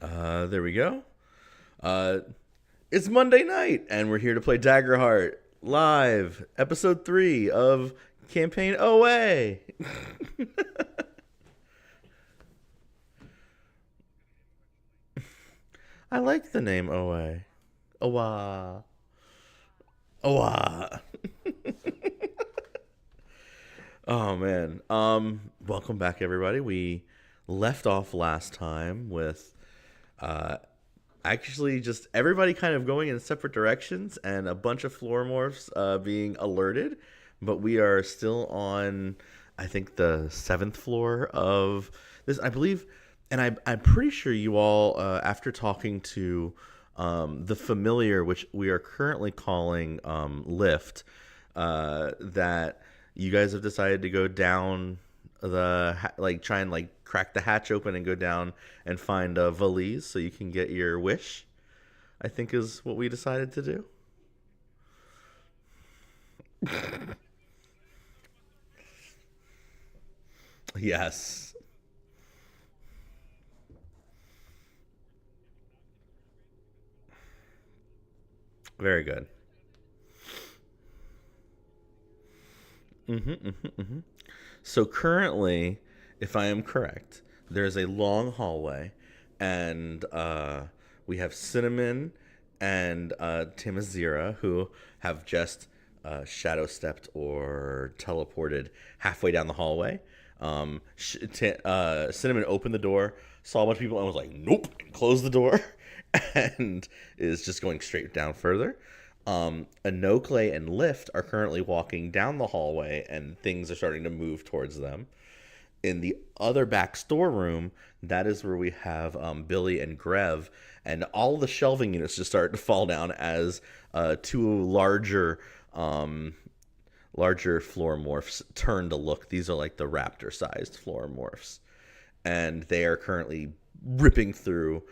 There we go. Uh, it's Monday night, and we're here to play Daggerheart live, episode 3 of Campaign OA. I like the name OA. Owa. Owa. Oh man. Welcome back everybody. We left off last time with uh actually just everybody kind of going in separate directions and a bunch of floor morphs being alerted, but we are still on, I think, the 7th floor of this, I believe. And I'm pretty sure you all, after talking to the familiar, which we are currently calling Lift, that you guys have decided to go down try and crack the hatch open and go down and find a valise so you can get your wish, I think is what we decided to do. Yes. Very good. So currently, if I am correct, there's a long hallway, and we have Cinnamon and Timazira who have just shadow stepped or teleported halfway down the hallway. Cinnamon opened the door, saw a bunch of people, and was like, "Nope," and closed the door, and is just going straight down further. Anokle and Lift are currently walking down the hallway, and things are starting to move towards them. In the other back storeroom, that is where we have Billy and Grev, and all the shelving units just start to fall down as two larger floor morphs turn to look. These are like the raptor-sized floor morphs, and they are currently ripping through,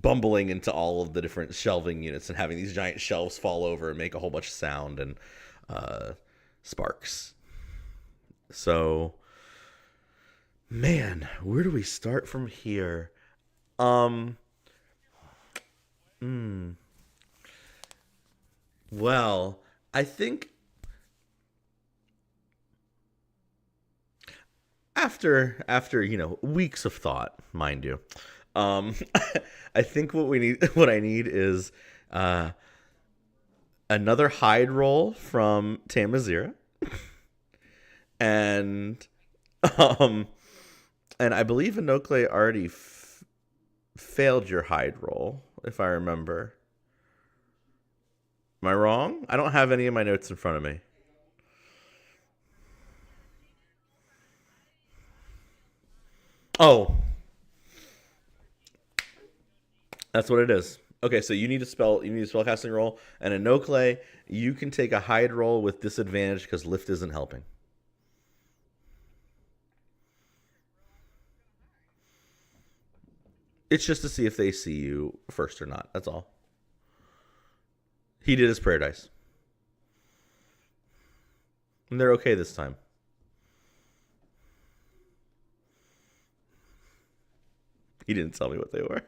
bumbling into all of the different shelving units and having these giant shelves fall over and make a whole bunch of sound and sparks. So, man, where do we start from here? Um, mm, well, I think after weeks of thought, mind you, um, I think what I need is uh, another hide roll from Tamazira, and um, and I believe Inokle already failed your hide roll, if I remember. Am I wrong? I don't have any of my notes in front of me. Oh, that's what it is. Okay, so you need a spell casting roll, and in Inokle, you can take a hide roll with disadvantage because lift isn't helping. It's just to see if they see you first or not. That's all. He did his prayer dice, and they're okay this time. He didn't tell me what they were.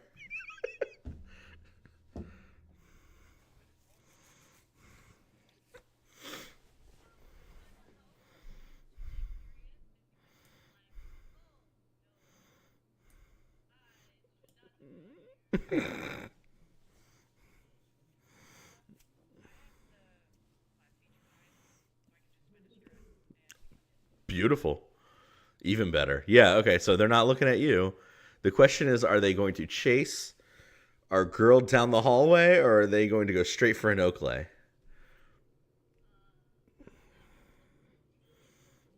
Beautiful. Even better. Yeah, okay, so they're not looking at you. The question is, are they going to chase our girl down the hallway, or are they going to go straight for an Oakley?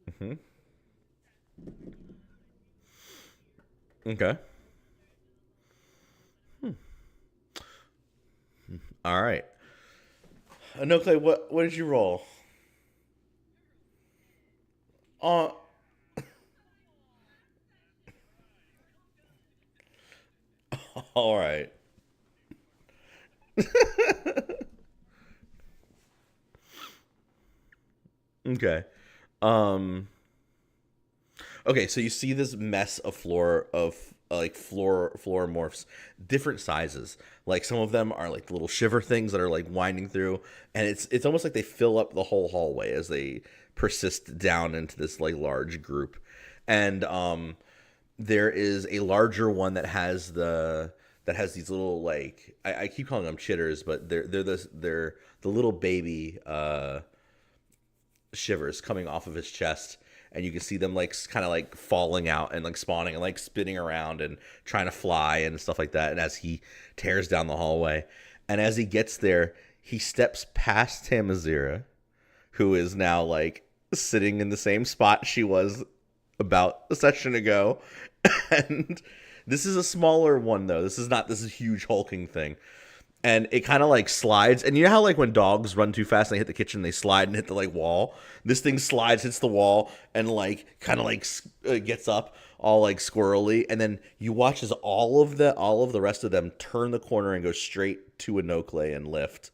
Mm-hmm. Okay. All right. Oakley, what did you roll? Uh, all right. Okay. Um. Okay, so you see this mess of floor like floor morphs, different sizes. Like some of them are like little shiver things that are like winding through, and it's almost like they fill up the whole hallway as they persist down into this like large group. And there is a larger one that has these little like I keep calling them chitters, but they're the little baby shivers coming off of his chest, and you can see them like kind of like falling out and like spawning and like spinning around and trying to fly and stuff like that. And as he tears down the hallway, and as he gets there, he steps past Tamazira, who is now like sitting in the same spot she was about a session ago. And this is a smaller one though. This is not this huge hulking thing. And it kind of like slides, and you know how like when dogs run too fast and they hit the kitchen, they slide and hit the like wall. This thing slides, hits the wall, and like kind of like gets up all like squirrely, and then you watch as all of the rest of them turn the corner and go straight to Inokle and lift,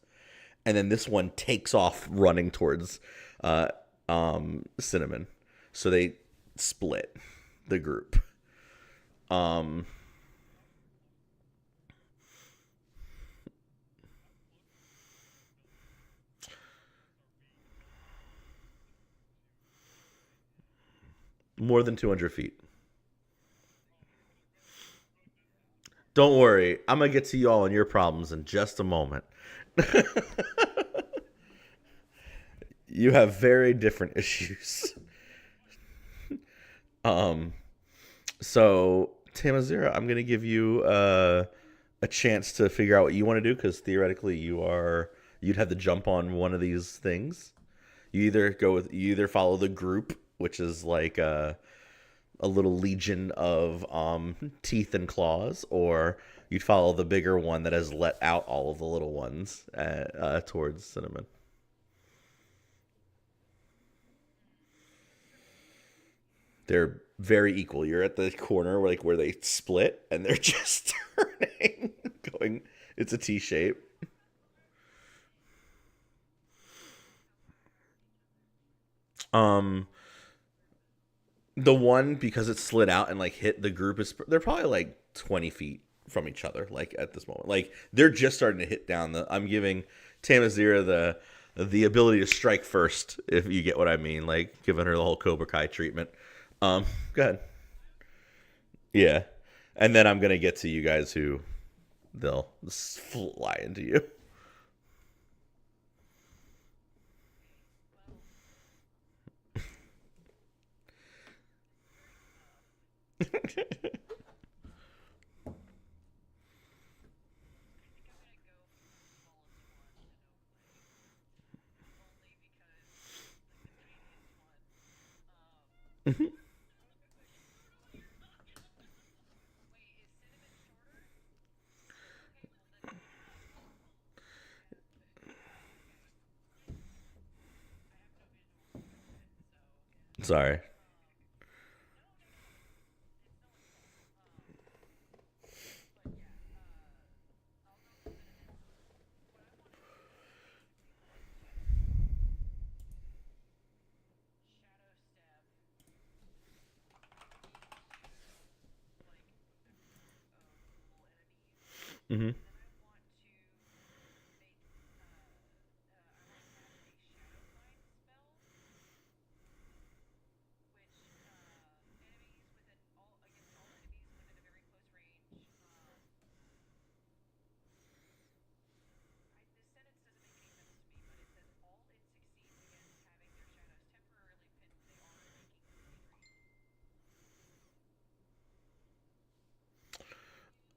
and then this one takes off running towards Cinnamon. So they split the group. More than 200 feet. Don't worry, I'm gonna get to you all and your problems in just a moment. You have very different issues. Um, so Tamazira, I'm gonna give you a chance to figure out what you want to do because theoretically you'd have to jump on one of these things. You either follow the group, which is like a little legion of teeth and claws, or you'd follow the bigger one that has let out all of the little ones towards Cinnamon. They're very equal. You're at the corner where they split, and they're just turning, going. It's a T shape. Um, the one because it slid out and like hit the group is they're probably like 20 feet from each other. Like at this moment, like they're just starting to hit down. I'm giving Tamazira the ability to strike first, if you get what I mean. Like giving her the whole Cobra Kai treatment. Go ahead. Yeah, and then I'm gonna get to you guys who they'll fly into you. Sorry. Mm-hmm.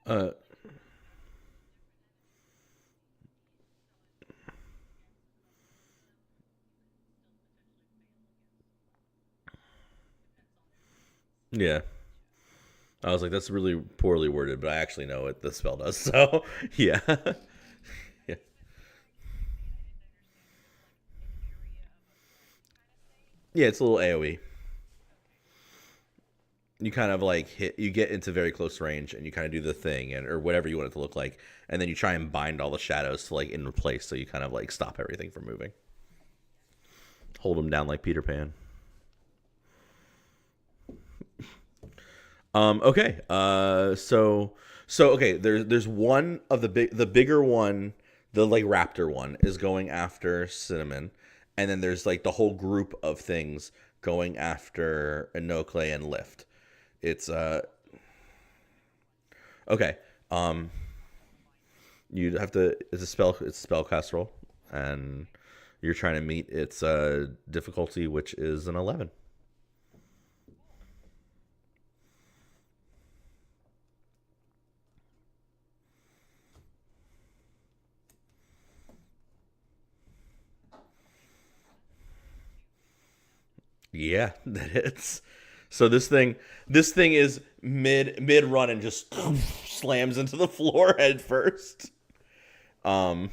Uh, yeah. I was like, that's really poorly worded, but I actually know what the spell does. So, yeah. Yeah. Yeah, it's a little AoE. You kind of like you get into very close range and you kind of do the thing and or whatever you want it to look like. And then you try and bind all the shadows to like in place. So you kind of like stop everything from moving. Hold them down like Peter Pan. Okay. So okay. There's one of the bigger one, the like raptor one is going after Cinnamon, and then there's like the whole group of things going after Inocle and Lift. It's okay. Um, you have to. It's a spell. It's a spellcast roll, and you're trying to meet its difficulty, which is an 11. Yeah, that hits. So this thing is mid run and just slams into the floor head first. Um,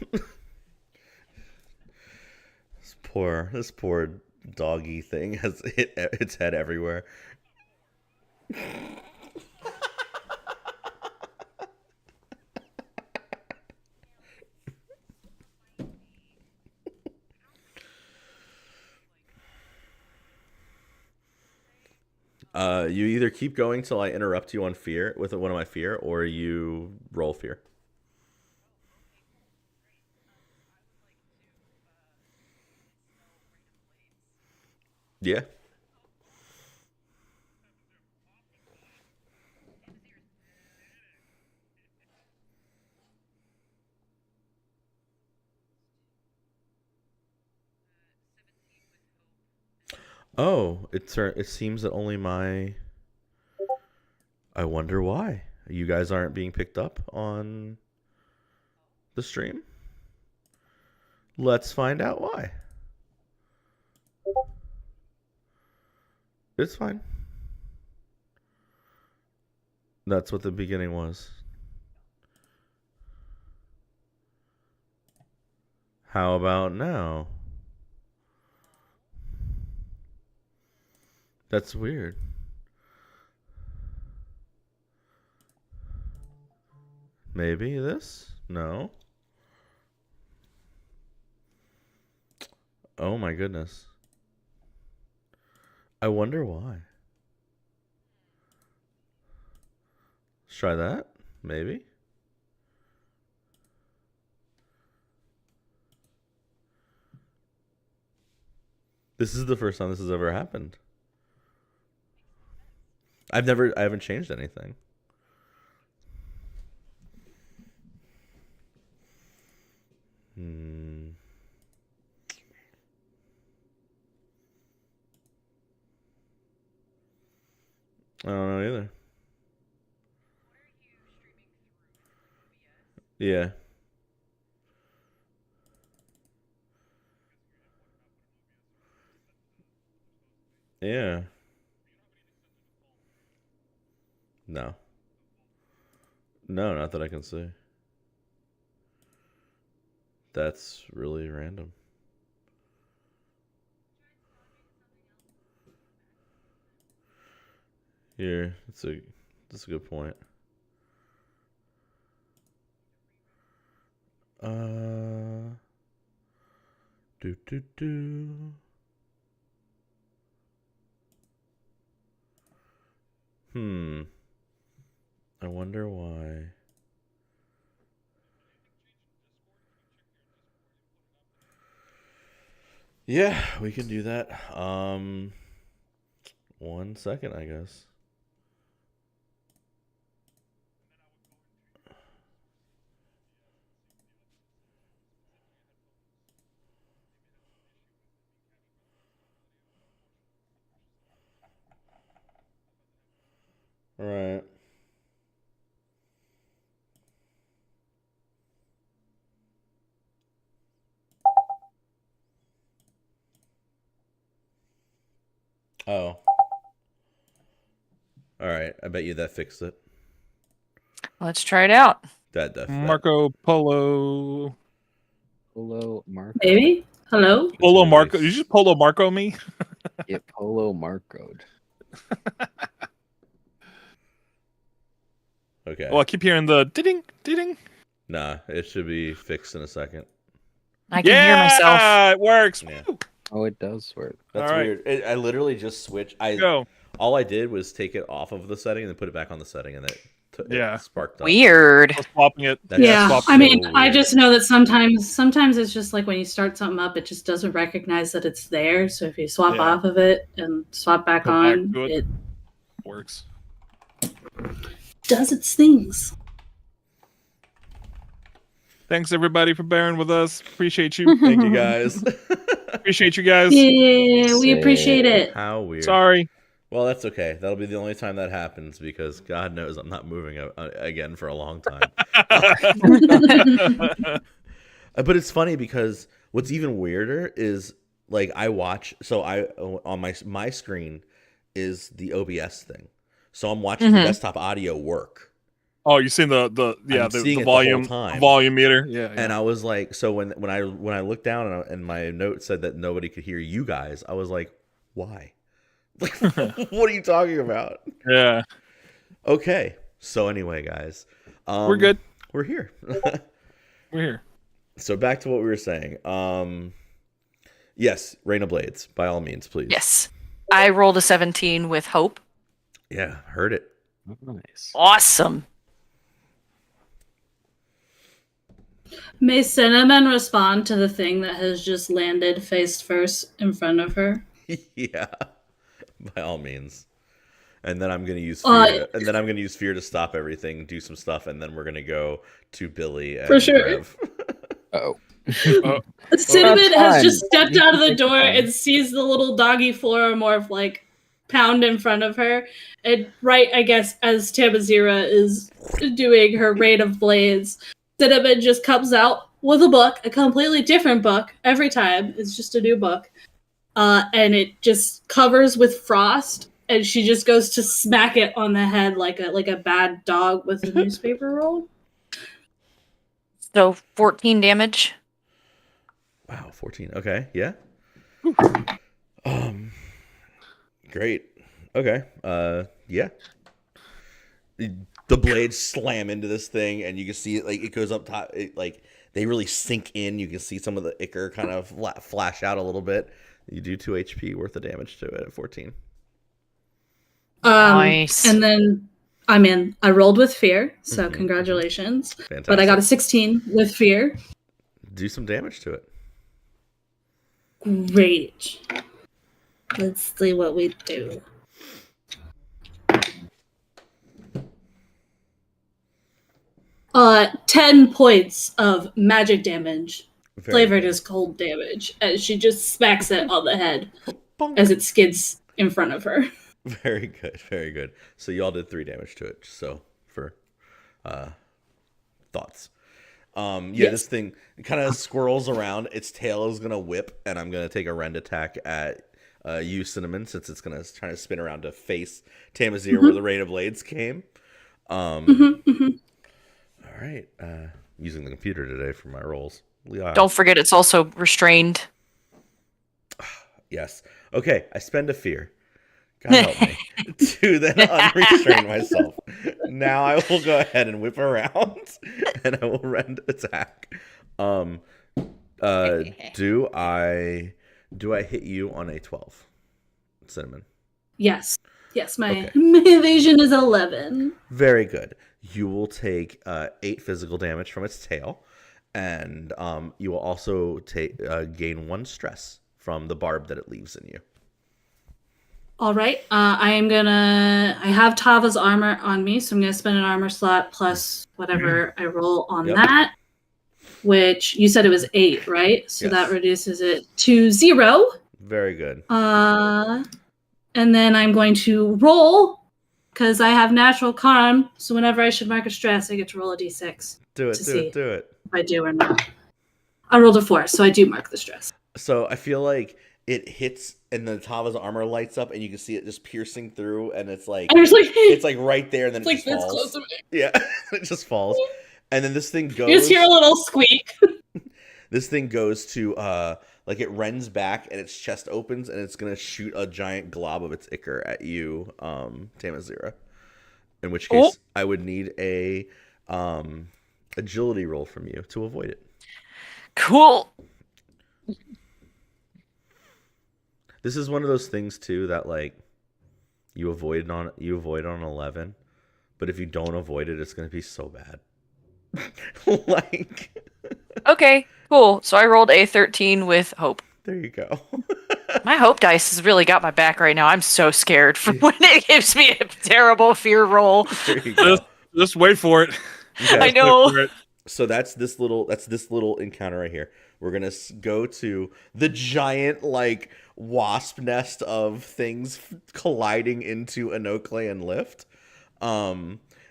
this poor doggy thing has hit its head everywhere. You either keep going till I interrupt you on fear with one of my fear, or you roll fear. Yeah. Oh, it seems that only my. I wonder why you guys aren't being picked up on the stream. Let's find out why. It's fine. That's what the beginning was. How about now? That's weird. Maybe this? No. Oh my goodness. I wonder why. Let's try that. Maybe. This is the first time this has ever happened. I haven't changed anything. I don't know either. Yeah. Yeah. No. No, not that I can see. That's really random. Here, that's a good point. Do do do. I wonder why. Yeah, we can do that. 1 second, I guess. All right. Oh. All right. I bet you that fixed it. Let's try it out. That Marco Polo. Polo Marco. Baby? Hello? Polo Marco. Did you just Polo Marco me? Get Polo Marcoed. Okay. Oh, I keep hearing the ding ding. Nah, it should be fixed in a second. I can hear myself. It works. Yeah. Oh, it does work. That's All right. weird. I literally just switched. Go. All I did was take it off of the setting and then put it back on the setting, and Yeah. it sparked up. Weird. So swapping it. That's Yeah, so I mean, I weird. just know that sometimes it's just like when you start something up, it just doesn't recognize that it's there. So if you swap Yeah. off of it and swap back Go back on, to it. it Works. does its things. Thanks everybody for bearing with us. Appreciate you. Thank you guys. Appreciate you guys. Yeah, we appreciate it. How weird. Sorry. Well, that's okay. That'll be the only time that happens because God knows I'm not moving again for a long time. But it's funny because what's even weirder is like I watch. So I on my screen is the OBS thing. So I'm watching the desktop audio work. Oh, you seen the seeing it the volume whole time. volume meter? Yeah. And I was like, so when I looked down and my note said that nobody could hear you guys, I was like, why? Like, what are you talking about? Yeah. Okay. So anyway, guys, We're good. We're here. We're here. So back to what we were saying. Yes, Rain of Blades, by all means, please. Yes. I rolled a 17 with hope. Yeah, heard it. Nice. Awesome. May Cinnamon respond to the thing that has just landed face first in front of her? Yeah, by all means. And then I'm gonna use fear. And then I'm gonna use fear to stop everything, do some stuff, and then we're gonna go to Billy and For sure. Rev. Oh. Cinnamon Well, has just fine. stepped You out of can the take door time. and sees the little doggy Floromorph like pound in front of her. And right, I guess, as Tamazira is doing her Rain of Blades, Cinnamon just comes out with a book, a completely different book every time. It's just a new book. And it just covers with frost, and she just goes to smack it on the head like a bad dog with a newspaper roll. So 14 damage. Wow, 14. Okay, yeah. Great. Okay. Yeah. The blades slam into this thing, and you can see it like it goes up top. It, like they really sink in. You can see some of the ichor kind of flash out a little bit. You do 2 HP worth of damage to it at 14. Nice. And then I rolled with fear, so congratulations. Fantastic. But I got a 16 with fear. Do some damage to it. Great. Let's see what we do. Uh, 10 points of magic damage, flavored as cold damage, as she just smacks it on the head as it skids in front of her. Very good, very good. So you all did 3 damage to it. So for thoughts. This thing kind of swirls around. Its tail is gonna whip, and I'm gonna take a rend attack at you, Cinnamon, since it's gonna try to spin around to face Tamazir where the Rain of Blades came. All right, using the computer today for my rolls. Don't forget it's also restrained. Yes. Okay, I spend a fear. God help me. To then unrestrain myself. Now I will go ahead and whip around and I will rend attack. Do I hit you on a 12? Cinnamon. Yes. Yes, my Okay. evasion is 11. Very good. You will take 8 physical damage from its tail, and you will also take gain 1 stress from the barb that it leaves in you. All right. I have Tava's armor on me, so I'm going to spend an armor slot plus whatever I roll on that, which you said it was 8, right? So Yes. that reduces it to 0. Very good. And then I'm going to roll, because I have natural calm, so whenever I should mark a stress, I get to roll a d6. Do it, to do see it, do it. if I do or not. I rolled a 4, so I do mark the stress. So I feel like it hits and the Tava's armor lights up and you can see it just piercing through and it's like I was like, it's like right there and then it's it like just this falls. close to me. Yeah, it just falls. And then this thing goes You just hear a little squeak. This thing goes to like it rends back and its chest opens and it's gonna shoot a giant glob of its ichor at you, Tamazira. In which case I would need a agility roll from you to avoid it. Cool. This is one of those things too that like You avoid on 11, but if you don't avoid it, it's gonna be so bad. Like, Okay, cool. So I rolled a 13 with hope. there you go. My hope dice has really got my back right now. I'm so scared for when it gives me a terrible fear roll. There you go. Just wait for it. Okay. I know. Wait for it. So that's this little encounter right here. We're gonna go to the giant like wasp nest of things colliding into Anokle and Lift.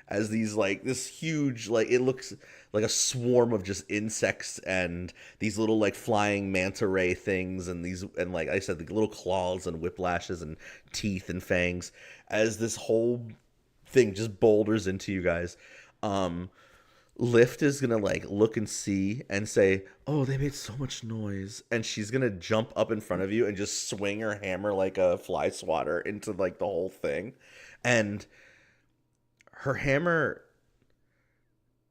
As these like this huge like it looks like a swarm of just insects and these little like flying manta ray things and these and like I said the little claws and whiplashes and teeth and fangs as this whole thing just boulders into you guys. Lift is gonna like look and see and say, "Oh, they made so much noise," and she's gonna jump up in front of you and just swing her hammer like a fly swatter into like the whole thing, and her hammer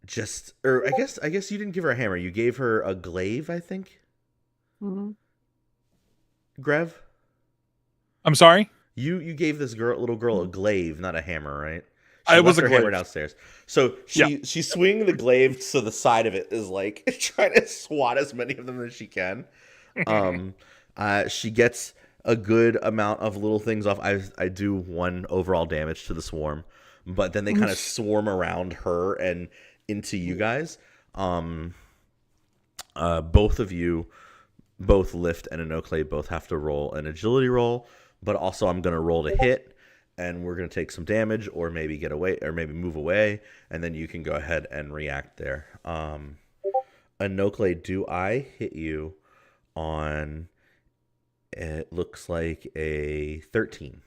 just, or I guess you didn't give her a hammer. You gave her a glaive, I think. Mm-hmm. Grev, I'm sorry. you gave this little girl a glaive, not a hammer, right? It was left a her hammer glaive. downstairs. So she's swinging the glaive so the side of it is like trying to swat as many of them as she can. She gets a good amount of little things off. I do 1 overall damage to the swarm, but then they kind of swarm around her and into you guys. Both of you, both Lift and Anokle, both have to roll an agility roll, but also I'm going to roll to hit. And we're going to take some damage or maybe get away or maybe move away. And then you can go ahead and react there. Anokle, do I hit you on, it looks like a 13.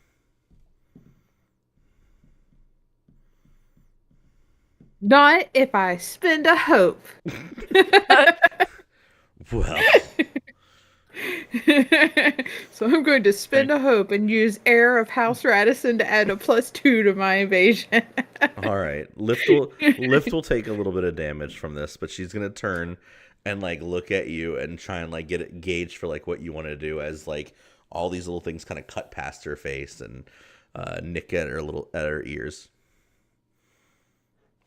Not if I spend a hope. Well, So I'm going to spend a hope and use Heir of House Radisson to add a +2 to my evasion. all right. Lift will take a little bit of damage from this, but she's going to turn and like look at you and try and like get it gauged for like what you want to do as like all these little things kind of cut past her face and nick at her ears.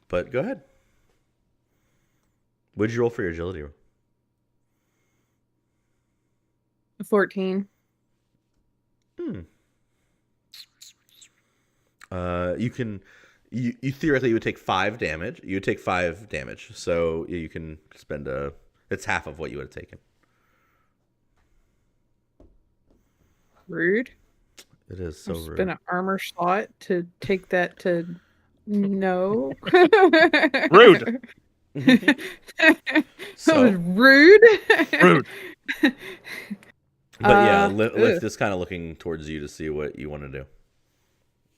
But go ahead. What'd you roll for your agility? 14. You theoretically would take 5 damage. You would take 5 damage, so you can spend it's half of what you would have taken. Rude. It is so Spend rude. an armor slot to take that to no. Rude. That So, was rude. Rude. but yeah, Uh, Lift is kind of looking towards you to see what you want to do.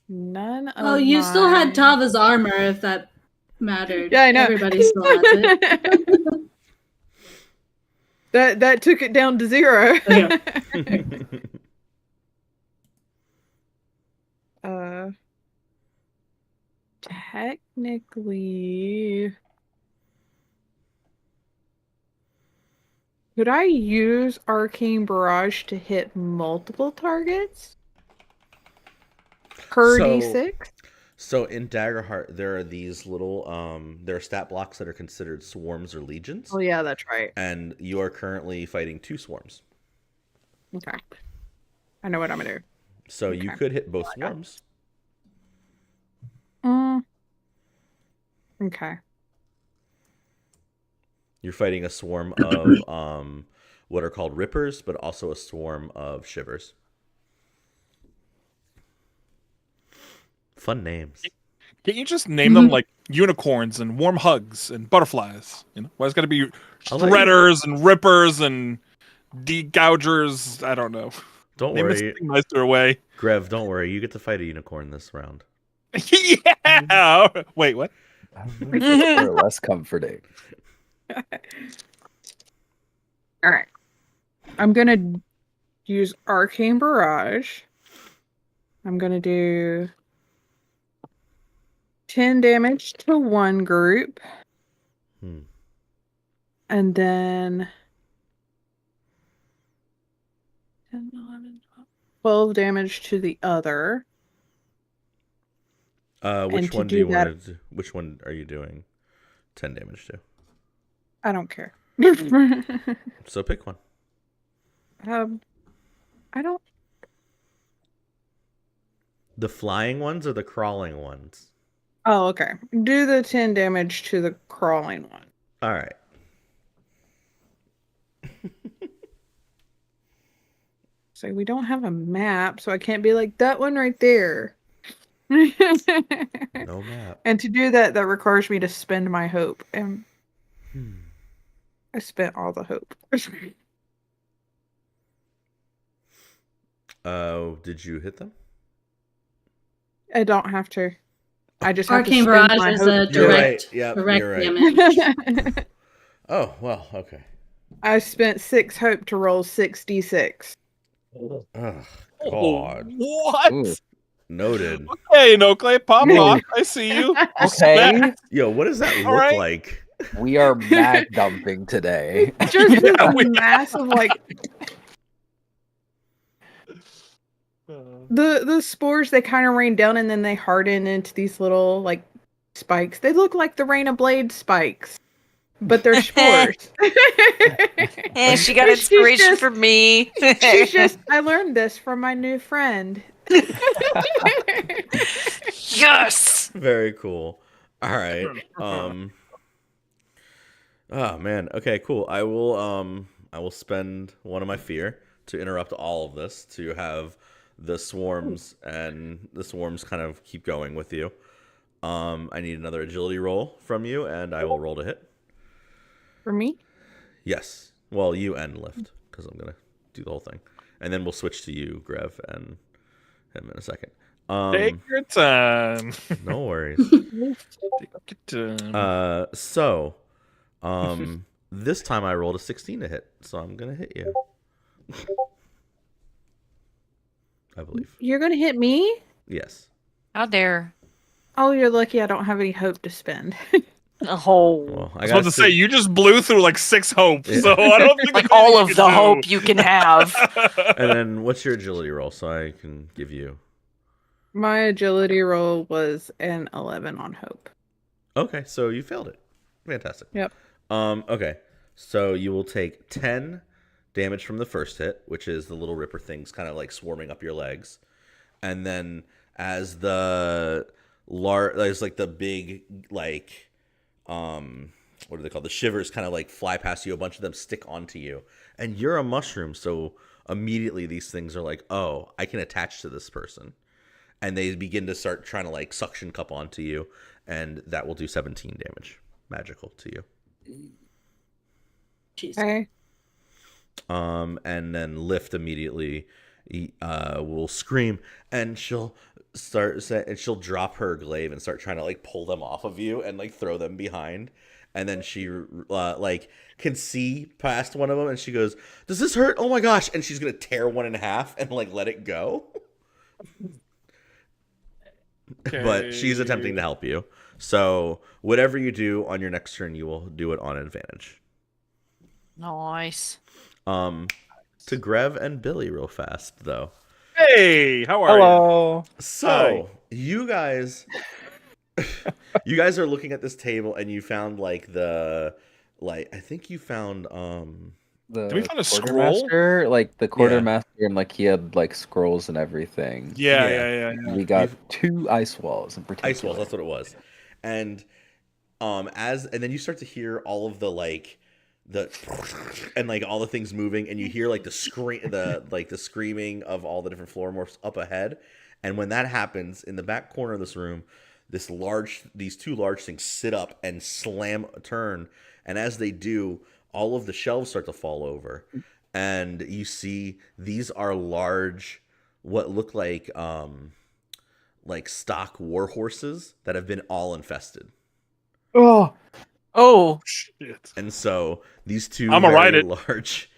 None of Oh, you still had mine- Tava's armor, if that mattered. Yeah, I know. Everybody still has it. That took it down to 0. Okay. Technically, could I use Arcane Barrage to hit multiple targets per So- D6? So in Daggerheart, there are these little there are stat blocks that are considered swarms or legions, Oh yeah, that's right. and you are currently fighting 2 swarms. Okay, I know what I'm gonna do. So you Okay. could hit both swarms. Okay. You're fighting a swarm of what are called rippers, but also a swarm of shivers. Fun names. Can't you just name them like unicorns and warm hugs and butterflies? You know, why it's got to be I'll let you- shredders and rippers and degougers? I don't know. Don't Name worry, this thing nicer way. Grev. Don't worry. You get to fight a unicorn this round. Yeah. Wait, what? That's more or less comforting. All right. I'm gonna use Arcane Barrage. I'm gonna do 10 damage to one group. Hmm. And then 10, 11, 12 damage to the other. Which to one do do you that- want to do? Which one are you doing 10 damage to? I don't care. So pick one. I don't. The flying ones or the crawling ones? Oh, okay. Do the 10 damage to the crawling one. All right. So we don't have a map, so I can't be like that one right there. No map. And to do that, that requires me to spend my hope, and I spent all the hope. Did you hit them? I don't have to. I just have Arcane to spend Barrage my is a hope. You're direct, right. Yep, direct you're right. damage. Oh, well, okay. I spent 6 hope to roll 6d6. Oh, Oh, God. what? Ooh. Noted. Okay, no clay pop lock. I see you. Okay, Yo, what does that All look right. like? we are mag dumping today. Just Yeah, this we- massive, like, the spores, they kind of rain down and then they harden into these little, like, spikes. They look like the Rain of Blade spikes, but they're spores. She got She's inspiration just- from me. She's just, I learned this from my new friend. Yes. Very cool. All right. Oh man. Okay, cool. I will spend one of my fear to interrupt all of this to have the swarms and the swarms kind of keep going with you. I need another agility roll from you, and I will roll to hit. For me? Yes. Well, you and lift, because I'm gonna do the whole thing, and then we'll switch to you, Grev, and him in a second. Take your time. No worries. Take your time. So, this time I rolled a 16 to hit, so I'm gonna hit you. I believe. You're gonna hit me? Yes. How dare. Oh, you're lucky I don't have any hope to spend. Oh. Well, I was about to say, you just blew through like 6 hopes, so I don't think Like there's all anything of you the can do. hope you can have. And then, what's your agility roll, so I can give you? My agility roll was an 11 on hope. Okay, so you failed it. Fantastic. Yep. Okay, so you will take 10 damage from the first hit, which is the little ripper things kind of like swarming up your legs, and then as the there's like the big like what are they called? The shivers kind of like fly past you. A bunch of them stick onto you, and you're a mushroom, so immediately these things are like, oh, I can attach to this person, and they begin to start trying to like suction cup onto you, and that will do 17 damage magical to you. Jeez. Okay. And then lift immediately will scream, and she'll she'll drop her glaive and start trying to like pull them off of you and like throw them behind, and then she like can see past one of them, and she goes, "Does this hurt? Oh my gosh!" And she's gonna tear one in half and like let it go. But she's attempting to help you. So whatever you do on your next turn, you will do it on advantage. Nice. To Grev and Billy real fast though. Hey, how are you? Hello. So you guys are looking at this table, and you found like I think you found The Did we find a scroll? quartermaster, like the quartermaster, and like he had like scrolls and everything. Yeah. We got 2 ice walls in particular. ice walls. That's what it was. And and then you start to hear all of the like and like all the things moving, and you hear like the screaming of all the different floor morphs up ahead. And when that happens, in the back corner of this room, these 2 large things sit up and slam a turn, and as they do, all of the shelves start to fall over, and you see these are large, what look like stock war horses that have been all infested. Oh. Shit. And so these 2 I'ma ride it. large.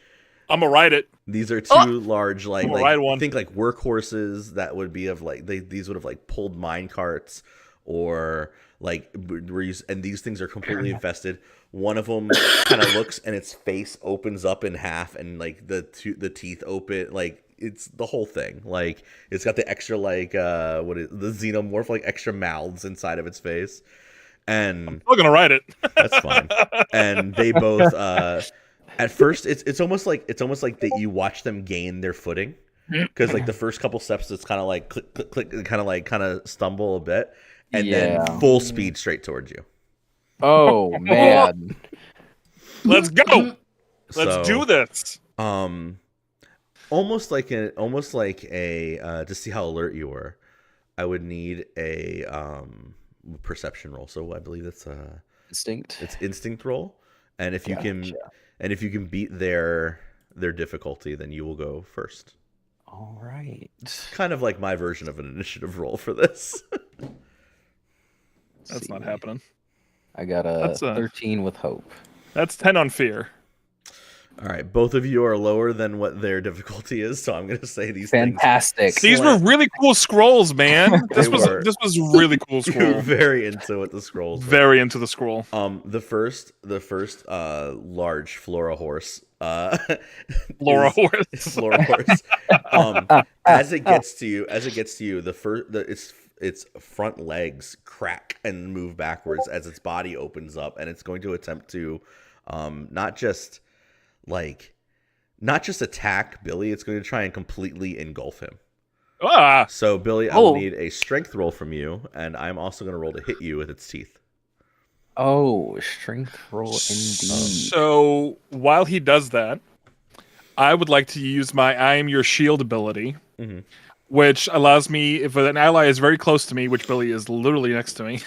I'm gonna write it. These are 2 large, like I'm gonna ride one. think like workhorses that would be of like these would have like pulled mine carts, or like and these things are completely infested. One of them kind of looks, and its face opens up in half, and like the teeth open, like it's the whole thing. Like it's got the extra like the xenomorph like extra mouths inside of its face, and We're gonna write it. that's fine. And they both at first it's almost like that you watch them gain their footing, because like the first couple steps it's kind of like click click click, kind of stumble a bit, and then full speed straight towards you. Oh man. Let's go. Let's do this. Almost like a to see how alert you were, I would need a perception roll. So I believe it's Instinct. It's instinct roll, and if you Gotcha. can beat their difficulty, then you will go first. All right. Kind of like my version of an initiative roll for this. That's not happening. I got a 13 with hope. That's 10 on fear. All right, both of you are lower than what their difficulty is, so I'm going to say these Fantastic. These were really cool scrolls, man. This was really cool things. scroll. Very into what the scrolls. Very into the scroll. The first large Flora horse. Flora horse. Flora horse. As it gets to you, its front legs crack and move backwards as its body opens up, and it's going to attempt to not just attack Billy, it's going to try and completely engulf him. Ah! So Billy, I will need a strength roll from you, and I'm also going to roll to hit you with its teeth. Oh, strength roll indeed. So while he does that, I would like to use my I am your shield ability, which allows me, if an ally is very close to me, which Billy is literally next to me,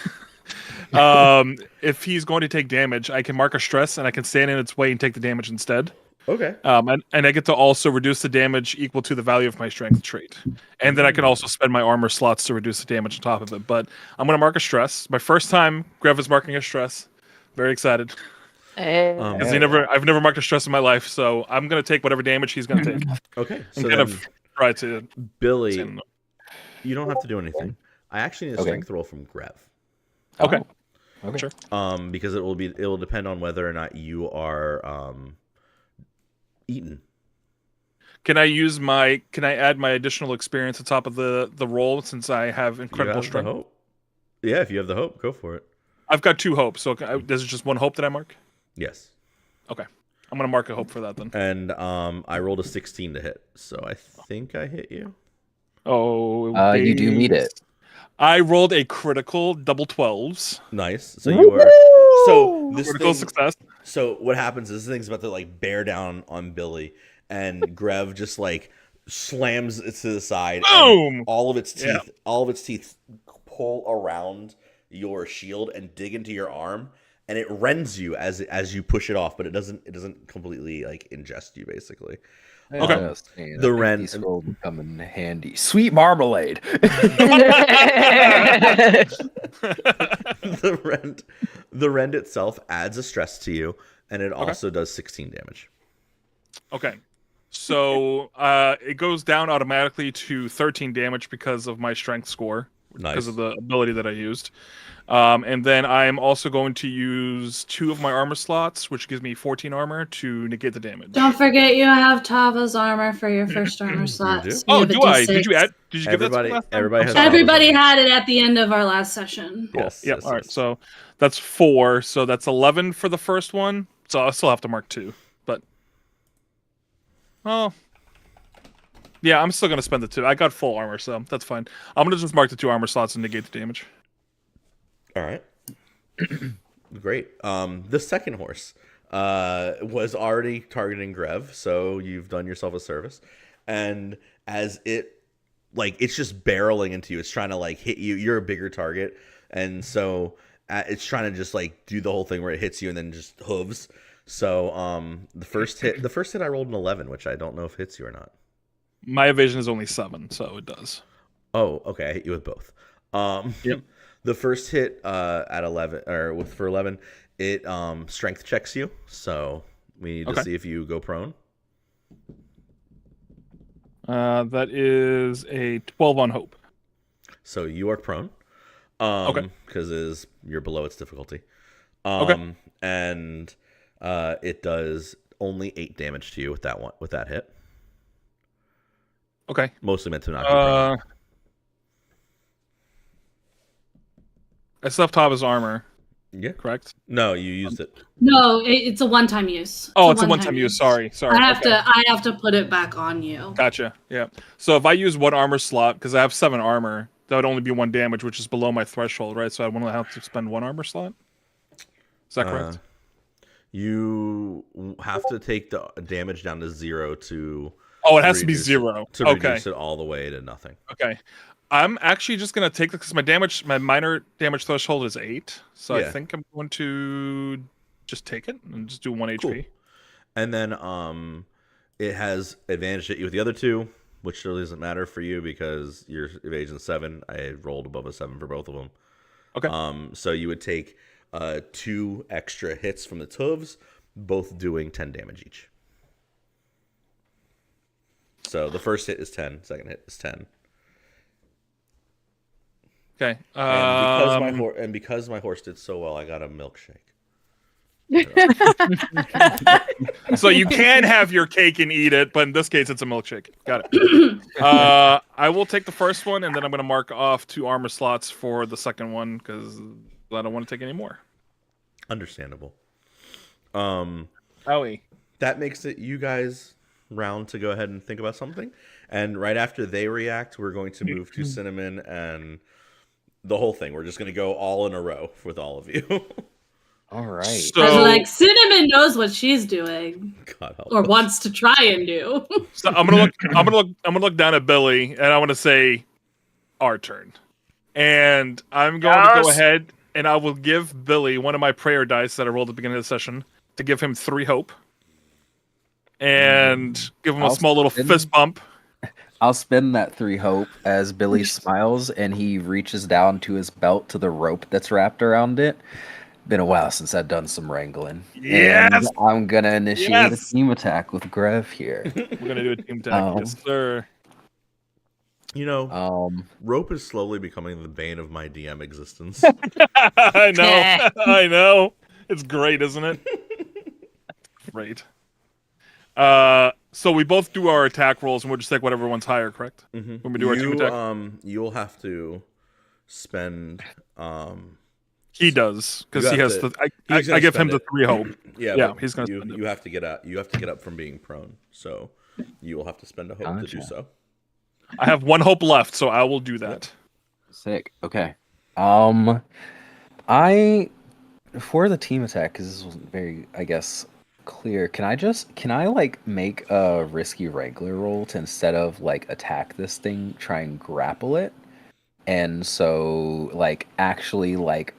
if he's going to take damage, I can mark a stress and I can stand in its way and take the damage instead. Okay. And I get to also reduce the damage equal to the value of my strength trait. And then I can also spend my armor slots to reduce the damage on top of it. But I'm going to mark a stress. My first time Grev is marking a stress. Very excited. Because I've never marked a stress in my life, so I'm going to take whatever damage he's going to take. Okay. So kind of try to... Billy, you don't have to do anything. I actually need a strength roll from Grev. Okay. Okay. Sure. Because it will depend on whether or not you are eaten. Can I add my additional experience on top of the roll since I have incredible strength? The hope? Yeah, if you have the hope, go for it. I've got 2 hopes, so there's just 1 hope that I mark? Yes. Okay. I'm going to mark a hope for that then. And I rolled a 16 to hit, so I think I hit you. Oh, you do meet it. I rolled a critical double 12s. Nice. So you are. So this Critical thing, success. So what happens is this thing's about to like bear down on Billy, and Grev just like slams it to the side. Boom! And all of its teeth pull around your shield and dig into your arm, and it rends you as you push it off, but it doesn't completely like ingest you basically. Okay. The rend will come in handy. Sweet marmalade. the rend itself adds a stress to you, and it also does 16 damage. Okay. So it goes down automatically to 13 damage because of my strength score. Nice. Because of the ability that I used. And then I'm also going to use 2 of my armor slots, which gives me 14 armor to negate the damage. Don't forget you have Tava's armor for your first armor slot. do? So Oh, have a do I? D6. Did you add? Did you give that to me last time? Everybody Had it at the end of our last session. Cool. Yes. Yep. Yes, All right. yes. So that's 4. So that's 11 for the first one. So I'll still have to mark 2. But yeah, I'm still gonna spend the 2. I got full armor, so that's fine. I'm gonna just mark the 2 armor slots and negate the damage. All right. Great. The second horse was already targeting Grev, so you've done yourself a service. And as it's just barreling into you, it's trying to like hit you. You're a bigger target, and so it's trying to just like do the whole thing where it hits you and then just hooves. So the first hit I rolled an 11, which I don't know if hits you or not. My evasion is only 7, so it does. Oh, okay. I hit you with both. Yep. The first hit at 11 for 11, it strength checks you. So we need to see if you go prone. That is a 12 on hope. So you are prone. Because you're below its difficulty. And it does only 8 damage to you with that hit. Okay. Mostly meant to knock you prone. I still have top his armor, Yeah. correct? No, you used it. No, it's a one-time use. Oh, it's a one-time use. Sorry. I have Okay. to put it back on you. Gotcha. Yeah. So if I use one armor slot, because I have 7 armor, that would only be 1 damage, which is below my threshold, right? So I wouldn't have to spend 1 armor slot. Is that correct? You have to take the damage down to 0 to. Oh, it has to be 0 to reduce it all the way to nothing. Okay. I'm actually just gonna take this because my minor damage threshold is 8, so I think I'm going to just take it and just do 1 HP. And then it has advantage at you with the other 2, which really doesn't matter for you because your evasion 7. I rolled above a 7 for both of them. Okay. So you would take 2 extra hits from the hooves, both doing 10 damage each. So the first hit is 10, second hit is 10. Okay. And because my horse did so well, I got a milkshake. So you can have your cake and eat it, but in this case, it's a milkshake. Got it. I will take the first one, and then I'm going to mark off 2 armor slots for the second one because I don't want to take any more. Understandable. Owie. That makes it you guys' round to go ahead and think about something. And right after they react, we're going to move to Cinnamon and the whole thing. We're just going to go all in a row with all of you. All right. So, Like Cinnamon knows what she's doing, God help or us. wants to try and do. so I'm gonna look down at Billy, and I want to say, our turn. And I'm going to go ahead and I will give Billy one of my prayer dice that I rolled at the beginning of the session to give him 3 hope. And give him a small little fist bump. I'll spend that 3 hope as Billy smiles and he reaches down to his belt to the rope that's wrapped around it. Been a while since I've done some wrangling. Yes! And I'm going to initiate a team attack with Grev here. We're going to do a team attack. Yes, sir. You know, rope is slowly becoming the bane of my DM existence. I know. I know. It's great, isn't it? Great. So we both do our attack rolls, and we'll just take whatever one's higher, correct? Mm-hmm. When we do our team attack? You'll have to spend... he does, because he has I give him the 3 hope. Yeah, he's going to spend it. You have to get up. You have to get up from being prone, so you will have to spend a hope to do so. I have 1 hope left, so I will do that. Sick. Okay. For the team attack, because this wasn't very, I guess, clear. Can I like make a risky wrangler roll to, instead of like attack this thing, try and grapple it, and so like actually like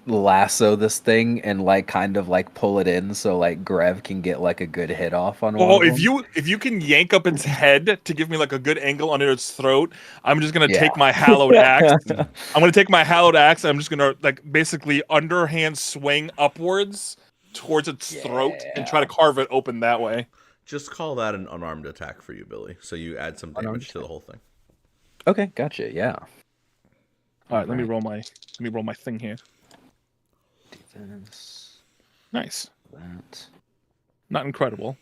lasso this thing and like kind of like pull it in so like Grev can get like a good hit off on one. Oh, if you can yank up its head to give me like a good angle under its throat, I'm just gonna take my hallowed axe. I'm gonna take my hallowed axe. And I'm just gonna like basically underhand swing upwards towards its throat and try to carve it open that way. Just call that an unarmed attack for you, Billy. So you add some damage to the whole thing. Okay, gotcha. Yeah. All right, let me roll my thing here. Defense. Nice. That. Not incredible,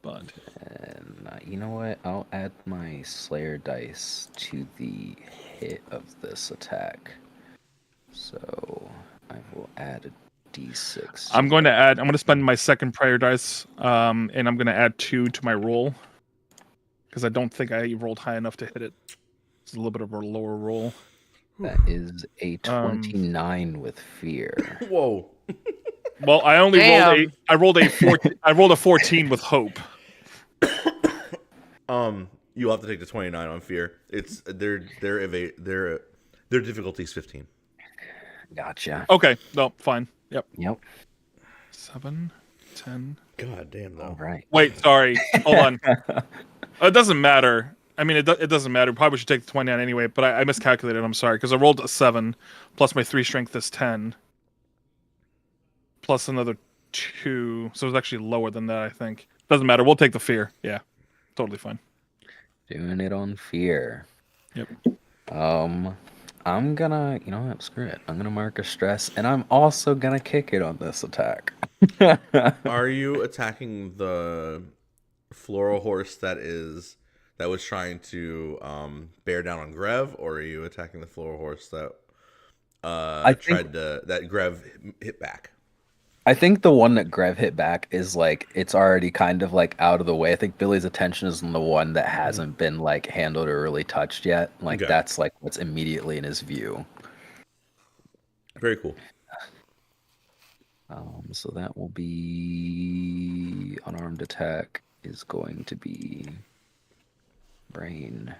but. And you know what? I'll add my Slayer dice to the hit of this attack. So I will add a D6. I'm going to spend my second prayer dice, and I'm going to add 2 to my roll, because I don't think I rolled high enough to hit it. It's a little bit of a lower roll. That is a 29 with fear. Whoa. Well, I only rolled a 14 with hope. You'll have to take the 29 on fear. It's their difficulty is 15. Gotcha. Okay, no, fine. Yep. 7, 10. God damn though. All right. Wait, sorry. Hold on. It doesn't matter. I mean, it doesn't matter. Probably should take the 29 anyway, but I miscalculated. I'm sorry, because I rolled a 7, plus my 3 strength is 10, plus another 2, so it's actually lower than that, I think. Doesn't matter. We'll take the fear. Yeah, totally fine. Doing it on fear. Yep. I'm gonna, you know what? Screw it. I'm gonna mark a stress, and I'm also gonna kick it on this attack. Are you attacking the floral horse that is that was trying to bear down on Grev, or are you attacking the floor horse that that Grev hit back? I think the one that Grev hit back is like it's already kind of like out of the way. I think Billy's attention is on the one that hasn't been like handled or really touched yet. Like Okay. that's like what's immediately in his view. Very cool. So that will be unarmed attack is going to be brain.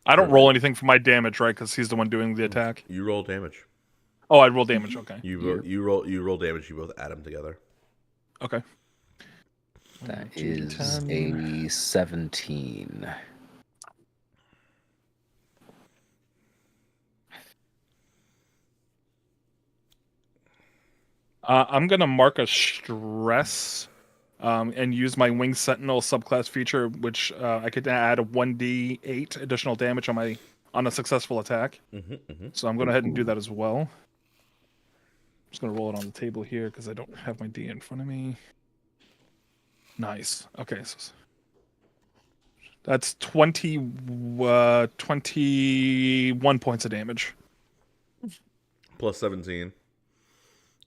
I don't roll anything for my damage, right? Because he's the one doing the attack. You roll damage. Oh, I roll damage. Okay. You roll damage. You both add them together. Okay. That is a 17. I'm gonna mark a stress, and use my Wing Sentinel subclass feature, which I could add a 1d8 additional damage on a successful attack. So I'm going to go ahead and do that as well. I'm just going to roll it on the table here because I don't have my D in front of me. Nice. Okay, so that's 21 points of damage. Plus 17.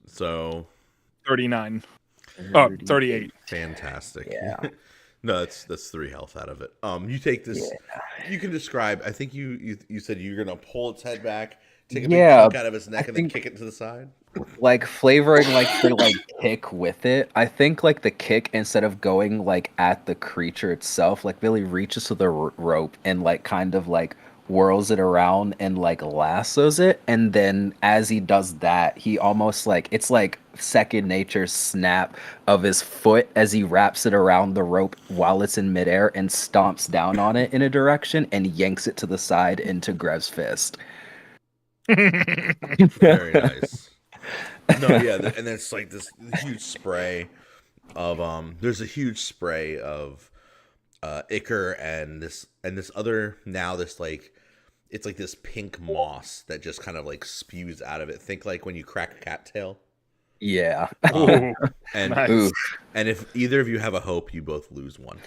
So 39. Oh, 38. Fantastic. Yeah. No, that's 3 health out of it. You take this. You can describe. I think you said you're gonna pull its head back, take a big chunk out of its neck, and then kick it to the side. Like flavoring like the like kick with it. I think like the kick, instead of going like at the creature itself, like Billy reaches to the rope and like kind of like whirls it around and like lassos it, and then as he does that, he almost like it's like second nature snap of his foot as he wraps it around the rope while it's in midair and stomps down on it in a direction and yanks it to the side into Grev's fist. Very nice. No, yeah, and it's like this huge spray of there's a huge spray of ichor and this other, now this like, it's like this pink moss that just kind of like spews out of it. Think like when you crack a cattail. Yeah. And Nice. and if either of you have a hope, you both lose 1.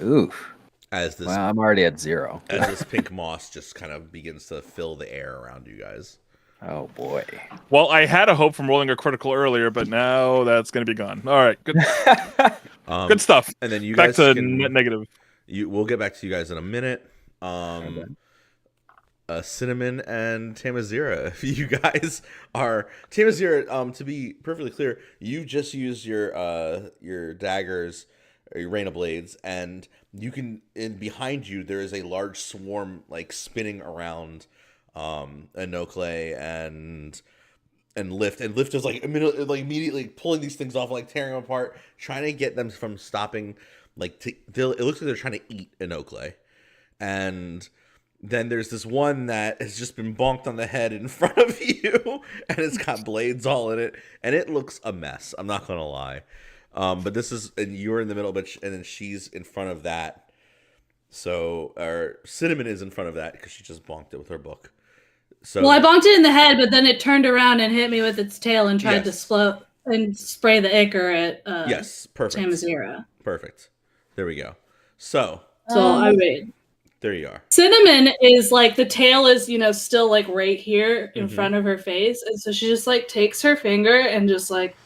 Oof. As this, Well, I'm already at 0. as this pink moss just kind of begins to fill the air around you guys. Oh boy. Well, I had a hope from rolling a critical earlier, but now that's going to be gone. All right, good, good stuff. And then you Back guys to can, net negative. we'll get back to you guys in a minute. Cinnamon and Tamazira. If you guys are Tamazira, to be perfectly clear, you just used your daggers, or your Rain of Blades, and you can, in behind you there is a large swarm like spinning around Anokle and Lift is like immediately pulling these things off, like tearing them apart, trying to get them from stopping. Like it looks like they're trying to eat Anokle, and then there's this one that has just been bonked on the head in front of you, and it's got blades all in it, and it looks a mess. I'm not gonna lie, but this is, and you're in the middle, and then she's in front of that. So, or Cinnamon is in front of that because she just bonked it with her book. So, well, I bonked it in the head, but then it turned around and hit me with its tail and tried to spray the ichor at yes, perfect. Tamazira. Perfect. There we go. So I mean, there you are. Cinnamon is like, the tail is, still like right here in front of her face. And so she just like takes her finger and just like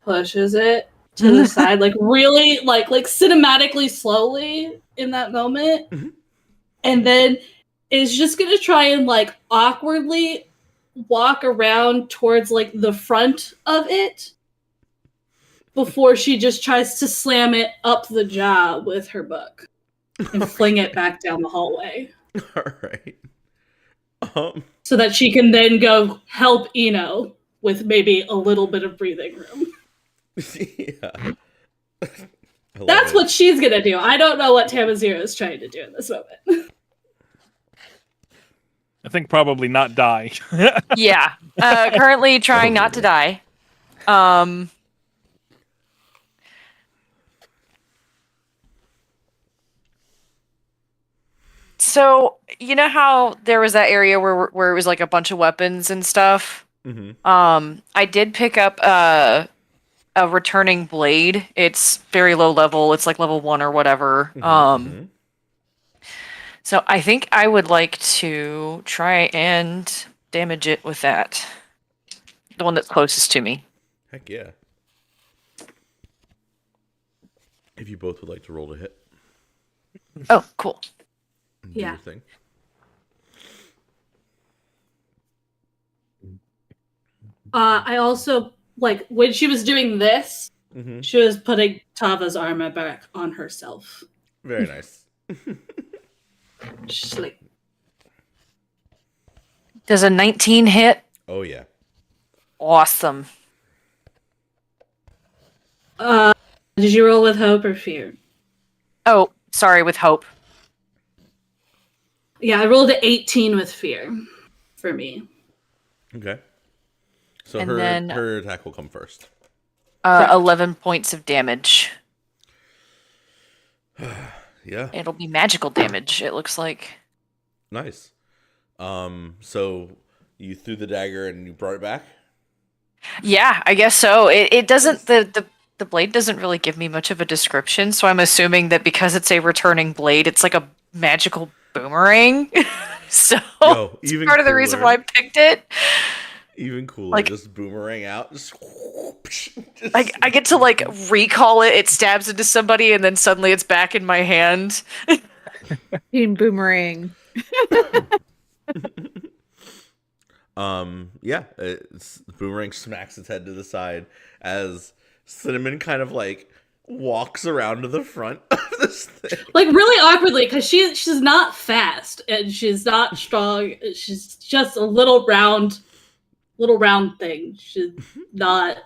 pushes it to the side, like really like cinematically slowly in that moment. And then is just going to try and like awkwardly walk around towards like the front of it before she just tries to slam it up the jaw with her book and fling it back down the hallway. All right. So that she can then go help Eno with maybe a little bit of breathing room. Yeah. That's what she's going to do. I don't know what Tamazira is trying to do in this moment. I think probably not die. Yeah. Currently trying not to die. So you know how there was that area where it was like a bunch of weapons and stuff? Mm-hmm. I did pick up a a returning blade. It's very low level. It's like level 1 or whatever. So I think I would like to try and damage it with that. The one that's closest to me. Heck yeah. If you both would like to roll to hit. Oh, cool. Do Yeah. your thing. I also like when she was doing this, she was putting Tava's armor back on herself. Very nice. She's like, Does a 19 hit? Oh yeah. Awesome. did you roll with hope or fear? Oh, sorry, with hope. Yeah, I rolled an 18 with fear for me. Okay. So And her then- her attack will come first. 11 points of damage. Yeah. It'll be magical damage, it looks like. Nice. So you threw the dagger and you brought it back? Yeah, I guess so. It doesn't the blade doesn't really give me much of a description, so I'm assuming that because it's a returning blade, it's like a magical boomerang. So Yo, it's even part of the reason cooler. why I picked it. Even cooler, Like- just boomerang out. Just I get to like recall it, it stabs into somebody, and then suddenly it's back in my hand. Team Boomerang. Yeah, the boomerang smacks its head to the side as Cinnamon kind of like walks around to the front of this thing. Like really awkwardly, because she's not fast and she's not strong. She's just a little round thing. She's not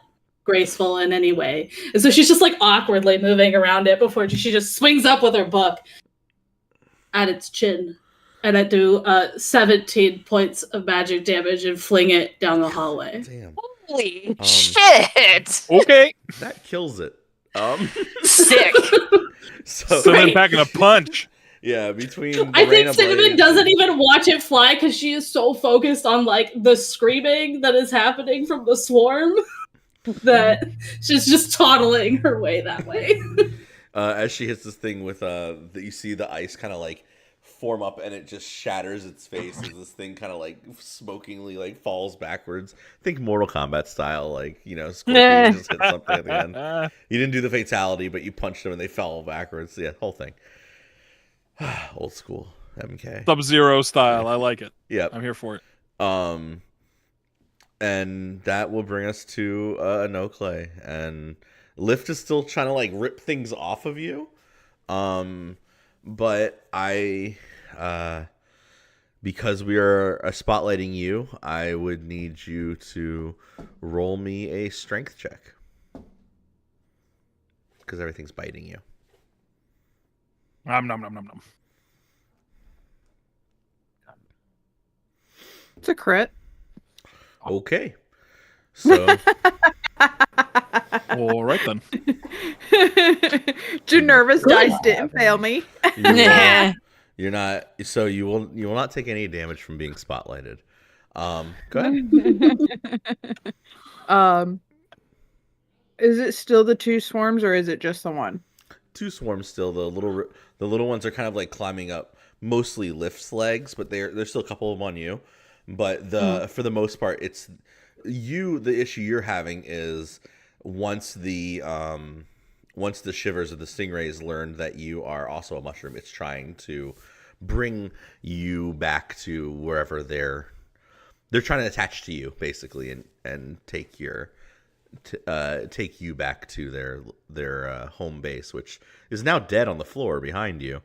graceful in any way, and so she's just like awkwardly moving around it before she just swings up with her book at its chin, and I do 17 points of magic damage and fling it down the hallway. Damn, Holy shit! Okay. that kills it. Sick. So Cinnamon back in a punch. yeah, between I the think Raina Cinnamon Blade- doesn't even watch it fly because she is so focused on like the screaming that is happening from the swarm that she's just toddling her way that way. as she hits this thing with you see the ice kind of like form up and it just shatters its face as this thing kind of like smokingly like falls backwards. Think Mortal Kombat style, like, you know, Scorpion just hit something at the end. You didn't do the fatality, but you punched them and they fell backwards. Yeah, whole thing. Old school MK. Sub-Zero style. I like it. Yep. I'm here for it. And that will bring us to a no clay. And Lift is still trying to like rip things off of you. But I, because we are spotlighting you, I would need you to roll me a strength check. Because everything's biting you. Nom nom nom nom nom. It's a crit. Okay. So All right then. Too nervous dice didn't fail me. you're not. So you will not take any damage from being spotlighted. Go ahead. Is it still the two swarms or is it just the one? Two swarms still. The little ones are kind of like climbing up, mostly Lift's legs, but there's still a couple of them on you. But for the most part, it's you. The issue you're having is once the shivers of the stingrays learned that you are also a mushroom, it's trying to bring you back to wherever they're trying to attach to you basically and take you back to their home base, which is now dead on the floor behind you.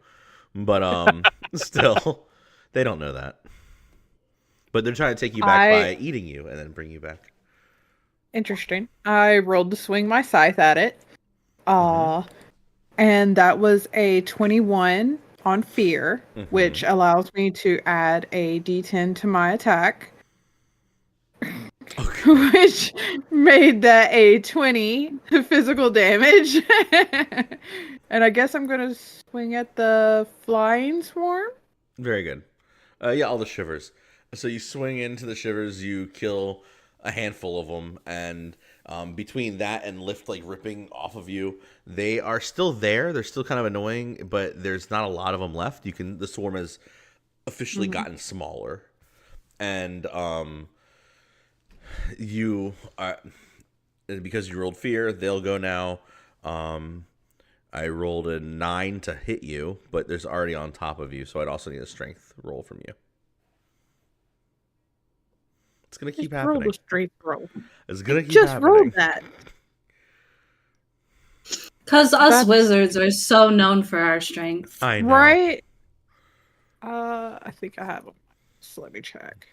But still, they don't know that. But they're trying to take you back by eating you and then bring you back. Interesting. I rolled to swing my scythe at it. And that was a 21 on fear, which allows me to add a d10 to my attack. Okay. Which made that a 20 physical damage. And I guess I'm going to swing at the flying swarm. Very good. Yeah, all the shivers. So you swing into the shivers, you kill a handful of them, and between that and Lift like ripping off of you, they are still there. They're still kind of annoying, but there's not a lot of them left. The swarm has officially gotten smaller, and you are, because you rolled fear, they'll go now. I rolled a 9 to hit you, but there's already on top of you, so I'd also need a strength roll from you. It's gonna keep happening. Roll a straight roll. It's gonna keep Just happening. roll that. Because us That's- wizards are so known for our strength. I know. Right? I think I have them. So let me check.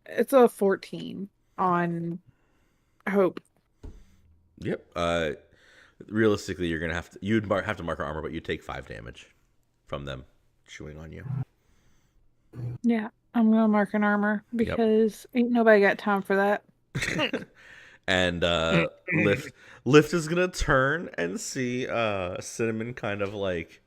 It's a 14 on Hope. Yep. Realistically, you're gonna have to. You'd have to mark her armor, but you take 5 damage from them chewing on you. Yeah, I'm gonna mark an armor because ain't nobody got time for that. And Lift is gonna turn and see Cinnamon kind of like,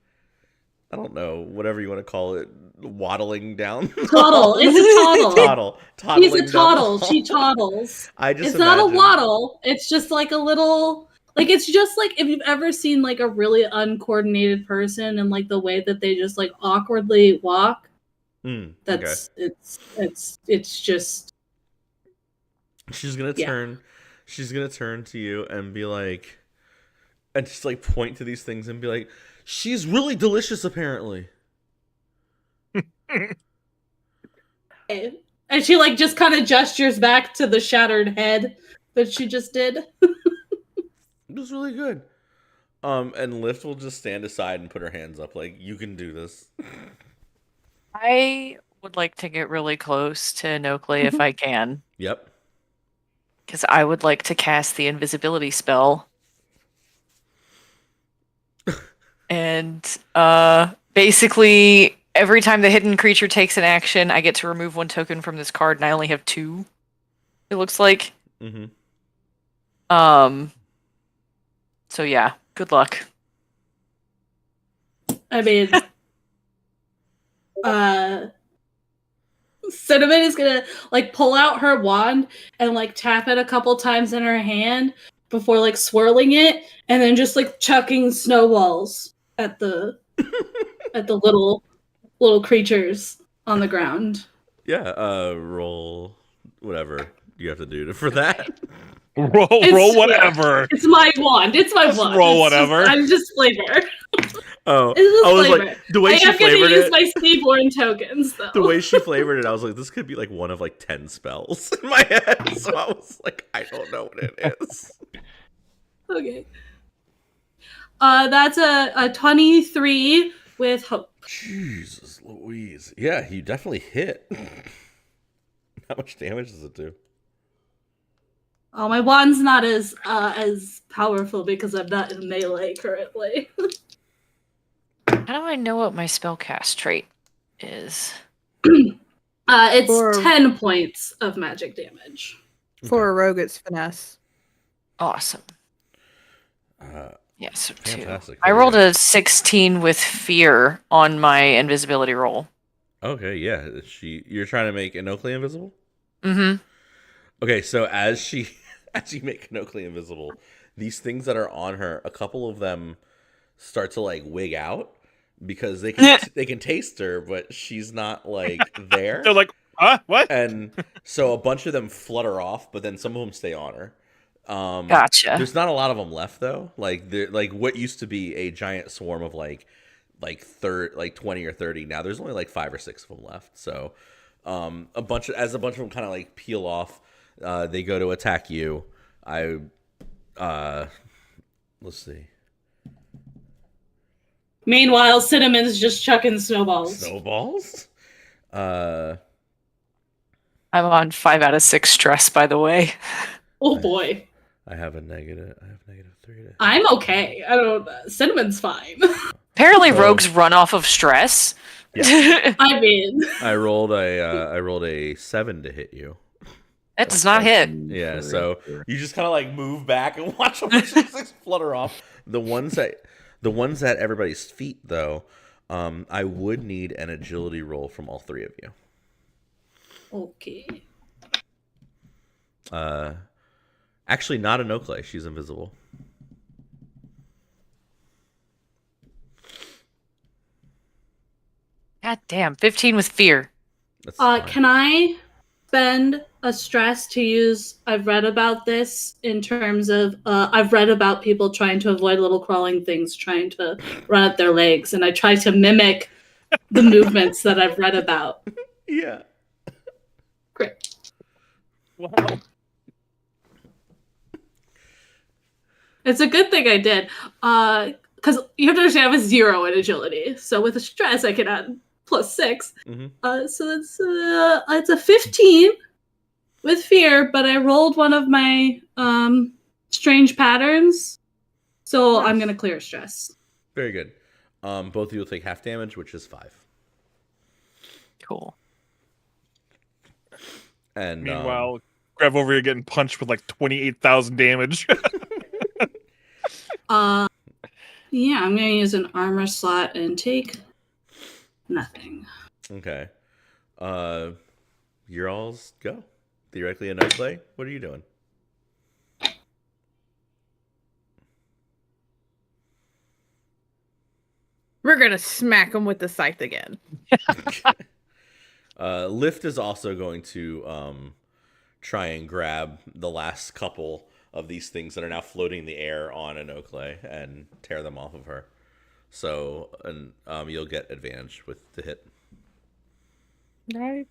I don't know, whatever you want to call it, waddling down. Toddle. It's a toddle. Toddling He's a down the toddle. hall. She toddles. I just It's not a imagine- waddle. It's just like a little. Like, it's just like if you've ever seen like a really uncoordinated person and like the way that they just like awkwardly walk. That's it's just. She's gonna Yeah. turn. She's gonna turn to you and be like, and just like point to these things and be like, "She's really delicious, apparently." And she like just kind of gestures back to the shattered head that she just did. It was really good. And Lift will just stand aside and put her hands up, like, "You can do this." I would like to get really close to Nokley if I can, Yep. because I would like to cast the invisibility spell. And basically, every time the hidden creature takes an action, I get to remove 1 token from this card, and I only have 2. It looks like. Mm-hmm. So yeah, good luck. I mean, Cinnamon is gonna like pull out her wand and like tap it a couple times in her hand before like swirling it, and then just like chucking snowballs at the little creatures on the ground. Yeah. Roll whatever you have to do for that. Roll whatever. It's my wand. It's my Just wand. roll It's just- whatever. I'm just flavor. Oh, It's just I was flavor. like, the way I she am gonna flavored use it. my Seaborn tokens though. The way she flavored it, I was like, this could be like one of like 10 spells in my head. So I was like, I don't know what it is. Okay. That's a 23 with hope. Jesus Louise. Yeah, you definitely hit. How much damage does it do? Oh, my wand's not as powerful because I'm not in melee currently. How do I know what my spellcast trait is? It's For- 10 points of magic damage. For a rogue, it's finesse. Awesome. Uh, Yeah, so 2. Fantastic. I rolled a 16 with fear on my invisibility roll. Okay, yeah. You're trying to make Inokli invisible? Mm-hmm. Okay, so as you make Inokli invisible, these things that are on her, a couple of them start to like wig out because they can taste her, but she's not like there. They're like, huh? What? And so a bunch of them flutter off, but then some of them stay on her. Gotcha. There's not a lot of them left though. Like what used to be a giant swarm of like 20 or 30. Now there's only like 5 or 6 of them left. So a bunch of them kind of like peel off, they go to attack you. Let's see. Meanwhile, Cinnamon's just chucking snowballs. Snowballs? I'm on 5 out of 6 stress, by the way. Oh boy. I have negative 3 to... I'm okay. I don't. Cinnamon's fine. Apparently, So- rogues run off of stress. I mean, I rolled a 7 to hit you. That does not hit. Yeah, so you just kind of like move back and watch a bunch of things flutter off. The ones at everybody's feet, though, I would need an agility roll from all 3 of you. okay. Uh, actually, not an Oakley. She's invisible. God damn, 15 with fear. That's fine. Can I spend a stress to use? I've read about this in terms of I've read about people trying to avoid little crawling things, trying to run up their legs, and I try to mimic the movements that I've read about. Yeah. Great. Wow. It's a good thing I did. Because you have to understand I have a 0 in agility. So with a stress, I can add +6. Mm-hmm. So it's a 15 with fear, but I rolled one of my strange patterns. So I'm going to clear stress. Very good. Both of you will take half damage, which is 5. Cool. And Meanwhile, Grev over here getting punched with like 28,000 damage. Yeah, I'm going to use an armor slot and take nothing. okay. Your alls go. Theoretically, a no play. What are you doing? We're gonna smack him with the scythe again. Lift is also going to try and grab the last couple of these things that are now floating in the air on an Oakley and tear them off of her. So, and you'll get advantage with the hit. I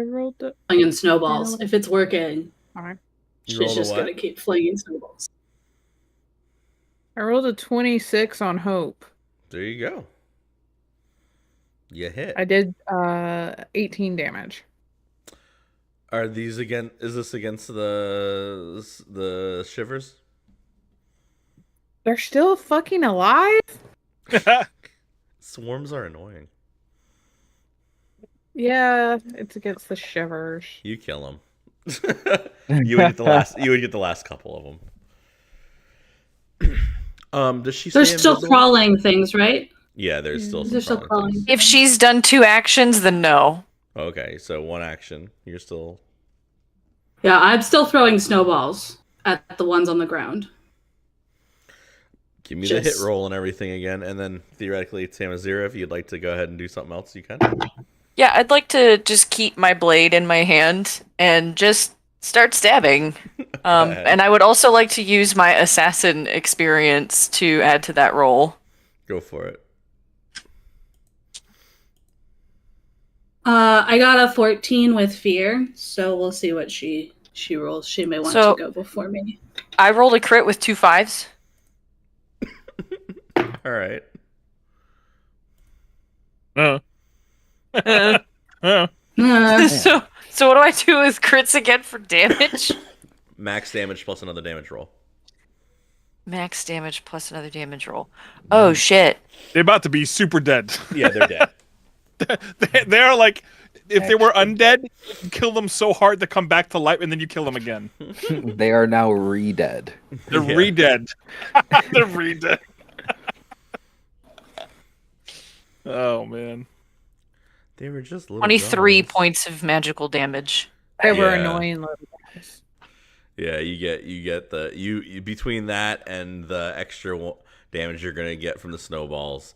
rolled the. Flinging snowballs. If it's working, Alright. You she's rolled a just what? going to keep flinging snowballs. I rolled a 26 on hope. There you go. You hit. I did 18 damage. Are these again? Is this against the shivers? They're still fucking alive? Swarms are annoying. Yeah, it's against the shivers. You kill them. You would get the last. You would get the last couple of them. Does she? They're stay still invisible? crawling things, right? Yeah, there's still some They're still crawling things. crawling. If she's done 2 actions, then no. Okay, so one action. You're still. Yeah, I'm still throwing snowballs at the ones on the ground. Give me the hit Just- roll and everything again, and then theoretically, Tamazira, if you'd like to go ahead and do something else, you can. Yeah, I'd like to just keep my blade in my hand and just start stabbing. ahead. And I would also like to use my assassin experience to add to that roll. Go for it. I got a 14 with fear, so we'll see what she rolls. She may want So- to go before me. I rolled a crit with 2 5s. All right. Uh, Uh, uh. so what do I do with crits again for damage? Max damage plus another damage roll. Max damage plus another damage roll. Oh shit. They're about to be super dead. Yeah, they're dead. They're like, if they were undead, you can kill them so hard they come back to life, and then you kill them again. They are now re-dead. They're Yeah. re-dead. They're re-dead. Oh man. They were just little 23 guys. points of magical damage. They were Yeah. annoying little guys. Yeah, you get the you between that and the extra damage you're gonna get from the snowballs.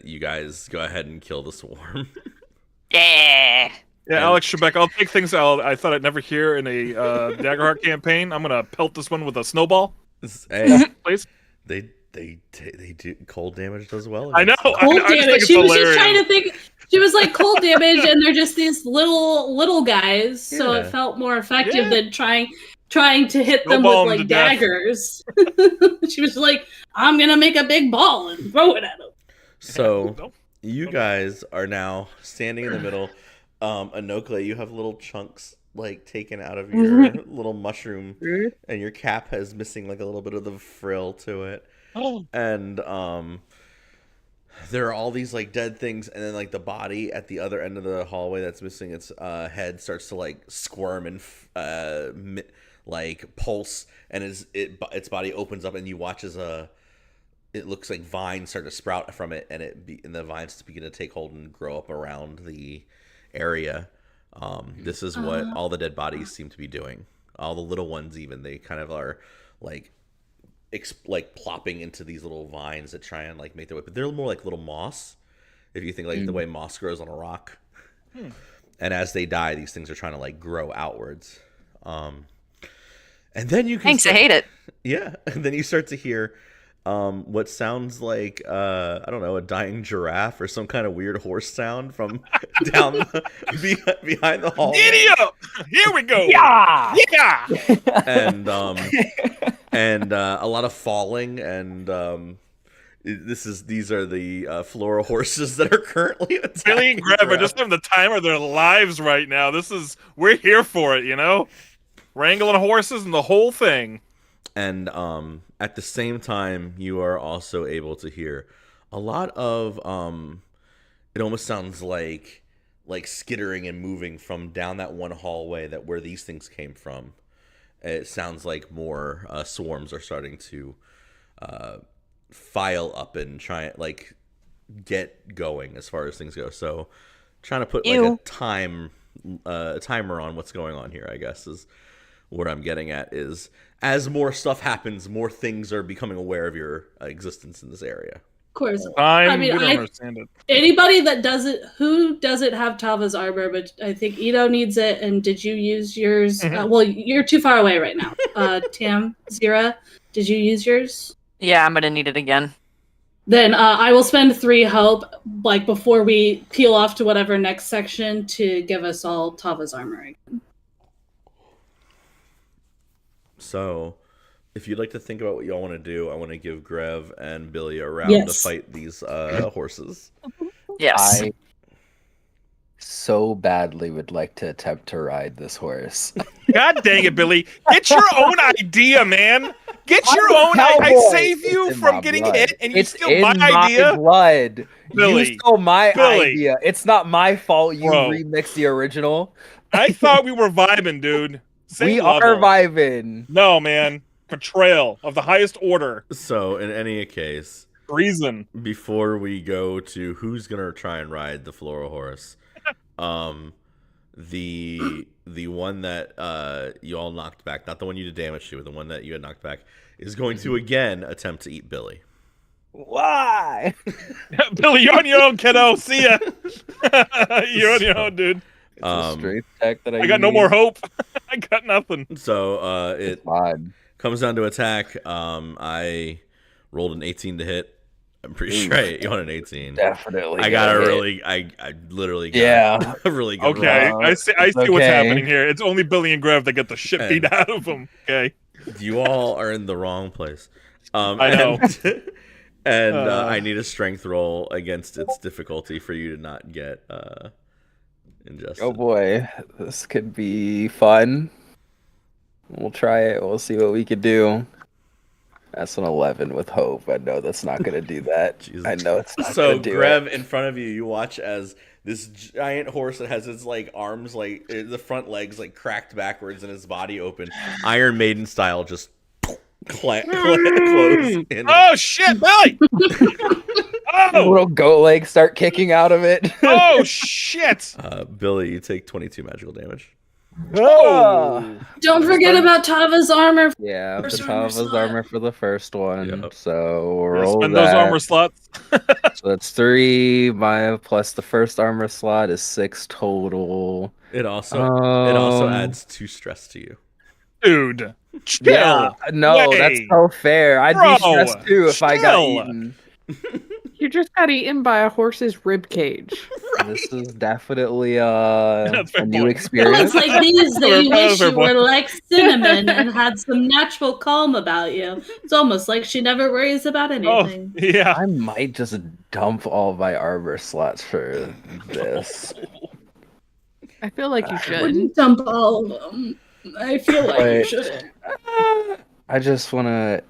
You guys go ahead and kill the swarm. Yeah. Yeah, Alex Trebek, I'll take things I thought I'd never hear in a Daggerheart campaign. I'm gonna pelt this one with a snowball, Hey, please. they do cold damage does well. I know. against Cold I just think damage. it's She was hilarious. just trying to think. She was like cold damage, and they're just these little guys. So Yeah. it felt more effective Yeah. than trying to hit them Snowball with 'em like to death. daggers. She was like, "I'm gonna make a big ball and throw it at them." So Nope. you guys are now standing in the middle. Anoka, you have little chunks like taken out of your little mushroom, and your cap has missing like a little bit of the frill to it. Oh. And there are all these like dead things, and then like the body at the other end of the hallway that's missing its head starts to like squirm and like pulse, and its body opens up, and you watch as it looks like vines start to sprout from it, and the vines begin to take hold and grow up around the area. This is what all the dead bodies seem to be doing. All the little ones, even, they kind of are like plopping into these little vines that try and like make their way. But they're more like little moss. If you think like the way moss grows on a rock. And as they die, these things are trying to like grow outwards. And then you can I hate it. Yeah, and then you start to hear what sounds like I don't know, a dying giraffe or some kind of weird horse sound from down behind the hall. Giddy up! Here we go. Yeah. And a lot of falling, and these are the Flora horses that are currently attacking. Billy and Greb are just having the time of their lives right now. We're here for it, you know? Wrangling horses and the whole thing. And at the same time, you are also able to hear a lot of it almost sounds like skittering and moving from down that one hallway where these things came from. It sounds like more swarms are starting to file up and try like get going as far as things go. So trying to put like a timer on what's going on here, I guess, is what I'm getting at. Is as more stuff happens, more things are becoming aware of your existence in this area. Of course. I don't understand it. Anybody that who doesn't have Tava's armor, but I think Ito needs it. And did you use yours? Well, you're too far away right now. Tam, Zira, did you use yours? Yeah, I'm gonna need it again. Then I will spend 3 hope, like before we peel off to whatever next section, to give us all Tava's armor again. So, if you'd like to think about what y'all want to do, I want to give Grev and Billy a round to fight these horses. Yes. I so badly would like to attempt to ride this horse. God dang it, Billy. Get your own idea, man. Get your own cowboy. I save you It's in from my getting blood. hit, and you It's steal in my idea. blood. Billy. You stole my Billy. idea. It's not my fault you Bro. remixed the original. I thought we were vibing, dude. Same We level. are vibing. No, man. Betrayal of the highest order. So, in any case, Reason. before we go to who's gonna try and ride the Flora horse, the one that you all knocked back, not the one you did damage to, the one that you had knocked back, is going to again attempt to eat Billy. Why? Billy, you're on your own, kiddo. See ya. You're on your own, dude. It's a strength tech that I got no more hope. I got nothing. So it Fine. comes down to attack. I rolled an 18 to hit. I'm pretty sure you on an 18. Definitely. I got a hit. really, I literally got a really good Okay, roll. I see what's okay. happening here. It's only Billy and Grev that get the shit beat out of them. Okay. You all are in the wrong place. I know. And I need a strength roll against its difficulty for you to not get ingested. Oh boy, this could be fun. We'll try it. We'll see what we could do. That's an 11 with hope. I know that's not going to do that. Jesus. I know it's not So going to do Grev, it. in front of you, you watch as this giant horse that has its like arms, like the front legs, like cracked backwards and his body open, Iron Maiden style, just close in. Oh shit, Billy! Oh, Little goat legs start kicking out of it. oh shit! Billy, you take 22 magical damage. Oh, Don't forget about Tava's armor. Yeah, the First armor Tava's slot. armor for the first one. Yep. So we'll yeah, roll spend that. those armor slots. So that's 3. My plus the first armor slot is 6 total. It also Um, adds 2 stress to you. Dude, chill. Yeah, no, Way. that's so fair. I'd Bro, be stressed too if I got chill. eaten. You just got eaten by a horse's rib cage. This is definitely That's fair a new point. experience. It's like these that you Fair wish you point. were like cinnamon and had some natural calm about you. It's almost like she never worries about Oh, anything. yeah. I might just dump all my armor slots for this. I feel like you should. Wouldn't dump all of them. I feel like you Wait. shouldn't. I just want to,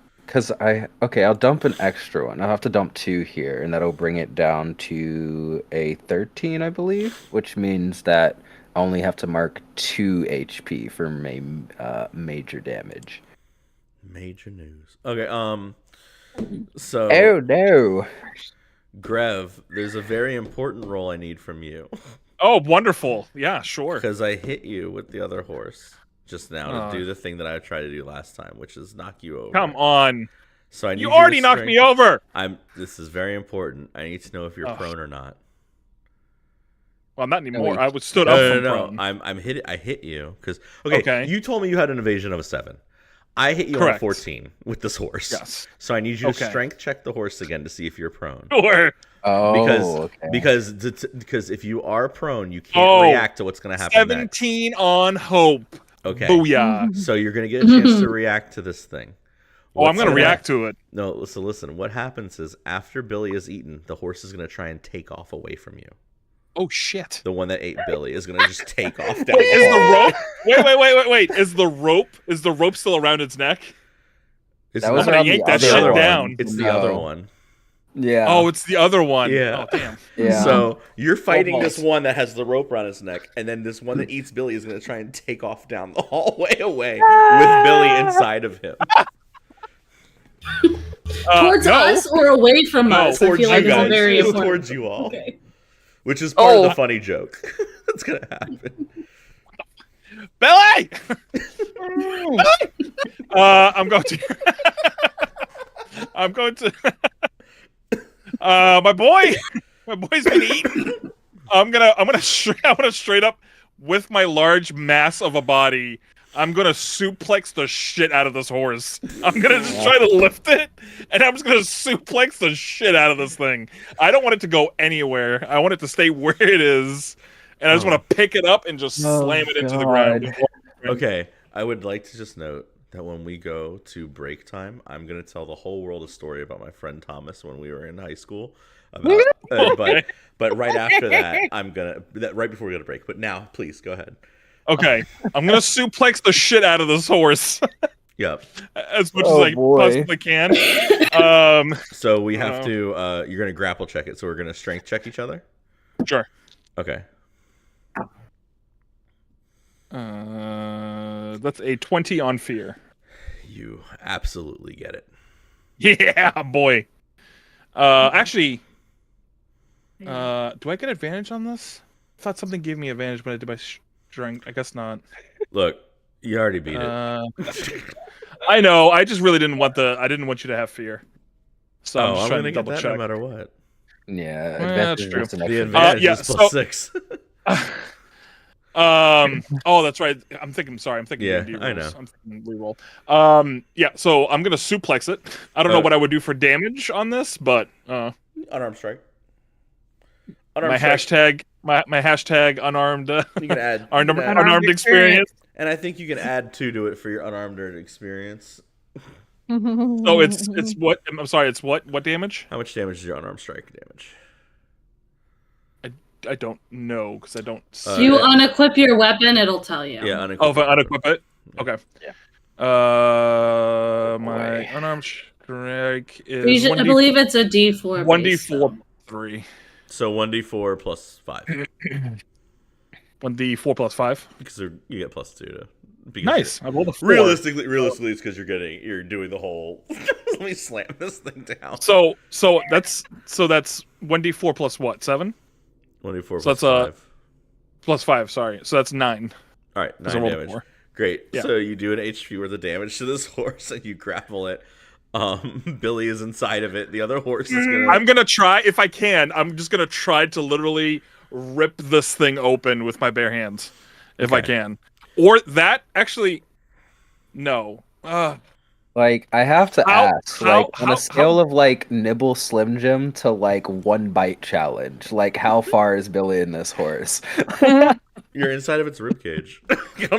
I'll dump an extra one. I'll have to dump 2 here, and that'll bring it down to a 13, I believe, which means that I only have to mark 2 HP for major damage. Major news. Okay, so Oh no! Grev, there's a very important roll I need from you. Oh, wonderful. Yeah, sure. Because I hit you with the other horse just now Oh. to do the thing that I tried to do last time, which is knock you over. Come on. So I need You to already knocked me strength- over. This is very important. I need to know if you're Ugh. prone or not. Well, not anymore. wait. I was stood up from No. prone. I'm hit. I hit you because okay, Okay. You told me you had an evasion of a 7. I hit you on Correct. a 14 with this horse. Yes. So I need you to Okay. strength check the horse again to see if you're prone. Sure. Oh, okay. Because if you are prone, you can't react to what's going to happen 17 on hope. next. Okay. Booyah. So you're going to get a chance to react to this thing. Oh, I'm going to What's react to it. No, listen. What happens is after Billy is eaten, the horse is going to try and take off away from you. Oh, shit. The one that ate Billy is going to just take off down. Wait, is the rope? Wait. Is the rope still around its neck? It's That was I'm gonna around yank the that other shit one. down. It's the No. other one. Yeah. Oh, it's the other one. Yeah. Oh, damn. yeah. So you're fighting Almost. this one that has the rope around his neck, and then this one that eats Billy is going to try and take off down the hallway away with Billy inside of him. Towards no. us or away from No, us? I Towards feel like you it's guys. very It's important. towards you all. Okay. Which is part of Oh. the funny joke that's going to happen. Billy! I'm going to. My boy's been eaten. I'm gonna straight up with my large mass of a body. I'm gonna suplex the shit out of this horse. I'm gonna just try to lift it, and I'm just gonna suplex the shit out of this thing. I don't want it to go anywhere. I want it to stay where it is, and I just want to pick it up and just slam it into the ground. Okay, I would like to just note that when we go to break time, I'm going to tell the whole world a story about my friend Thomas when we were in high school. But right after that, right before we go to break. But now, please go ahead. Okay, I'm gonna suplex the shit out of this horse Yep. as much Oh, as I boy. possibly can. So we have to. You're going to grapple check it. So we're going to strength check each other. Sure. Okay. That's a 20 on fear. You absolutely get it. Yeah, boy. Actually, do I get advantage on this? I thought something gave me advantage when I did my strength. I guess not. Look, you already beat it. I know. I just really didn't want I didn't want you to have fear. So I'm Oh, just I'm trying going to to get double that check. no matter what. Yeah. that's Advantage true. is an The extra- advantage yeah, is plus so- 6. Oh, that's right. I'm thinking Yeah, D&D I rules. know. I'm thinking reroll. Yeah, so I'm gonna suplex it. I don't know what I would do for damage on this, but Unarmed strike. my hashtag unarmed You can add unarmed experience. And I think you can add 2 to it for your unarmed experience. So it's what? I'm sorry. It's what damage? How much damage is your unarmed strike damage? I don't know because I don't. If you yeah. unequip your weapon, it'll tell you. Yeah, Oh, if I unequip it. Yeah. Okay. Yeah. My unarmed strike is I believe it's a D4. 1d4 3. So 1d4 plus 5. 1d4 plus 5. Because you get plus 2 to. Because Nice. I rolled a 4. Realistically, it's because you're doing the whole. Let me slam this thing down. So that's 1d4 plus what? 7? 1d4 So plus that's 5. Plus 5. Sorry. So that's 9. All right, 9 So I rolled a damage. 4. Great. Yeah. So you do an HP worth of damage to this horse, and you grapple it. Billy is inside of it. The other horse is gonna. I'm gonna try if I can. I'm just gonna try to literally rip this thing open with my bare hands, if I Okay. can. Or that actually, no. Like, I have to ask, on how- a scale of, like, nibble Slim Jim to, like, 1 bite challenge, like, how far is Billy in this horse? You're inside of its ribcage.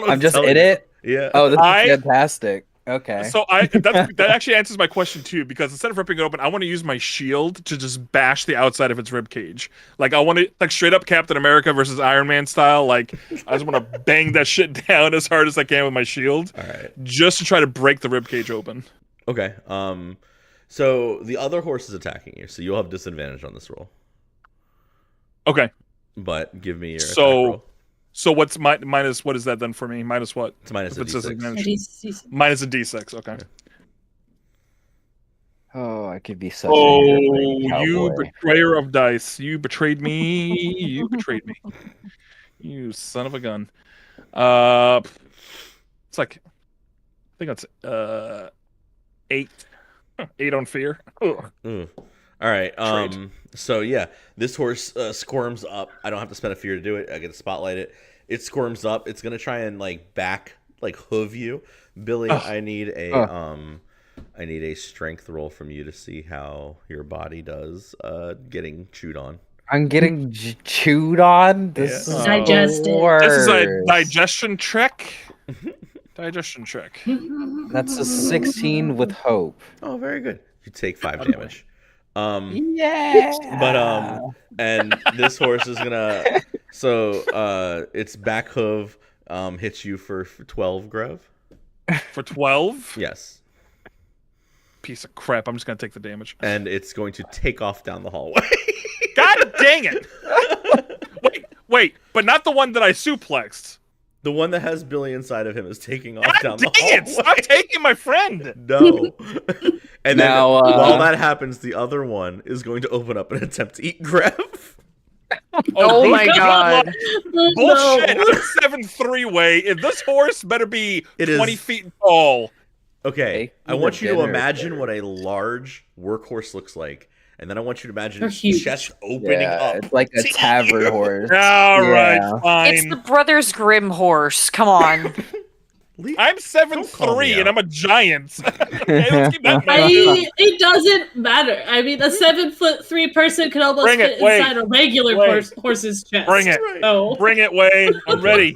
I'm just in it? Yeah. Oh, this I- is fantastic. Okay. So that actually answers my question too, because instead of ripping it open, I want to use my shield to just bash the outside of its rib cage. Like I want to like straight up Captain America versus Iron Man style. Like I just want to bang that shit down as hard as I can with my shield, All right. just to try to break the rib cage open. Okay. So the other horse is attacking you, so you'll have disadvantage on this roll. Okay. But give me your attack So- roll. So what's minus? What is that then for me? Minus what? It's minus If a it says d6. advantage. Minus a d6. Okay. Oh, I could be such a harebrained you cowboy. betrayer of dice! You betrayed me. You betrayed me. You son of a gun. It's like I think that's 8. 8 on fear. Ugh. Mm. All right. Trade. So yeah, this horse squirms up. I don't have to spend a fear to do it. I get to spotlight it. It squirms up. It's gonna try and hoof you, Billy. Ugh. I need a strength roll from you to see how your body does getting chewed on. I'm getting chewed on. This Yeah. is Digested. the worst. This is a digestion check. Digestion check. That's a 16 with hope. Oh, very good. You take 5 damage. Yeah. But and this horse is gonna its back hoof hits you for 12 Grove. For 12? Yes. Piece of crap. I'm just going to take the damage. And it's going to take off down the hallway. God dang it! Wait, but not the one that I suplexed. The one that has Billy inside of him is taking off God down dang the hallway. it! Stop taking my friend! No. And then Now, while that happens, the other one is going to open up and attempt to eat Grev. Oh my god. Bullshit! I'm 7'3" way. If this horse better be It is- 20 feet tall. Okay, Take I me want to you to dinner, imagine Billy. what a large workhorse looks like. And then I want you to imagine They're its huge. chest opening Yeah, up. it's like a to eat tavern you. horse. All right, Yeah. fine. It's the Brothers Grimm horse. Come on. I'm Don't call me 7'3" and out. I'm a giant. Okay, let's keep that in mind. It doesn't matter. I mean, a 7'3" person could almost Bring it, fit wait, inside a regular wait. horse's chest. Bring it. Right. Oh. Bring it, Way. I'm ready.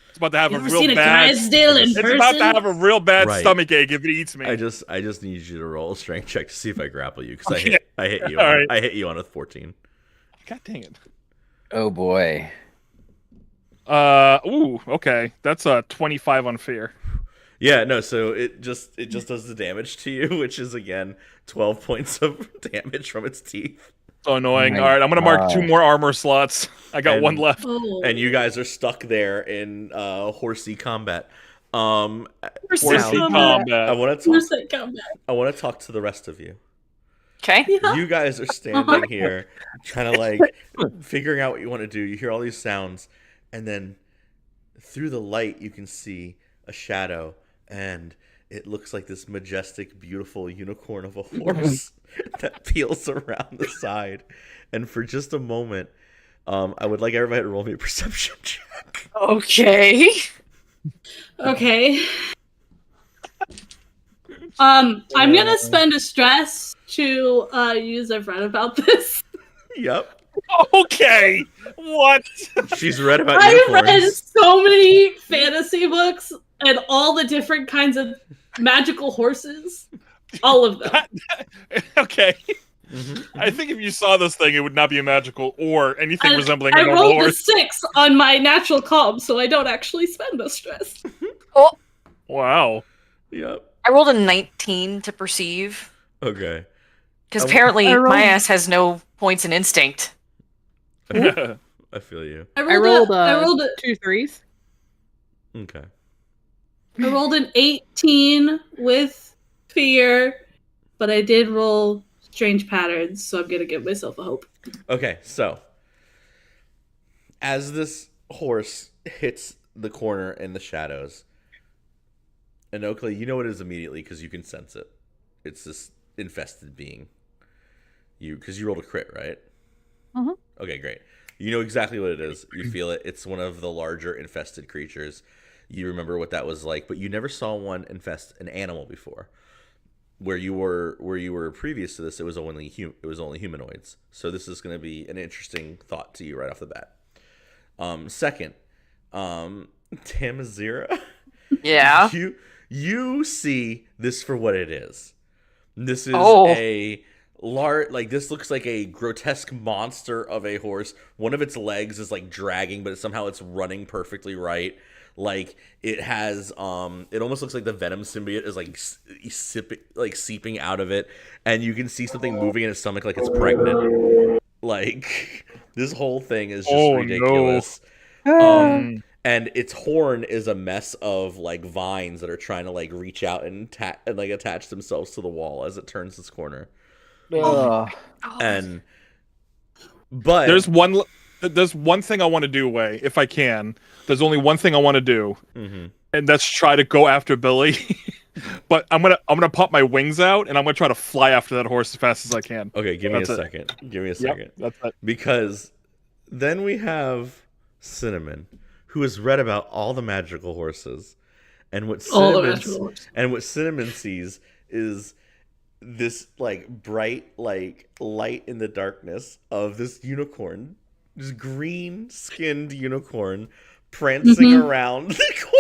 It's about to have You a ever real seen a bad. Clydesdale in It's person? about to have a real bad Right. stomach ache if it eats me. I just need you to roll a strength check to see if I grapple you because Okay. I hit you. All right. I hit you on a 14. God dang it. Oh boy. Ooh, okay. That's a 25 on fear. Yeah, no. So it just does the damage to you, which is again 12 points of damage from its teeth. So annoying. My All right, I'm gonna mark 2 gosh. more armor slots. I got And- 1 left. Oh. And you guys are stuck there in horsey combat. Horsey Horsey combat. I combat. want to talk. Horse combat. I want to talk to the rest of you. Okay. Yeah. You guys are standing here, trying to figuring out what you want to do. You hear all these sounds, and then through the light, you can see a shadow, and it looks like this majestic, beautiful unicorn of a horse that peels around the side. And for just a moment, I would like everybody to roll me a perception check. Okay. Okay. I'm gonna spend a stress to use. I've read about this. Yep, Okay. What? she's read about I've unicorns. read so many fantasy books and all the different kinds of magical horses. All of them. Okay. Mhm. I think if you saw this thing, it would not be a magical or anything And resembling a I normal rolled a horse. 6 on my natural calm, so I don't actually spend the stress. Wow. Yep. I rolled a 19 to perceive Okay. because I- apparently I rolled- my ass has no points in instinct. I feel you. I I rolled, rolled a, 2 3s. Okay. I rolled an 18 with fear, but I did roll strange patterns, so I'm gonna give myself a hope. Okay, so as this horse hits the corner in the shadows, and Oakley, you know what it is immediately because you can sense it. It's this infested being. Because you rolled a crit, right? Mhm. Okay, great. You know exactly what it is. You feel it. It's one of the larger infested creatures. You remember what that was like, but you never saw one infest an animal before. Where you were previous to this, it was only humanoids. So this is going to be an interesting thought to you right off the bat. Second, Tamazira, Yeah. you see this for what it is. This is Oh. a large, this looks like a grotesque monster of a horse. One of its legs is dragging, but somehow it's running perfectly right. It has it almost looks like the venom symbiote is seeping out of it, and you can see something moving in its stomach like it's pregnant. This whole thing is just Oh, ridiculous. no. and its horn is a mess of like vines that are trying to like reach out and like attach themselves to the wall as it turns this corner. Ugh. And but There's one thing I want to do, Way, if I can. There's only one thing I want to do, and that's try to go after Billy. But I'm gonna pop my wings out, and I'm gonna try to fly after that horse as fast as I can. Okay, give me a second. Yep, that's it. Because then we have Cinnamon, who has read about all the magical horses, and what Cinnamon sees is this like bright like light in the darkness of this unicorn, this green skinned unicorn prancing around the corner.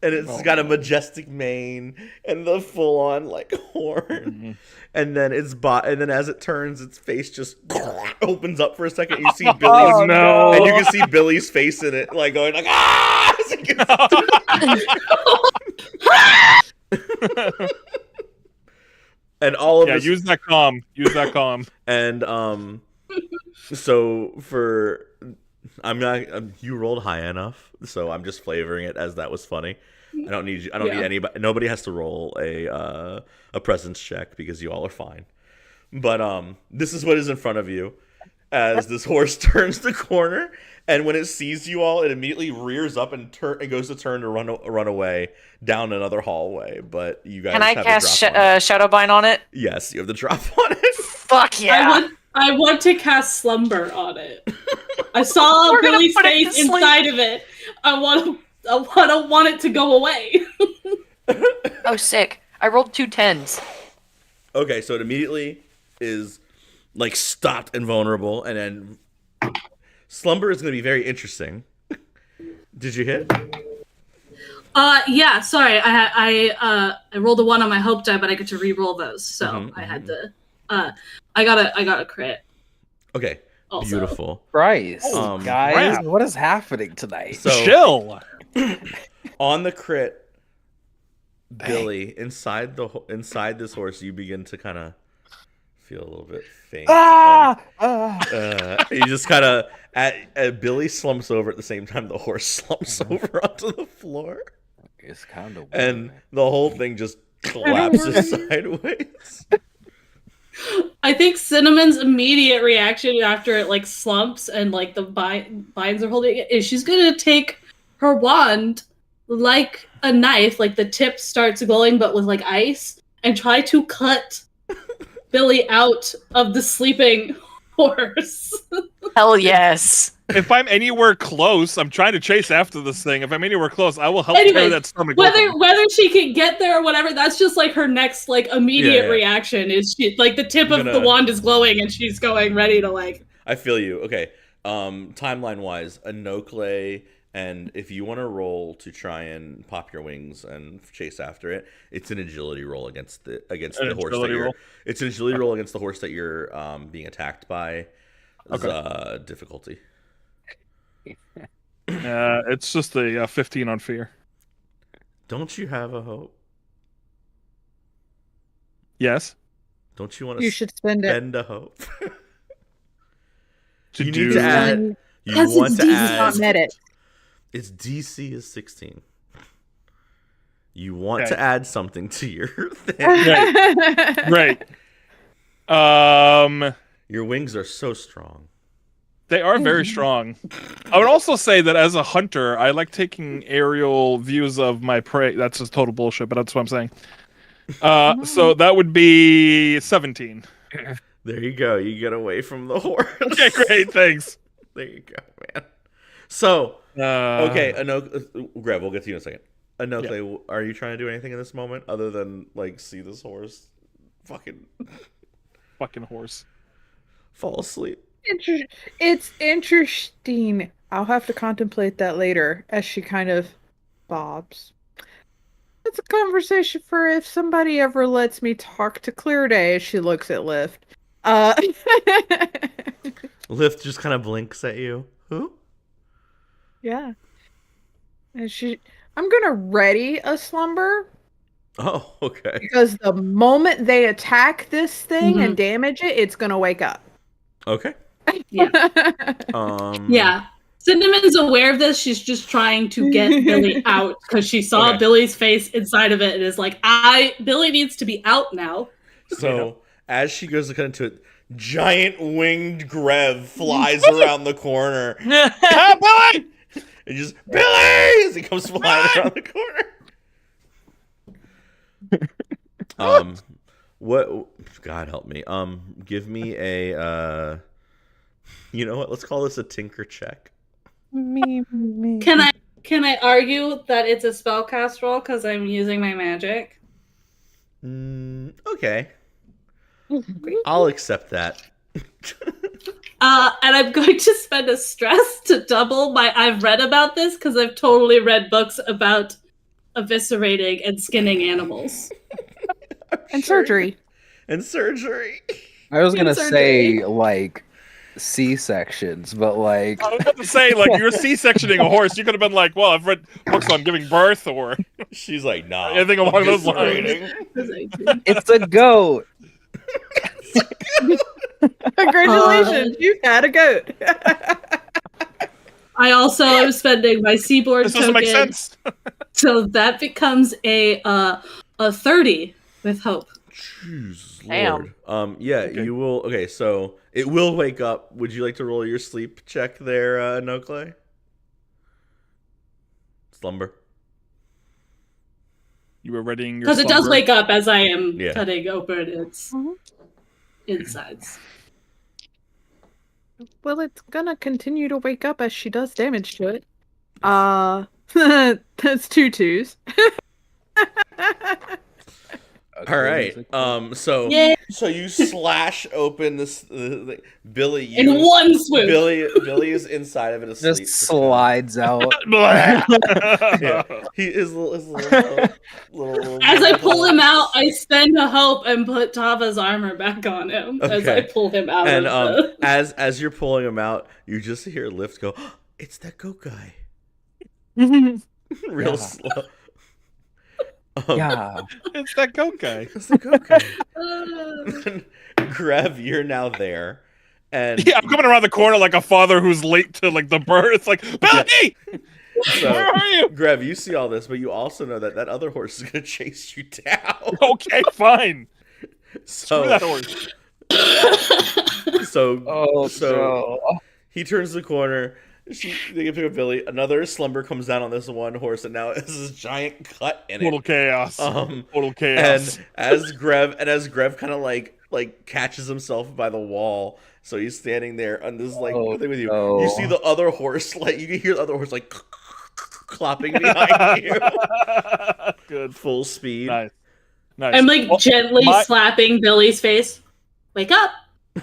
And it's got a majestic mane and the full on like horn. And then and then as it turns, its face just opens up for a second. You see Billy's and you can see Billy's face in it, like going like ah. And all of this... use that calm. And so for you rolled high enough, so I'm just flavoring it as that was funny. I don't need anybody. Nobody has to roll a presence check because you all are fine. But this is what is in front of you as this horse turns the corner, and when it sees you all, it immediately rears up and goes to turn to run away down another hallway. But you guys can I have cast Shadowbind on it? Yes, you have the drop on it. Fuck yeah! I want to cast Slumber on it. I saw Billy's face inside of it. I want it to go away. Oh, sick! I rolled 2 10s. Okay, so it immediately is like stopped and vulnerable, and then Slumber is going to be very interesting. Did you hit? Yeah. Sorry, I rolled a 1 on my hope die, but I get to re-roll those, so I had to. I got a crit. Okay. Also. Beautiful. Bryce, guys, crap. What is happening tonight? So, chill. On the crit, Billy, inside this horse, you begin to kind of feel a little bit faint. You just kind of Billy slumps over at the same time the horse slumps over onto the floor. It's kind of weird. And the whole thing just collapses sideways. I think Cinnamon's immediate reaction after it like slumps and like the vines are holding it is she's gonna take her wand like a knife, like the tip starts glowing but with like ice, and try to cut Billy out of the sleeping horse. Hell yes. If I'm anywhere close, I'm trying to chase after this thing. If I'm anywhere close, I will help tear that stomach open. Whether she can get there or whatever, that's just like her next like immediate reaction is she like the tip of the wand is glowing and she's going ready to like. I feel you. Okay. Timeline wise, Anokle, and if you want to roll to try and pop your wings and chase after it, it's an agility roll against the horse that you're. It's an agility roll against the horse that you're being attacked by. Difficulty. It's just a 15 on fear. Don't you have a hope? Yes. Don't you want to? You should spend a hope. You need to add. You want to add. Not met it. Its DC is 16. You want to add something to your thing. Right. Your wings are so strong. They are very strong. I would also say that as a hunter, I like taking aerial views of my prey. That's just total bullshit, but that's what I'm saying. So that would be 17. There you go. You get away from the horse. Okay, great. Thanks. There you go, man. So, okay, Greg, we'll get to you in a second. Anokle, are you trying to do anything in this moment other than like see this horse fucking horse fall asleep? It's interesting. I'll have to contemplate that later as she kind of bobs. It's a conversation for if somebody ever lets me talk to Clear Day as she looks at Lift. Lift just kind of blinks at you. Who? Yeah. And I'm gonna ready a slumber. Oh, okay. Because the moment they attack this thing and damage it, it's gonna wake up. Okay. Yeah. Yeah. Cinnamon's aware of this. She's just trying to get Billy out because she saw Okay. Billy's face inside of it and is like, Billy needs to be out now. So as she goes to cut into it, giant winged Grev flies around the corner. Billy! And just Billy as he comes flying around the corner. What? God help me. Give me a. You know what? Let's call this a tinker check. Me. Can I argue that it's a spellcast roll because I'm using my magic? Okay. I'll accept that. And I'm going to spend a stress to double my. I've read about this because I've totally read books about eviscerating and skinning animals. And surgery. And surgery. I was gonna Surgery. say like C-sections, but like I was about to say, like, you're C-sectioning a horse. You could have been like, well, I've read books on giving birth or She's like, nah. anything along those lines. Eviscerating. it's a goat. Congratulations, you've had a goat. I also am spending my seaboard This doesn't token, make sense. so that becomes a 30 with hope. Jeez, Damn. Lord. Yeah, Okay. you will. Okay, so it will wake up. Would you like to roll your sleep check there, No Clay? Slumber. You were readying your Because it does slumber. wake up as I am Yeah. cutting open its Mhm. insides. Well, it's gonna continue to wake up as she does damage to it. That's 2 twos. All right. So Yay. so you slash open this Billy. In one swoop. Billy is inside of it asleep. Just slides out. Yeah. He is little. As I pull him out, I spend a hope and put Tava's armor back on him as I Okay. pull him out And of the... as you're pulling him out, you just hear Lift go, oh, "It's that goat guy." Real Yeah. slow. Yeah. It's that goat guy. It's the goat guy. Grev, you're now there, and Yeah, I'm coming around the corner like a father who's late to like the birth. It's like, Billy! so Where are you? Grev, you see all this, but you also know that that other horse is gonna chase you down. Okay, fine. So Screw that horse. so he turns the corner. They pick up Billy. Another slumber comes down on this one horse, and now it has this giant cut in Total it. chaos. Total And chaos. as Grev kind of like catches himself by the wall, so he's standing there on this like Oh, thing with you. no. You see the other horse, like you can hear the other horse like clopping behind you, Good. full speed. Nice. Nice. I'm like Well, gently my- slapping Billy's face. Wake up!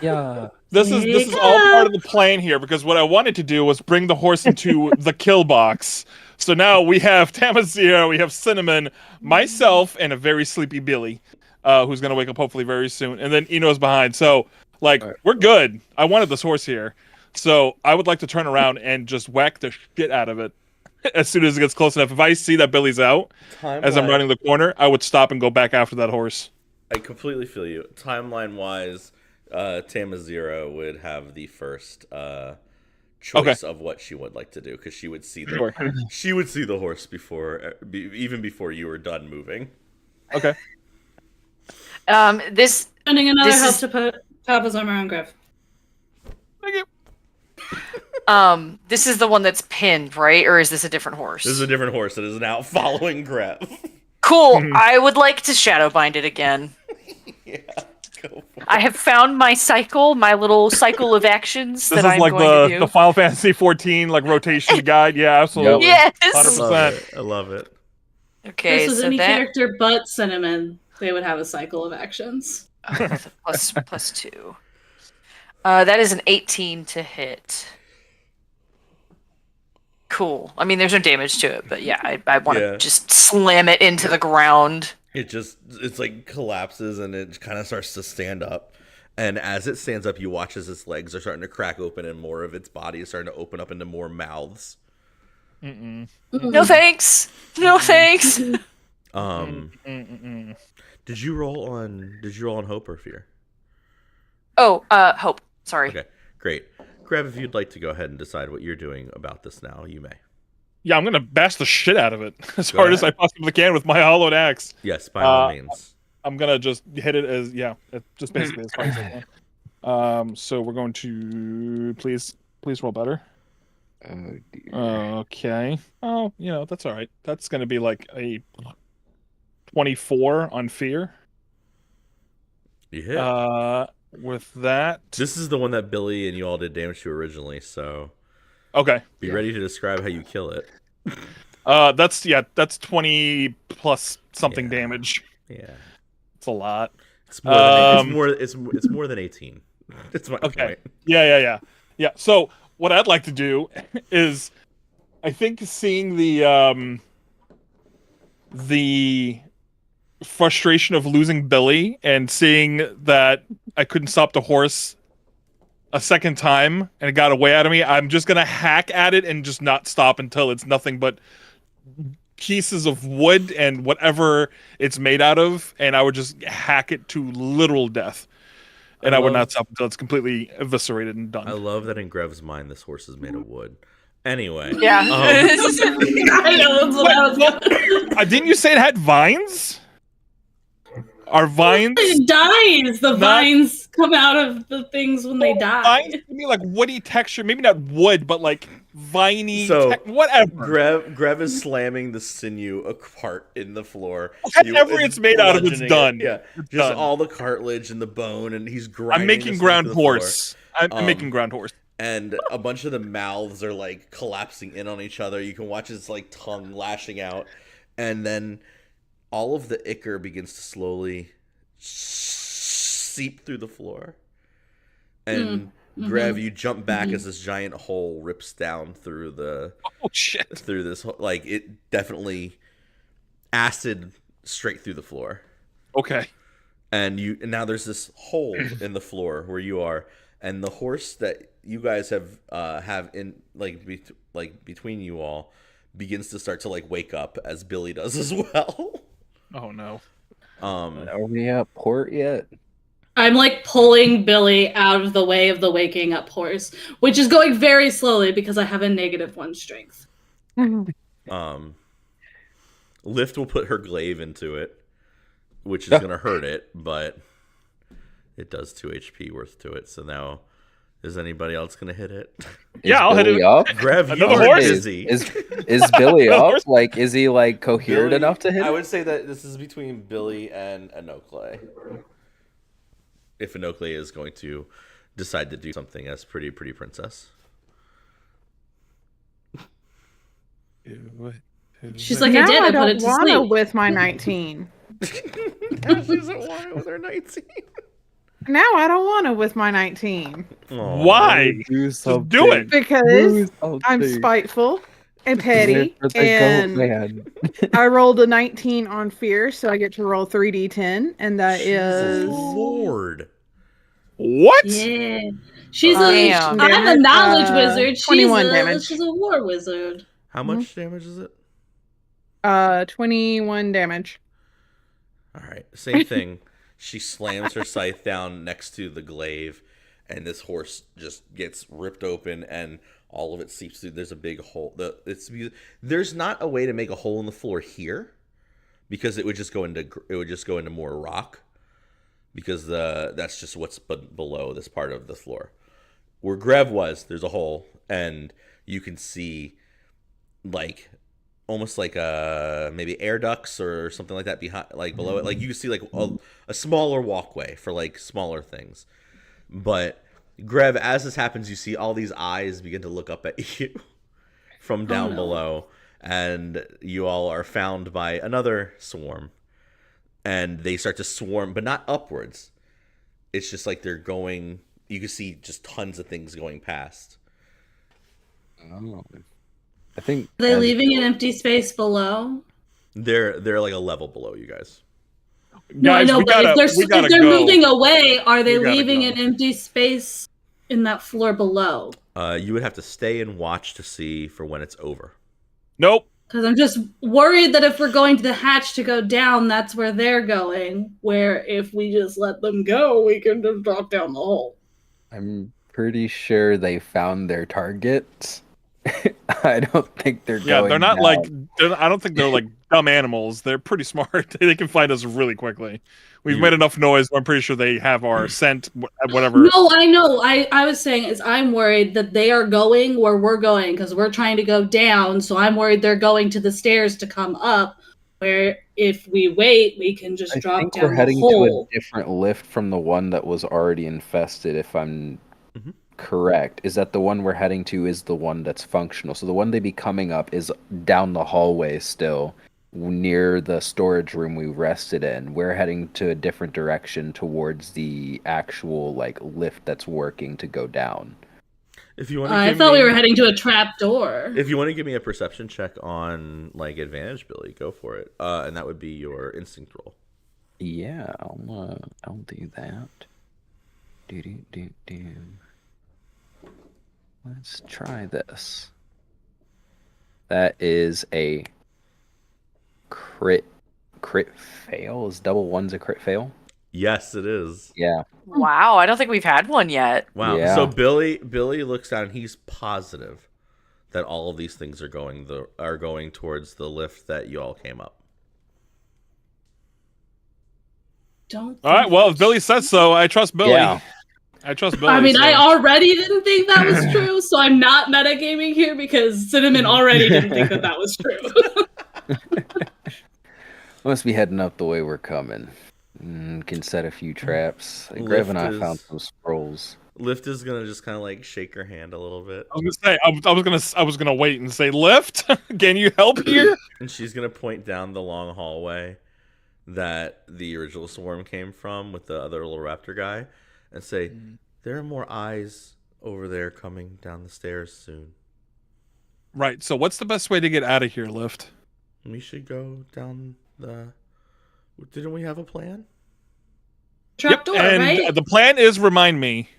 Yeah. This is all part of the plan here because what I wanted to do was bring the horse into the kill box. So now we have Tamazir, we have Cinnamon, myself, and a very sleepy Billy, who's gonna wake up hopefully very soon, and then Eno's behind. So like we're good. I wanted this horse here, so I would like to turn around and just whack the shit out of it as soon as it gets close enough. If I see that Billy's out as I'm running the corner, I would stop and go back after that horse. I completely feel you. Timeline wise, Tamazira would have the first choice of what she would like to do because she would see the horse before even before you were done moving. Okay. This Spending another This help is- to put Tava's armor on Griff. Thank you. this is the one that's pinned, right? Or is this a different horse? This is a different horse that is now following Grev. Cool. I would like to shadow bind it again. Yeah, go for it. I have found my cycle, my little cycle of actions This that is I'm like going to the do. Final Fantasy 14 like rotation guide. Yeah, absolutely. Yes. I 100%. love it. I love it. Okay, This is so any that character but Cinnamon. They would have a cycle of actions. plus 2. That is an 18 to hit. Cool. I mean, there's no damage to it, but yeah, I want to Yeah. just slam it into the ground. It's like collapses and it kind of starts to stand up. And as it stands up, you watch as its legs are starting to crack open and more of its body is starting to open up into more mouths. No thanks. No thanks. Did you roll on hope or fear? Oh, hope. Sorry. Okay, great. Grev, if you'd like to go ahead and decide what you're doing about this now, you may. Yeah, I'm gonna bash the shit out of it as Go hard as I ahead. possibly can with my hollowed axe. Yes, by all Uh, means. I'm gonna just hit it as just basically as hard as I can. So we're going to please roll better. Oh dear. Okay. Oh, that's all right. That's gonna be like a 24 on fear. You hit. With that, This is the one that Billy and you all did damage to originally, so okay. be ready to describe how you kill it. That's 20 plus something Yeah. damage. Yeah. It's a lot. It's more than it's more than 18. That's my Okay. point. Yeah. So what I'd like to do is, I think seeing the frustration of losing Billy and seeing that I couldn't stop the horse a second time and it got away out of me, I'm just gonna hack at it and just not stop until it's nothing but pieces of wood and whatever it's made out of, and I would just hack it to literal death. And I would not stop until it's completely eviscerated and done. I love that in Grev's mind this horse is made of wood. Anyway. Yeah. I know that's what I was going. Didn't you say it had vines? Are vines? It dies. The vines come out of the things when they die. Vines give me like woody texture, maybe not wood, but like viney, So, whatever. Grev is slamming the sinew apart in the floor. Whatever it's made out of, it's bludgeoning done. it. Yeah, It's just done. all the cartilage and the bone, and he's grinding. I'm making this ground into the floor. horse. I'm making ground horse. And a bunch of the mouths are like collapsing in on each other. You can watch his like tongue lashing out, and then all of the ichor begins to slowly seep through the floor. And Grev, you jump back as this giant hole rips down through the through this like it definitely acid straight through the floor. Okay. And now there's this hole in the floor where you are, and the horse that you guys have in between you all begins to start to like wake up as Billy does as well. Oh no. Are we at port yet? I'm like pulling Billy out of the way of the waking up horse, which is going very slowly because I have a -1 strength. Lift will put her glaive into it, which is gonna hurt it, but it does 2 HP worth to it. So now, is anybody else gonna hit it? Yeah, I'll hit it. Up? Grev, you Another are horse? busy. Is Billy up? Like, is he like coherent Billy, enough to hit? I would say that this is between Billy and Anokle. If Anokle is going to decide to do something as pretty princess. She's like, now I did. I put don't it to wanna sleep. with my 19. She doesn't want it with her 19. Now I don't want to with my 19 Why? Do Just do it. because I'm spiteful and petty, and I rolled a 19 on fear, so I get to roll 3d10, and that is Lord. What? Yeah. She's Damn. I'm a knowledge wizard. 21 damage. She's a war wizard. How much damage is it? 21 damage. All right, same thing. She slams her scythe down next to the glaive, and this horse just gets ripped open, and all of it seeps through. There's a big hole. There's not a way to make a hole in the floor here, because it would just go into more rock, because that's just what's below this part of the floor. Where Grev was, there's a hole, and you can see like almost like maybe air ducts or something like that behind, like below it. Like you can see like a smaller walkway for like smaller things. But Grev, as this happens, you see all these eyes begin to look up at you from down below, and you all are found by another swarm, and they start to swarm, but not upwards. It's just like they're going. You can see just tons of things going past. Oh. I think Are they leaving an empty space below? They're like a level below you guys. No, I Guys, know, we but gotta- if we they're gotta go. moving away, are they We gotta leaving go. an empty space in that floor below? You would have to stay and watch to see for when it's over. Nope. Because I'm just worried that if we're going to the hatch to go down, that's where they're going. Where if we just let them go, we can just drop down the hole. I'm pretty sure they found their targets. I don't think they're Yeah, going they're not down. like. I don't think they're like dumb animals. They're pretty smart. They can find us really quickly. We've made enough noise. I'm pretty sure they have our scent. Whatever. No, I know. I was saying is I'm worried that they are going where we're going because we're trying to go down. So I'm worried they're going to the stairs to come up. Where if we wait, we can just I drop think down we're the heading to hole. a different lift from the one that was already infested, if I'm Mhm. correct. Is that the one we're heading to is the one that's functional. So the one they'd be coming up is down the hallway still, near the storage room we rested in. We're heading to a different direction towards the actual like lift that's working to go down. If you want to, I thought we were heading to a trap door. If you want to give me a perception check on like advantage, Billy, go for it. And that would be your instinct roll. Yeah, I'll do that. Do. Let's try this. That is a crit fail. Is double ones a crit fail? Yes, it is. Yeah. Wow, I don't think we've had one yet. Wow. Yeah. So Billy looks down and he's positive that all of these things are going towards the lift that you all came up. Don't. All right. think Well, if that's- Billy says so, I trust Billy. Yeah. I trust Billy. I mean, so- I already didn't think that was true, so I'm not metagaming here because Cinnamon already didn't think that was true. Must be heading up the way we're coming. Can set a few traps. Grev and I found some scrolls. Lift is gonna just kind of like shake her hand a little bit, I was gonna say I was gonna wait and say, "Lift, can you help here?" and she's gonna point down the long hallway that the original swarm came from with the other little raptor guy, and say, "There are more eyes over there coming down the stairs soon. Right. So, what's the best way to get out of here, Lift? We should go down the. Didn't we have a plan? Trap door, and right? the plan is remind me.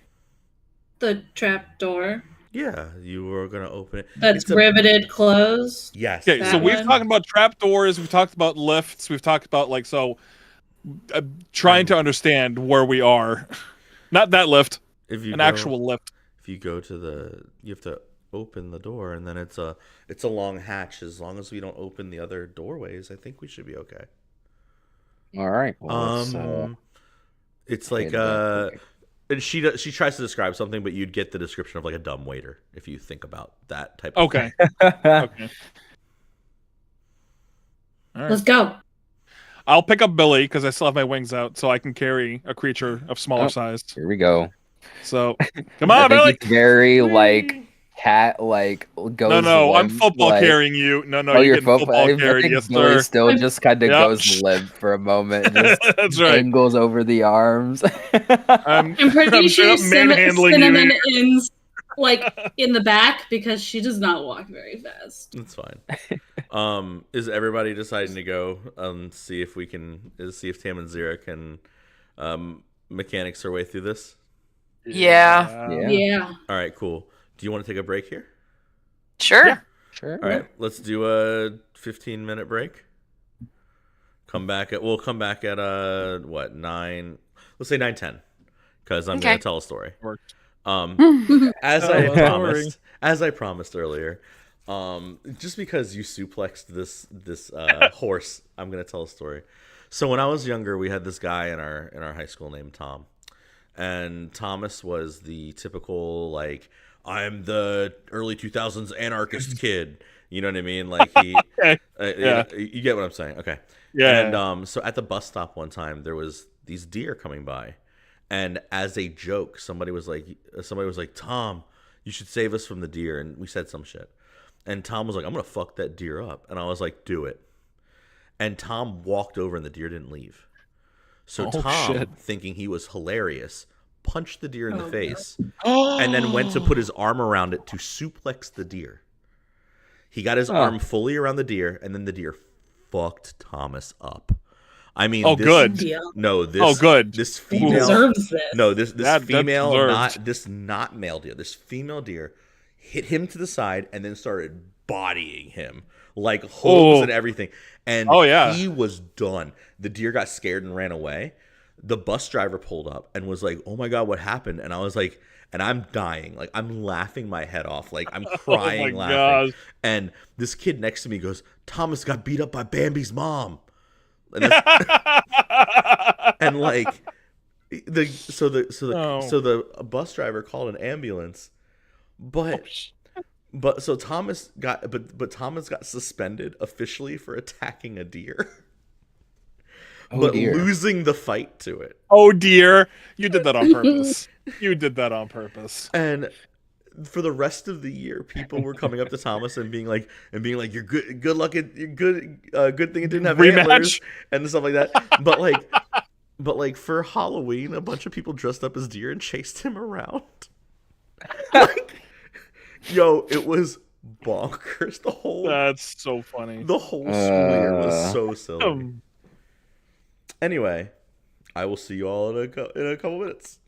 The trap door Yeah, you were gonna open it. that's It's a- riveted closed. Yes. Okay, so That we've one. talked about trapdoors, we've talked about lifts, we've talked about trying to understand where we are. Not that lift, If you an go- actual lift. If you go to you have to open the door, and then it's a long hatch. As long as we don't open the other doorways, I think we should be okay. All right. Well, let's, It's like head back. and she tries to describe something, but you'd get the description of like a dumb waiter if you think about that type of Okay. Okay. All right. Let's go. I'll pick up Billy because I still have my wings out, so I can carry a creature of smaller Oh. size. Here we go. So, come I on, think Billy. it's very like cat goes. No, I'm limp, football like- carrying you. No, Oh, you're you're getting football. football I carried. think Yes, Billy sir. still just kind of Yep. goes limp for a moment, just That's right. angles over the arms. I'm pretty I'm sure straight up manhandling Cinnamon you. ends like in the back because she does not walk very fast. That's fine. Is everybody deciding to go see if Tam and Zira can mechanics their way through this? Yeah. Yeah. Yeah. All right, cool. Do you want to take a break here? Sure. Yeah. Sure. All right, let's do a 15-minute break. We'll come back at 9. Let's say 9:10, because I'm gonna Okay. tell a story. Worked. As Tell I a promised, earlier, just because you suplexed this horse, I'm gonna tell a story. So when I was younger, we had this guy in our high school named Tom, and Thomas was the typical like, I'm the early 2000s anarchist kid. You know what I mean? Like he, Okay. Yeah. you get what I'm saying? Okay. Yeah. And so at the bus stop one time, there was these deer coming by, and as a joke, somebody was like, Tom, you should save us from the deer, and we said some shit, and Tom was like, I'm gonna fuck that deer up, and I was like, do it, and Tom walked over, and the deer didn't leave. So Oh, Tom, shit. thinking he was hilarious, punched the deer in the Oh, face, and then went to put his arm around it to suplex the deer. He got his arm fully around the deer, and then the deer fucked Thomas up. I mean, Oh, good. Yeah. No, this. Oh, good. This He female. deserves this. No, this That female, deserved. not male deer. This female deer hit him to the side and then started bodying him like hooves Oh. and everything. And Oh, yeah. he was done. The deer got scared and ran away. The bus driver pulled up and was like, "Oh my god, what happened?" And I was like, and I'm dying. Like, I'm laughing my head off. Like, I'm Oh crying my laughing. gosh. And this kid next to me goes, Thomas got beat up by Bambi's mom. And that's, and like Oh. the bus driver called an ambulance, but Thomas got suspended officially for attacking a deer, Oh but dear. losing the fight to it. Oh dear, you did that on purpose. You did that on purpose. And for the rest of the year, people were coming up to Thomas and being like, "You're good. Good luck. You're good. Good thing it didn't have Rematch? antlers and stuff like that." But like for Halloween, a bunch of people dressed up as deer and chased him around. Like, yo, it was bonkers. That's so funny. The whole school year was so silly. Um, Anyway, I will see you all in a couple minutes.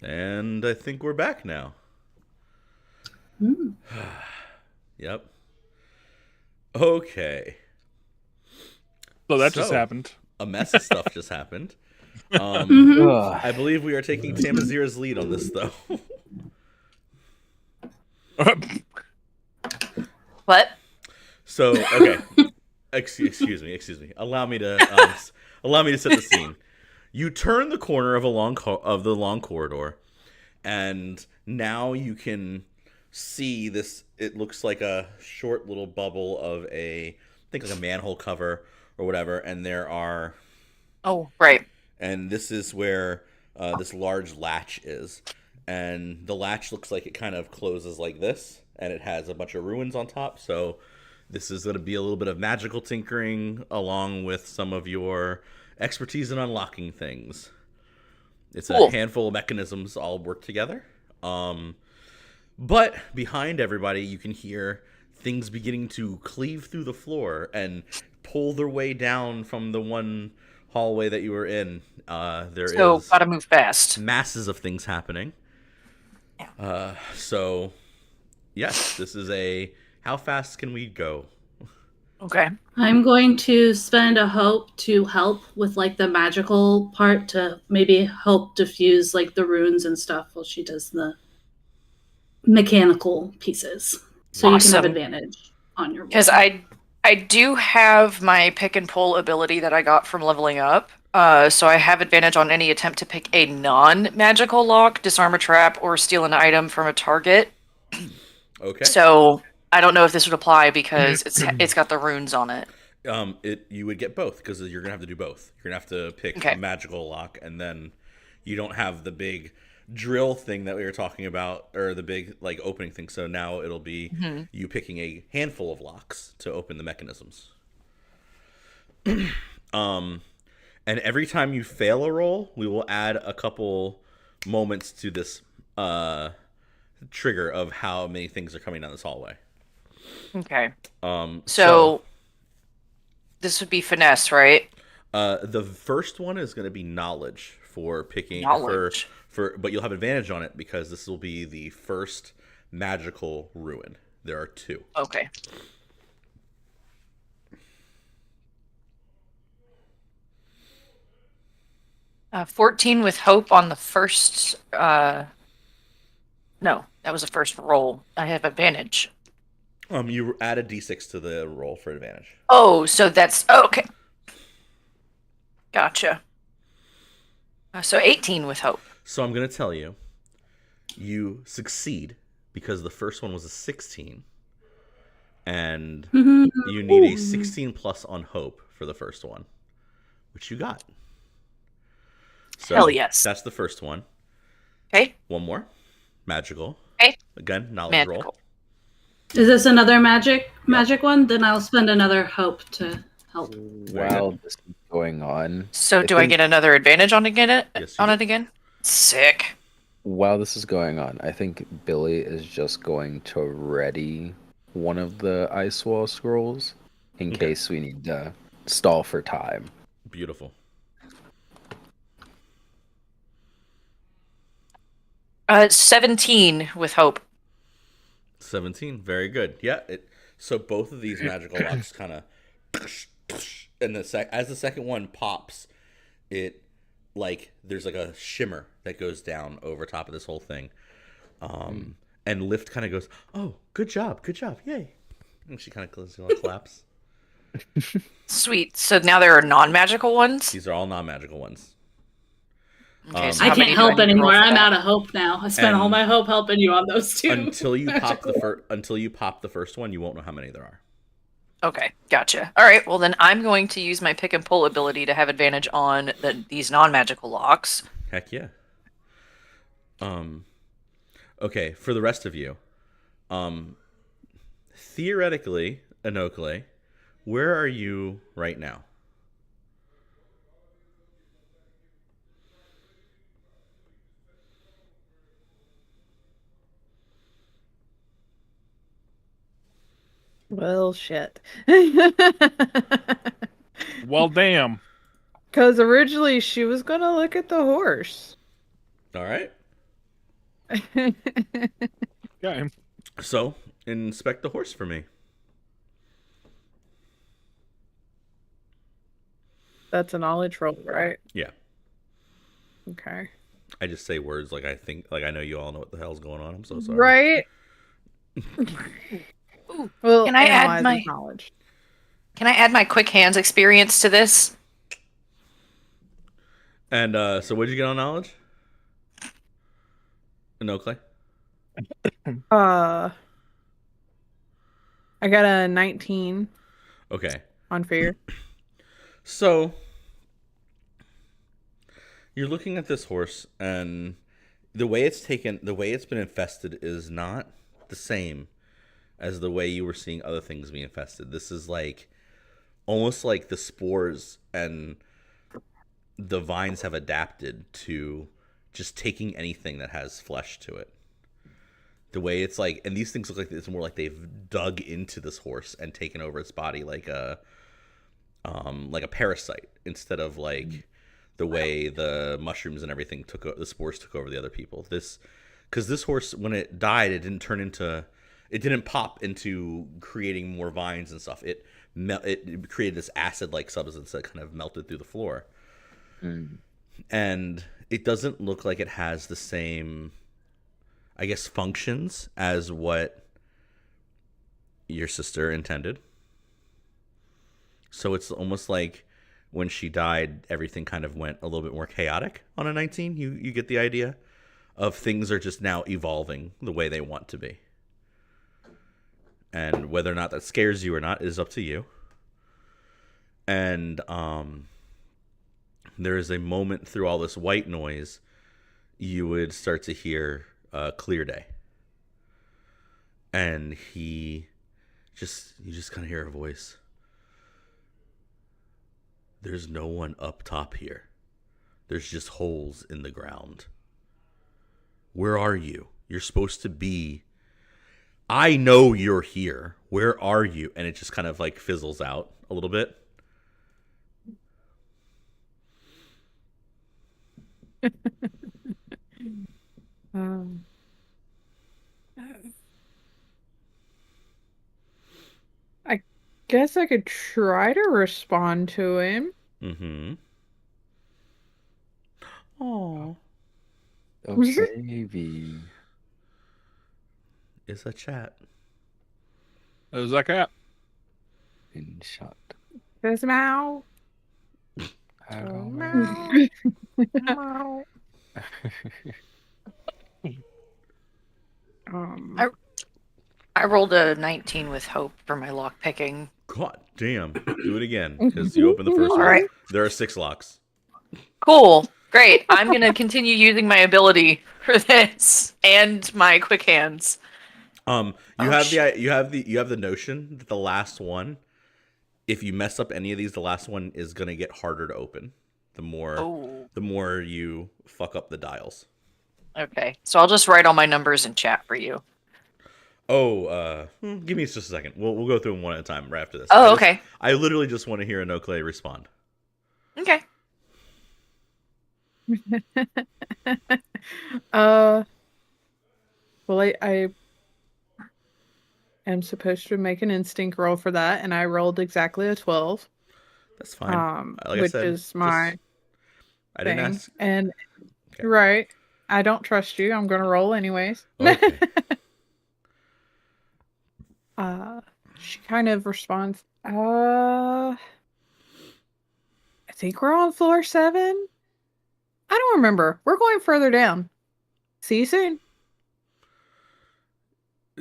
And I think we're back now. Mm. Yep. Okay. So that just So, happened. A mess of stuff just happened. Mhm. Ugh. I believe we are taking Tamazira's lead on this, though. What? So, okay. Excuse me. Allow me to set the scene. You turn the corner of the long corridor, and now you can see this. It looks like a short little bubble of I think like a manhole cover or whatever, and there are. Oh, right. And this is where this large latch is, and the latch looks like it kind of closes like this, and it has a bunch of ruins on top. So this is going to be a little bit of magical tinkering along with some of your expertise in unlocking things. It's a Cool. handful of mechanisms all work together. But behind everybody, you can hear things beginning to cleave through the floor and pull their way down from the one hallway that you were in, there So is gotta move fast. masses of things happening. So, yes, this is a how fast can we go? Okay. I'm going to spend a hope to help with like the magical part to maybe help diffuse like the runes and stuff while she does the mechanical pieces. So you can have Awesome. advantage on your roll. Because I do have my pick and pull ability that I got from leveling up. So I have advantage on any attempt to pick a non-magical lock, disarm a trap, or steal an item from a target. Okay. So I don't know if this would apply because it's got the runes on it. You would get both because you're gonna have to do both. You're gonna have to pick Okay. a magical lock, and then you don't have the big drill thing that we were talking about, or the big like opening thing. So now it'll be you picking a handful of locks to open the mechanisms. And every time you fail a roll, we will add a couple moments to this trigger of how many things are coming down this hallway. Okay. So So this would be finesse, right? the first one is going to be knowledge for picking Knowledge. but you'll have advantage on it because this will be the first magical ruin. There are 2. Okay. 14 with hope on the first. No, that was the first roll. I have advantage. You add a d6 to the roll for advantage. Oh, so that's okay. Gotcha. So 18 with hope. So I'm going to tell you, you succeed because the first one was a 16, and you need a 16 plus on hope for the first one, which you got. So Hell yes. That's the first one. Okay. One more. Magical. Okay. Again, knowledge Magical. roll. Is this another magic one? Then I'll spend another hope to help. While this is going on, So do I get another advantage on it Yes, you do. again? Sick. while this is going on, I think Billy is just going to ready one of the ice wall scrolls in case we need to stall for time. Beautiful. 17 with hope. 17. Very good. Yeah. So both of these magical locks kind of, and as the second one pops, it like there's like a shimmer that goes down over top of this whole thing, and Lift kind of goes, "Oh, good job, yay!" And she kind of claps. Sweet. So now there are non-magical ones. These are all non-magical ones. Okay, so I how many can't do I help need to roll anymore. for I'm that? out of hope now. I spent And- all my hope helping you on those 2. Until you pop magical until you pop the first one, you won't know how many there are. Okay, gotcha. All right, well then I'm going to use my pick and pull ability to have advantage on these non-magical locks. Heck yeah. Okay, for the rest of you, theoretically, Inokle, where are you right now? Well, shit. Well, damn. Because originally she was gonna look at the horse. All right. Okay. So, inspect the horse for me. That's a knowledge roll, right? Yeah. Okay. I just say words like I know you all know what the hell's going on. I'm so sorry. Right? Well, Can I add analyze my- is knowledge? Can I add my quick hands experience to this? And so what'd you get on knowledge? Inokle? I got a 19 Okay. on fear. So you're looking at this horse, and the way it's been infested is not the same as the way you were seeing other things be infested. This is like almost like the spores and the vines have adapted to just taking anything that has flesh to it. The way it's like, and these things look like it's more like they've dug into this horse and taken over its body like a like a parasite instead of like the way the mushrooms and everything the spores took over the other people. Because this horse, when it died, it didn't pop into creating more vines and stuff. It created this acid-like substance that kind of melted through the floor. And it doesn't look like it has the same, I guess, functions as what your sister intended. So it's almost like when she died, everything kind of went a little bit more chaotic on a 19. You get the idea of things are just now evolving the way they want to be. And whether or not that scares you or not is up to you. And there is a moment through all this white noise, you would start to hear Clear Day. And you just kind of hear a voice. There's no one up top here. There's just holes in the ground. Where are you? You're supposed to be. I know you're here. Where are you? And it just kind of like fizzles out a little bit. I guess I could try to respond to him. Mm-hmm. Oh. Oh, baby. It's a chat. There's that cat. In shot. Says meow. I Oh, don't meow. know. Meow. I rolled a 19 with hope for my lock picking. God damn. Do it again. Because you opened the first one. All right. There are 6 locks. Cool. Great. I'm going to continue using my ability for this and my quick hands. You have the notion that the last one, if you mess up any of these, the last one is going to get harder to open. The more you fuck up the dials. Okay. So I'll just write all my numbers in chat for you. Oh, give me just a second. We'll go through them one at a time right after this. Oh, okay. I literally just want to hear Anokle respond. Okay. Well, I am supposed to make an instinct roll for that, and I rolled exactly a 12. That's fine. Like Which I said, is my I didn't thing. ask. And Okay. right, I don't trust you. I'm gonna roll anyways. Okay. She kind of responds, I think we're on floor 7. I don't remember. We're going further down. See you soon.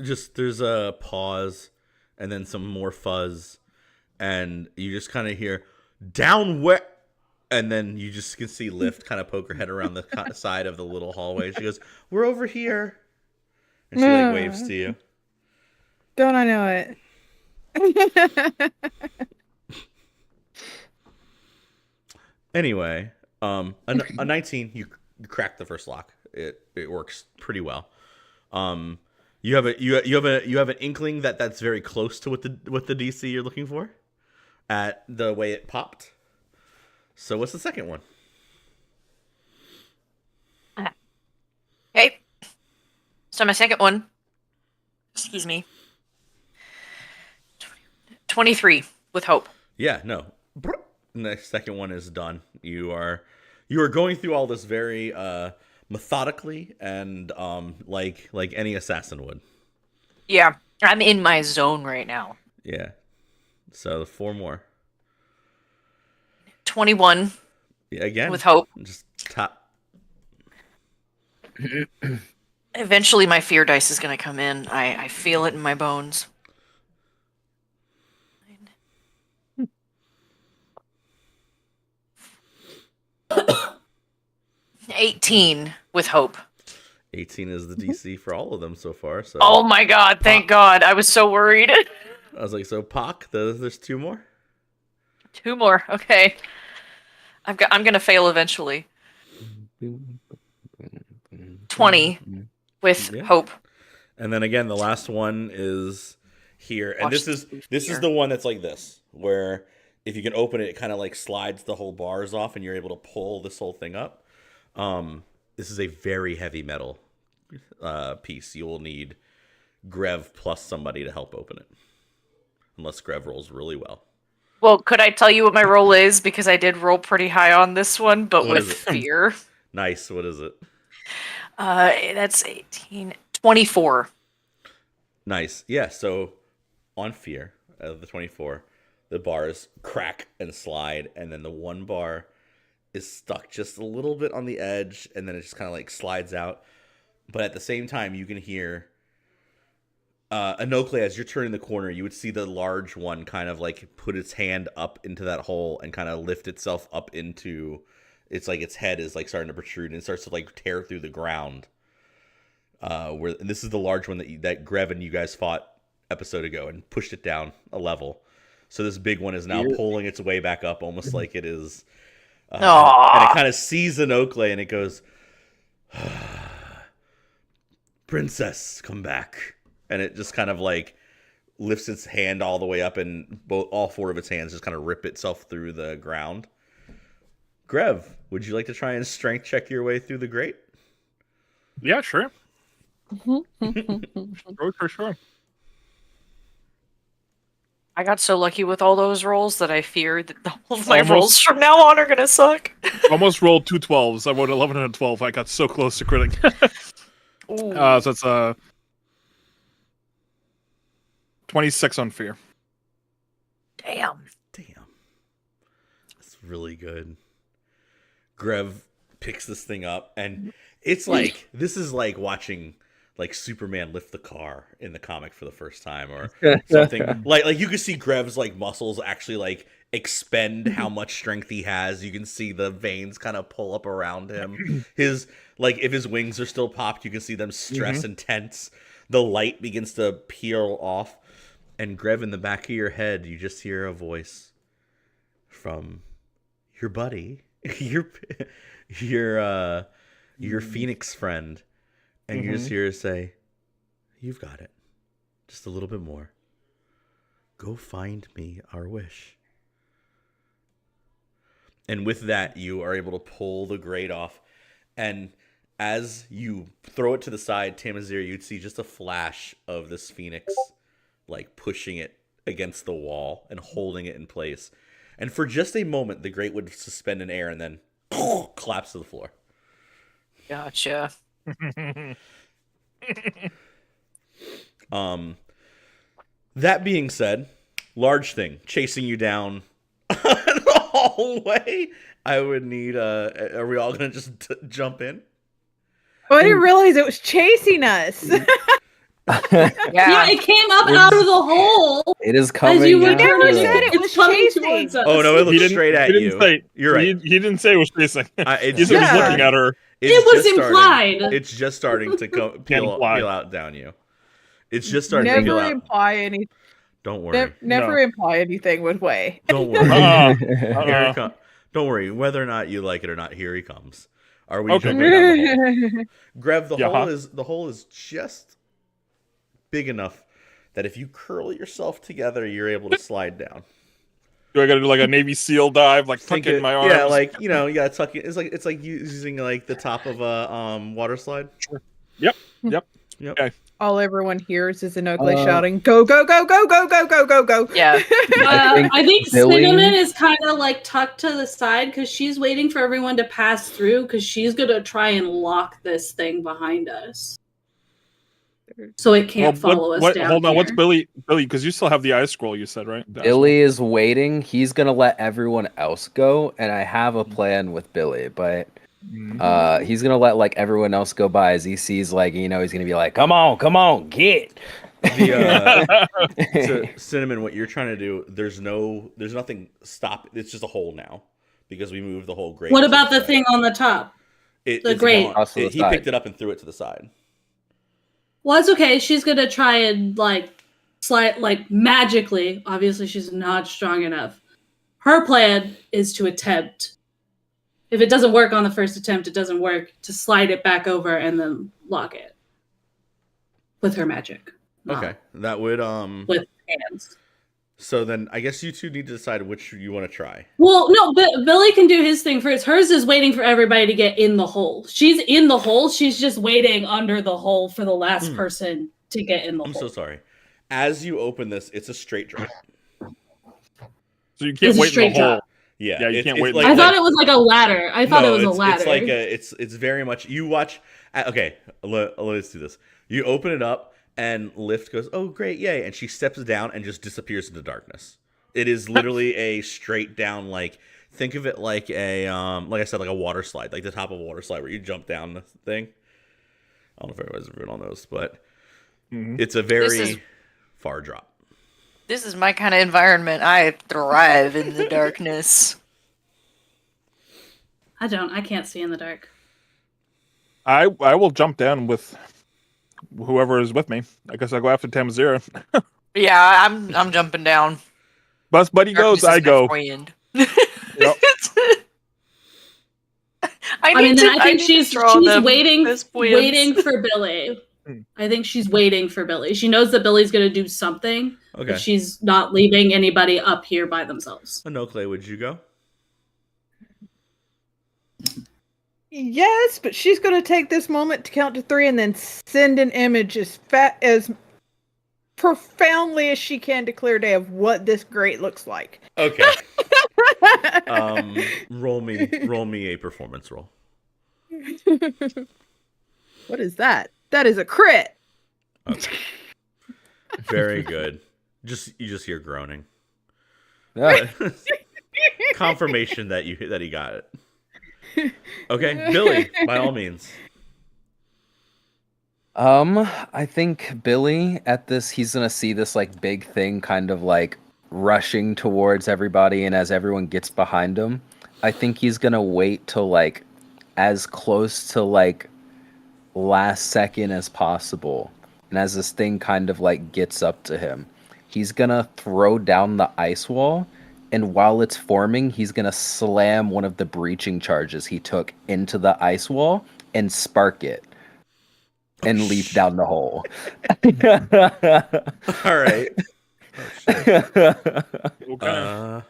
Just there's a pause, and then some more fuzz, and you just kind of hear down where, and then you just can see Lift kind of poke her head around the side of the little hallway. She goes, "We're over here," and she like waves to you. Don't I know it? Anyway, a 19, you crack the first lock. It works pretty well. You have an inkling that that's very close to what the DC you're looking for, at the way it popped. So what's the second one? Okay. So my second one, excuse me, 23 with hope. Yeah, no. And the second one is done. You are going through all this very methodically and like any assassin would. Yeah, I'm in my zone right now. Yeah. So 4 more. 21 Yeah, again. with hope. Just top. Eventually my fear dice is going to come in. I feel it in my bones. 18 with hope. 18 is the DC for all of them so far. So Oh my god, thank God. I was so worried. I was like, so Pock, there's 2 more? 2 more. Okay. I'm going to fail eventually. 20 with Yeah. hope. And then again, the last one is here. And Watch this is here. the one that's like this, where if you can open it, it kind of like slides the whole bars off, and you're able to pull this whole thing up. This is a very heavy metal piece. You will need Grev plus somebody to help open it, unless Grev rolls really well. Well, could I tell you what my roll is? Because I did roll pretty high on this one, but What with is it? fear. Nice. What is it? That's 18. 24. Nice. Yeah, so on fear, the 24, the bars crack and slide, and then the one bar is stuck just a little bit on the edge, and then it just kind of like slides out. But at the same time, you can hear Anokle, as you're turning the corner, you would see the large one kind of like put its hand up into that hole and kind of lift itself up into, it's like its head is like starting to protrude, and it starts to like tear through the ground. And this is the large one that Grev and you guys fought episode ago and pushed it down a level. So this big one is now pulling its way back up, almost like it is. And it kind of sees Anokle and it goes, "Princess, come back." And it just kind of like lifts its hand all the way up, and all four of its hands just kind of rip itself through the ground. Grev, would you like to try and strength check your way through the grate? Yeah, sure. Sure. I got so lucky with all those rolls that I fear that all of my rolls from now on are gonna suck. Almost rolled 2 12s. I rolled 11 and a 12. I got so close to critting. So it's 26 on fear. Damn. That's really good. Grev picks this thing up, and it's like, this is like watching like Superman lift the car in the comic for the first time, or something. like you can see Grev's like muscles actually like expend how much strength he has. You can see the veins kind of pull up around him. His, like, if his wings are still popped, you can see them stress and tense. The light begins to peel off, and Grev, in the back of your head, you just hear a voice from your buddy, your Phoenix friend. And you just hear her say, "You've got it. Just a little bit more. Go find me our wish." And with that, you are able to pull the grate off. And as you throw it to the side, Tamazir, you'd see just a flash of this phoenix, like pushing it against the wall and holding it in place. And for just a moment, the grate would suspend in air and then collapse to the floor. Gotcha. That being said, large thing chasing you down the hallway. I would need are we all gonna just jump in? Oh, I didn't realize it was chasing us. Yeah, it came up out of the hole. It is coming. As you were out. turning Never said it, it was it's coming chasing. towards us. Oh no, it looks straight at you. You're right. He didn't say it was chasing. He He said he was looking at her. It was implied. It's just starting to peel out down you. It's just starting to peel Never out. imply anything. Don't worry. Never imply anything with way. Don't worry. Uh-uh. Here he comes. Don't worry. Whether or not you like it or not, here he comes. Are we Okay. jumping down the hole? Grev, Yeah. the hole is just big enough that if you curl yourself together, you're able to slide down. Do I gotta do like a Navy SEAL dive, like tuck in my arms? Yeah, like, you gotta tuck it. It's like using like the top of a water slide. Yep. Okay. All everyone hears is Anokle shouting, "Go, go, go, go, go, go, go, go, go!" Yeah. I think Billy- Cinnamon is kind of like tucked to the side because she's waiting for everyone to pass through because she's gonna try and lock this thing behind us, so it can't follow us down. Hold on, what's here. Billy? Because you still have the eye scroll. You said, right? Billy is waiting. He's gonna let everyone else go, and I have a plan with Billy, but he's gonna let like everyone else go by as he sees like he's gonna be like, come on, get. So, Cinnamon, what you're trying to do? There's nothing stop. It's just a hole now because we moved the whole grate. What to about the side. thing on the top? It's grate? gone. Also the He side. picked it up and threw it to the side. Well, it's okay. She's gonna try and like slide like magically. Obviously, she's not strong enough. Her plan is to attempt. If it doesn't work on the first attempt, it doesn't work, to slide it back over and then lock it with her magic. Okay, that would With hands. So then I guess you two need to decide which you want to try. Well, no, but Billy can do his thing first. Hers is waiting for everybody to get in the hole. She's in the hole. She's just waiting under the hole for the last person to get in the I'm hole. so sorry. As you open this, it's a straight drop. So you can't It's a wait in straight the hole. drop. Yeah, You can't wait. I thought it was like a ladder. I thought it was a ladder. It's like it's very much you watch. Okay, let's do this. You open it up and Lift goes, "Oh great, yay!" and she steps down and just disappears into darkness. It is literally a straight down, like, think of it like a like I said, like a water slide, like the top of a water slide where you jump down the thing. I don't know if everyone knows, but it's a very far drop. This is my kind of environment. I thrive in the darkness. I don't. I can't see in the dark. I will jump down with whoever is with me. I guess I'll go after Tamazira. Yeah, I'm jumping down. Bus buddy goes, Darkness I is my go. friend. Yep. I think she's waiting waiting for Billy. I think she's waiting for Billy. She knows that Billy's going to do something, Okay. but she's not leaving anybody up here by themselves. Anokle, would you go? Yes, but she's going to take this moment to count to 3 and then send an image as profoundly as she can to Clear Day of what this grate looks like. Okay. Roll me a performance roll. What is that? That is a crit. Okay. Very good. You just hear groaning. Yeah. Confirmation that he got it. Okay, Billy, by all means. I think Billy at this, he's gonna see this like big thing kind of like rushing towards everybody, and as everyone gets behind him, I think he's gonna wait till like as close to like last second as possible. And as this thing kind of like gets up to him, he's gonna throw down the ice wall, and while it's forming, he's gonna slam one of the breaching charges he took into the ice wall and spark it and leap down the hole. All right. Okay.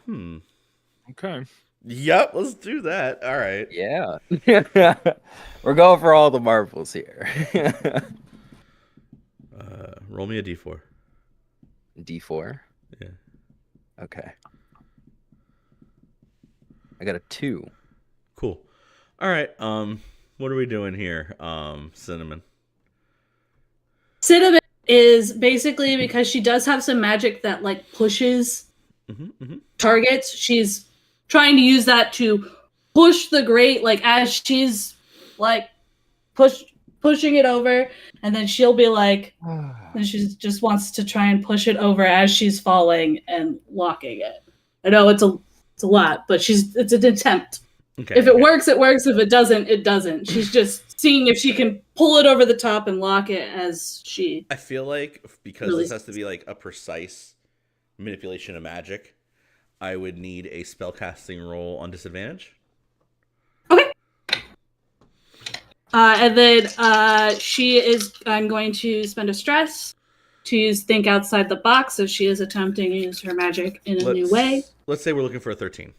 Okay. Yep, let's do that. All right. Yeah. We're going for all the marbles here. Roll me a d4. D4? Yeah. Okay. I got a 2. Cool. All right. What are we doing here? Cinnamon. Cinnamon is basically, because she does have some magic that like pushes targets. She's trying to use that to push the grate, like as she's like pushing it over, and then she'll be like, and she just wants to try and push it over as she's falling and locking it. I know it's a lot, but it's an attempt. Okay. If it works, it works. If it doesn't, it doesn't. She's just seeing if she can pull it over the top and lock it as she. I feel like because Really? this has to be like a precise manipulation of magic, I would need a spellcasting roll on disadvantage. Okay. And then she is. I'm going to spend a stress to use think outside the box, so she is attempting to use her magic in a new way. Let's say we're looking for a 13.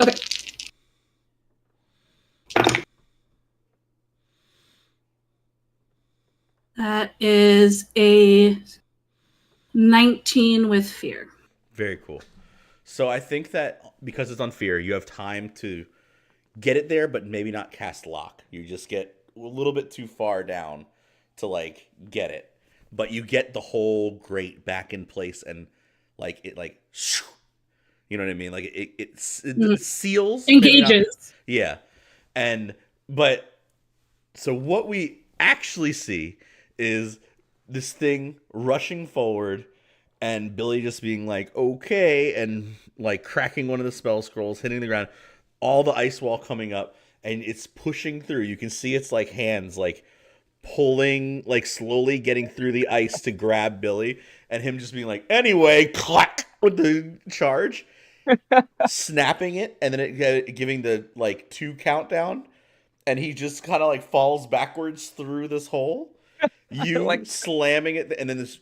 Okay. That is a 19 with fear. Very cool. So I think that because it's on fear, you have time to get it there, but maybe not cast lock. You just get a little bit too far down to like get it, but you get the whole grate back in place and like it like, you know what I mean? Like it seals, maybe not- Engages. yeah, but so what we actually see is this thing rushing forward and Billy just being like, okay, and like cracking one of the spell scrolls, hitting the ground, all the ice wall coming up, and it's pushing through. You can see its like hands like pulling, like slowly getting through the ice to grab Billy, and him just being like, anyway, clack with the charge, snapping it, and then it giving the like 2 countdown, and he just kind of like falls backwards through this hole. You like slamming it, and then this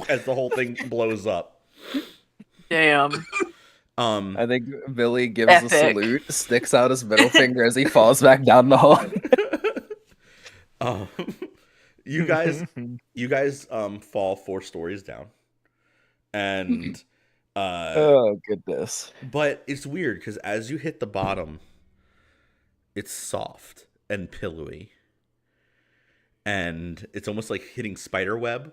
as the whole thing blows up. Damn. I think Billy gives Epic. a salute, sticks out his middle finger as he falls back down the hall. Um, you guys fall 4 stories down, and Oh goodness. but it's weird because as you hit the bottom, it's soft and pillowy, and it's almost like hitting spider web.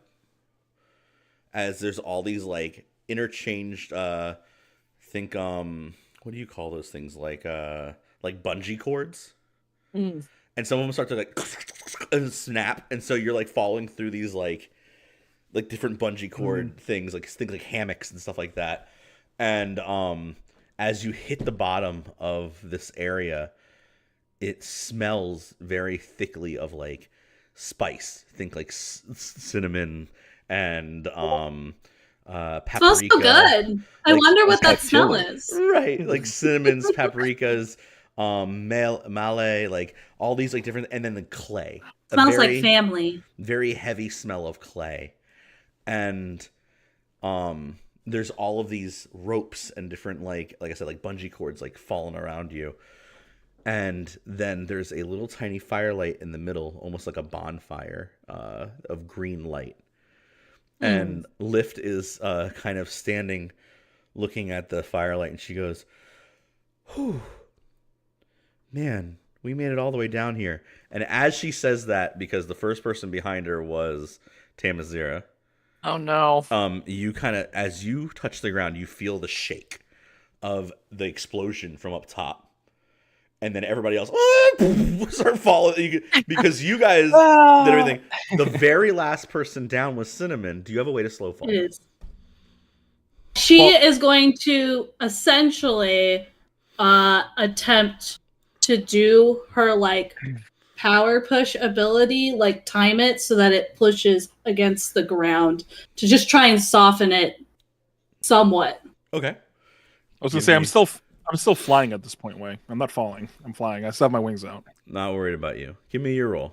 As there's all these like interchanged, think what do you call those things, like bungee cords? And some of them start to like and snap, and so you're like falling through these like different bungee cord things, like things like hammocks and stuff like that. And as you hit the bottom of this area, it smells very thickly of like spice. Think like cinnamon and paprika. Smells so good. I Like, wonder what that like smell chili. is. Right, like cinnamons, paprikas, malay, like all these like different, and then the clay. Smells like family. Very heavy smell of clay, and there's all of these ropes and different like I said, like bungee cords like falling around you, and then there's a little tiny firelight in the middle, almost like a bonfire of green light, and Lift is kind of standing, looking at the firelight, and she goes, "Whew, man, we made it all the way down here." And as she says that, because the first person behind her was Tamazira, Oh no. you kind of, as you touch the ground, you feel the shake of the explosion from up top, and then everybody else start falling because you guys did everything. The very last person down was Cinnamon. Do you have a way to slow fall? It is. She is going to essentially attempt to do her like power push ability, like time it so that it pushes against the ground to just try and soften it somewhat. Okay. I was gonna say I'm still flying at this point. Way I'm not falling. I'm flying. I still have my wings out. Not worried about you. Give me your roll.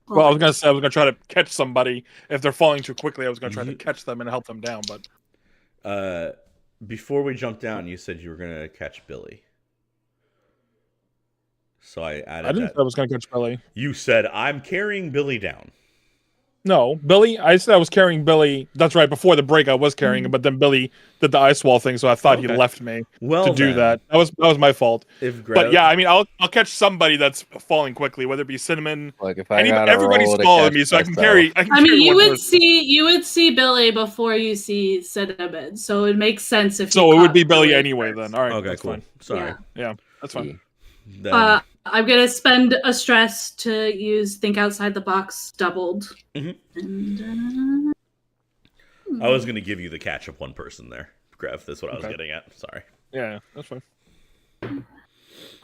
Well, I was gonna say I was gonna try to catch somebody if they're falling too quickly. I was gonna try to catch them and help them down, but Before we jump down, you said you were gonna catch Billy. So I added I didn't that. say I was gonna catch Billy. You said, "I'm carrying Billy down." No, Billy. I said I was carrying Billy. That's right. Before the break, I was carrying him, but then Billy did the ice wall thing, so I thought he Okay. left me Well, to do then, that. That was my fault. If But yeah, I mean, I'll catch somebody that's falling quickly, whether it be Cinnamon. Like if I got Everybody's roll to smaller catch than me, so I can myself. carry. I mean, you one would person. see Billy before you see Cinnamon, so it makes sense if. So you it would caught be Billy anyway first. then. All right. okay, that's cool. fine. Sorry. Yeah, that's fine. Then, I'm gonna spend a stress to use think outside the box doubled. Mhm. And, I was gonna give you the catch of one person there, Grev. That's what I was Okay. getting at. Sorry. Yeah, that's fine.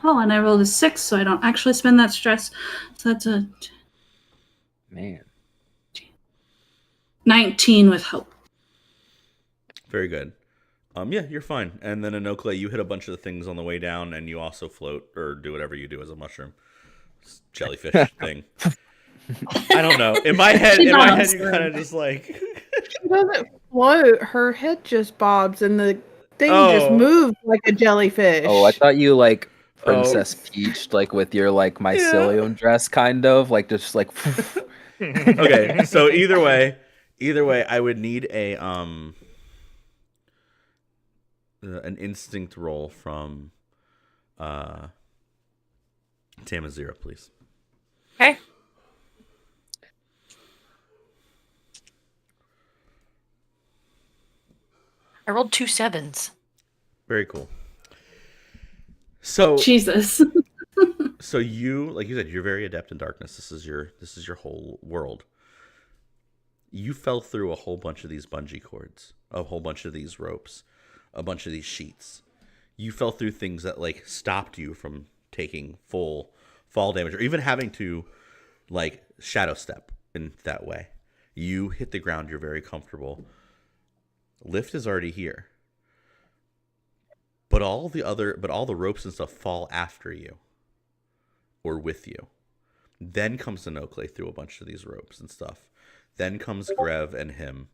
oh, and I rolled a 6, so I don't actually spend that stress. So that's a Man. 19 with hope. Very good. Yeah, you're fine. And then Inokla, you hit a bunch of the things on the way down, and you also float or do whatever you do as a mushroom jellyfish thing. I don't know. In my head, you kind of just like. She doesn't float. Her head just bobs, and the thing just Oh. moves like a jellyfish. Oh, I thought you like Oh. Princess Peach, like with your like mycelium dress, kind of like just like. Okay, so either way, I would need an instinct roll from Tamazira, please. Okay. I rolled 2 7s. Very cool. So Jesus. so you, like you said, you're very adept in darkness. This is your whole world. You fell through a whole bunch of these bungee cords, a whole bunch of these ropes, a bunch of these sheets. You fell through things that like stopped you from taking full fall damage or even having to like shadow step in that way. You hit the ground, you're very comfortable. Lift is already here. But all the ropes and stuff fall after you or with you. Then comes Inokle through a bunch of these ropes and stuff. Then comes Grev and him.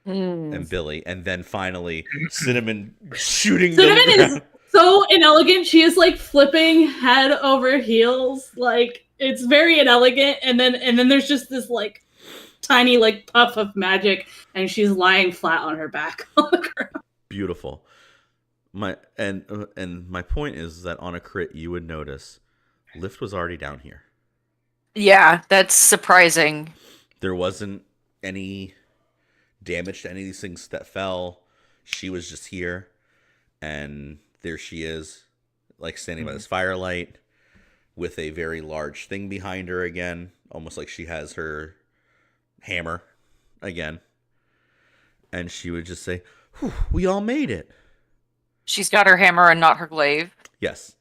and Billy, and then finally Cinnamon shooting Cinnamon the is ground. so inelegant. She is like flipping head over heels. Like it's very inelegant. And then there's just this like tiny like puff of magic, and she's lying flat on her back on the ground. Beautiful. And my point is that on a crit you would notice Lift was already down here. Yeah, that's surprising. There wasn't any damage to any of these things that fell. She was just here, and there she is, like standing by this firelight with a very large thing behind her again, almost like she has her hammer again. And she would just say, "Whew, we all made it." She's got her hammer and not her glaive. Yes.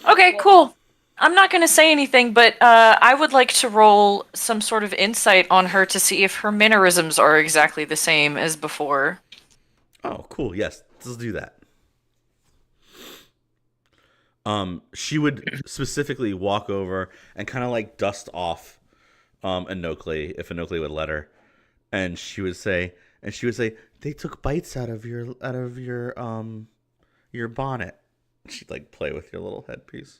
Okay, cool. I'm not going to say anything, but I would like to roll some sort of insight on her to see if her mannerisms are exactly the same as before. Oh, cool. Yes, let's do that. She would specifically walk over and kind of like dust off Inokli, if Inokli would let her, and she would say, "They took bites out of your bonnet." She'd like play with your little headpiece.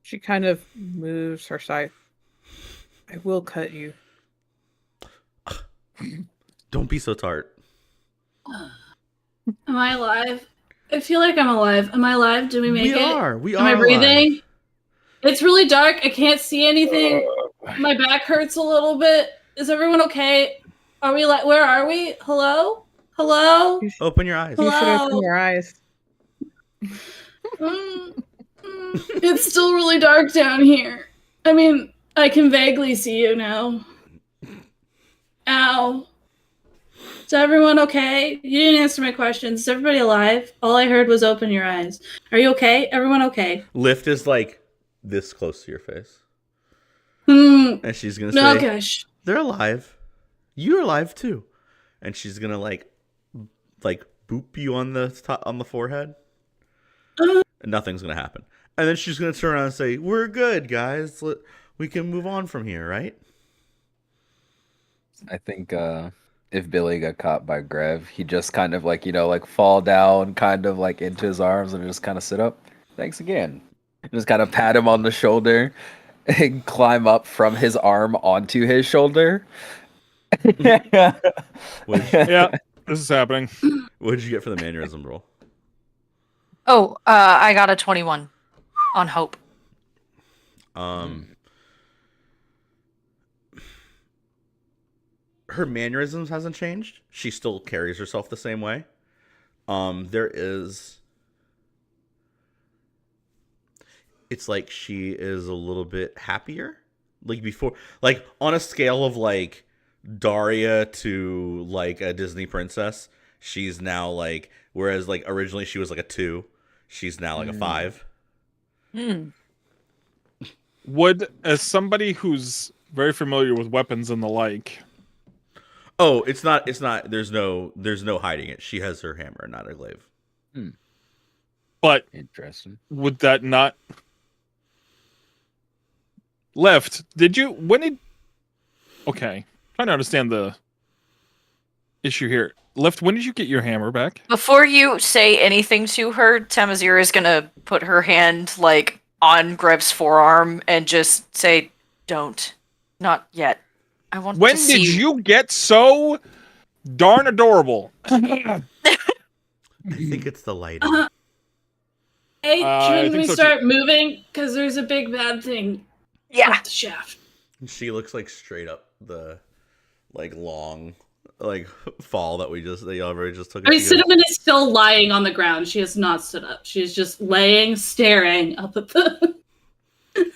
She kind of moves her side. I will cut you. Don't be so tart. Am I alive? I feel like I'm alive. Am I alive? Do we make it? We Am are. I breathing? Alive. It's really dark. I can't see anything. My back hurts a little bit. Is everyone okay? Are we like? Where are we? Hello? Hello? Open your eyes. You should Hello? open your eyes. It's still really dark down here. I mean, I can vaguely see you now. Ow. Is everyone okay? You didn't answer my questions. Is everybody alive? All I heard was open your eyes. Are you okay? Everyone okay? Lift is like this close to your face. And she's going to say, Oh, gosh. "They're alive. You're alive too." And she's going to like boop you on the top, on the forehead. And nothing's going to happen. And then she's going to turn around and say, "We're good, guys. We can move on from here, right?" I think if Billy got caught by Grev, he'd just kind of like, like fall down kind of like into his arms and just kind of sit up. Thanks again. Just kind of pat him on the shoulder and climb up from his arm onto his shoulder. Yeah, this is happening. What did you get for the mannerism roll? Oh, I got a 21 on hope. Her mannerisms hasn't changed. She still carries herself the same way. It's like she is a little bit happier. Like before, like on a scale of like Daria to like a Disney princess, she's now like, whereas like originally she was like a 2, she's now like a 5. Would, as somebody who's very familiar with weapons and the like, Oh, it's not. There's no hiding it. She has her hammer, not a glaive. but Interesting. would that not Lift? Okay, trying to understand the issue here. Lift, when did you get your hammer back? Before you say anything to her, Tamazira is gonna put her hand like on Grev's forearm and just say, "Don't, not yet. I want When to see." did you get so darn adorable? I think it's the lighting. Hey, I shouldn't think we so, start moving? Because there's a big bad thing Yeah. up the shaft. She looks like straight up the like long like fall that y'all already just took. I mean, Cinnamon is still lying on the ground. She has not stood up. She's just laying, staring up at the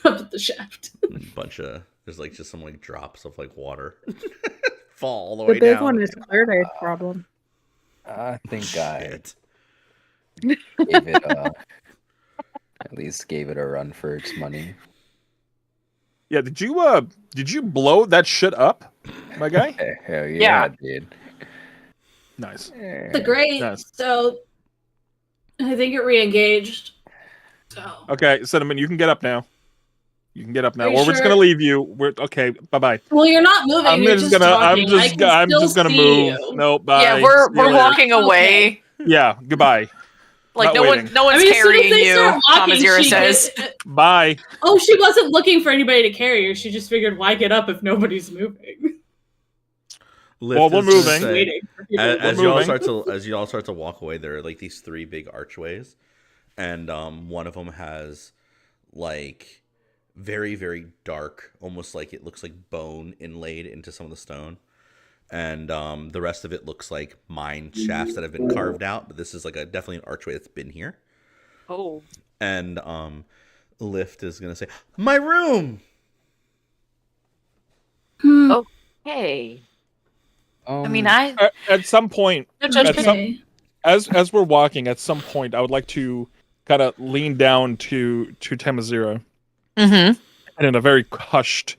up at the shaft. There's like just some like drops of like water fall all the The way big down. one is Clear Day's problem. I think I Shit. gave it at least gave it a run for its money. Yeah, did you blow that shit up, my guy? Hell Yeah. yeah, dude. Nice. The great. Yes. So I think it re-engaged. So Okay, Cinnamon, you can get up now. You can get up now, Are you or we're just sure? gonna leave you. We're okay. Bye bye. Well, you're not moving. I'm You're just just gonna. talking. I can I'm still just gonna see move. you. No, bye. Yeah, See we're you later. walking away. Yeah, goodbye. Like Not no waiting. no one's I mean, as soon as carrying they you. start walking, Tamazira she says. Bye. Oh, she wasn't looking for anybody to carry her. She just figured, why get up if nobody's moving? Lift Well, we're is gonna moving. say- Waiting for people to as We're you all moving. start to walk away, there are like these 3 big archways, and one of them has like very very dark, almost like it looks like bone inlaid into some of the stone, and the rest of it looks like mine shafts that have been carved out. But this is like definitely an archway that's been here. Oh. And Lift is gonna say, "My room." Hey. I Um, mean, I At some point, no judgment. Okay. as we're walking, at some point, I would like to kind of lean down to Tamazira, Mm-hmm. and in a very hushed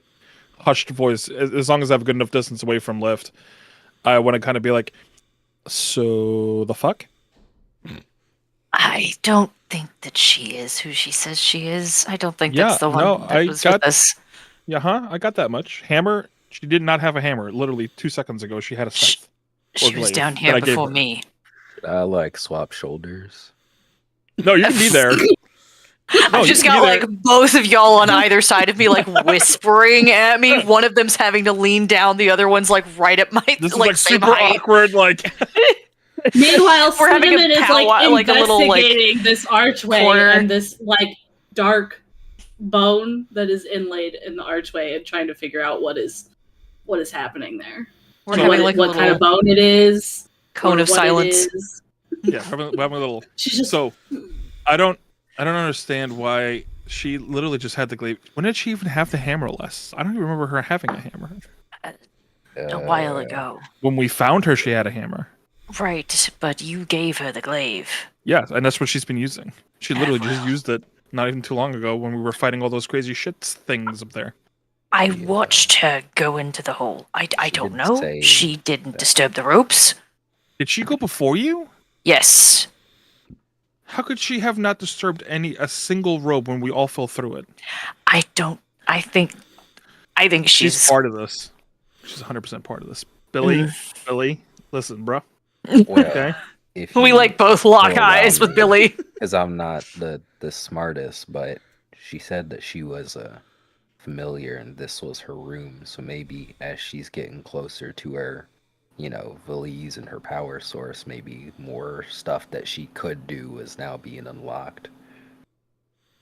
voice, as long as I have a good enough distance away from Lift, I want to kind of be like, "So the fuck?" I don't think that she is who she says she is. I don't think Yeah, that's the one no, that I was got- with us. Yeah, huh? I got that much. Hammer. She did not have a hammer. Literally 2 seconds ago, she had a Sh- scythe. She was glaive down that here I gave before her. me. should I like swap shoulders? No, you can be there. No, I've you just can be got there. like both of y'all on either side of me, like whispering at me. One of them's having to lean down, the other one's like right at my This is like like same super height. awkward. Like, Meanwhile, We're having a Cinnamon is like powwow, like a little, like, investigating this archway corner. and this like dark bone that is inlaid in the archway and trying to figure out what is happening there. We're So- having like a what kind of little bone it is. cone or of what it silence. is. yeah, we're having a little. She's just So, I don't understand why she literally just had the glaive. When did she even have the hammer last? I don't even remember her having a hammer. A while ago. When we found her, she had a hammer. Right, but you gave her the glaive. Yeah, and that's what she's been using. She literally just used it not even too long ago when we were fighting all those crazy shit things up there. I Yeah. watched her go into the hole. I She don't did know. say She didn't that. disturb the ropes. Did she go before you? Yes. How could she have not disturbed a single rope when we all fell through it? I think She's part of this. She's 100% part of this. Billy, Billy, listen, bro. Well, Okay. if we you like both lock go eyes around with Billy. because I'm not the smartest, but she said that she was a familiar and this was her room. So maybe as she's getting closer to her, Valise and her power source, maybe more stuff that she could do is now being unlocked.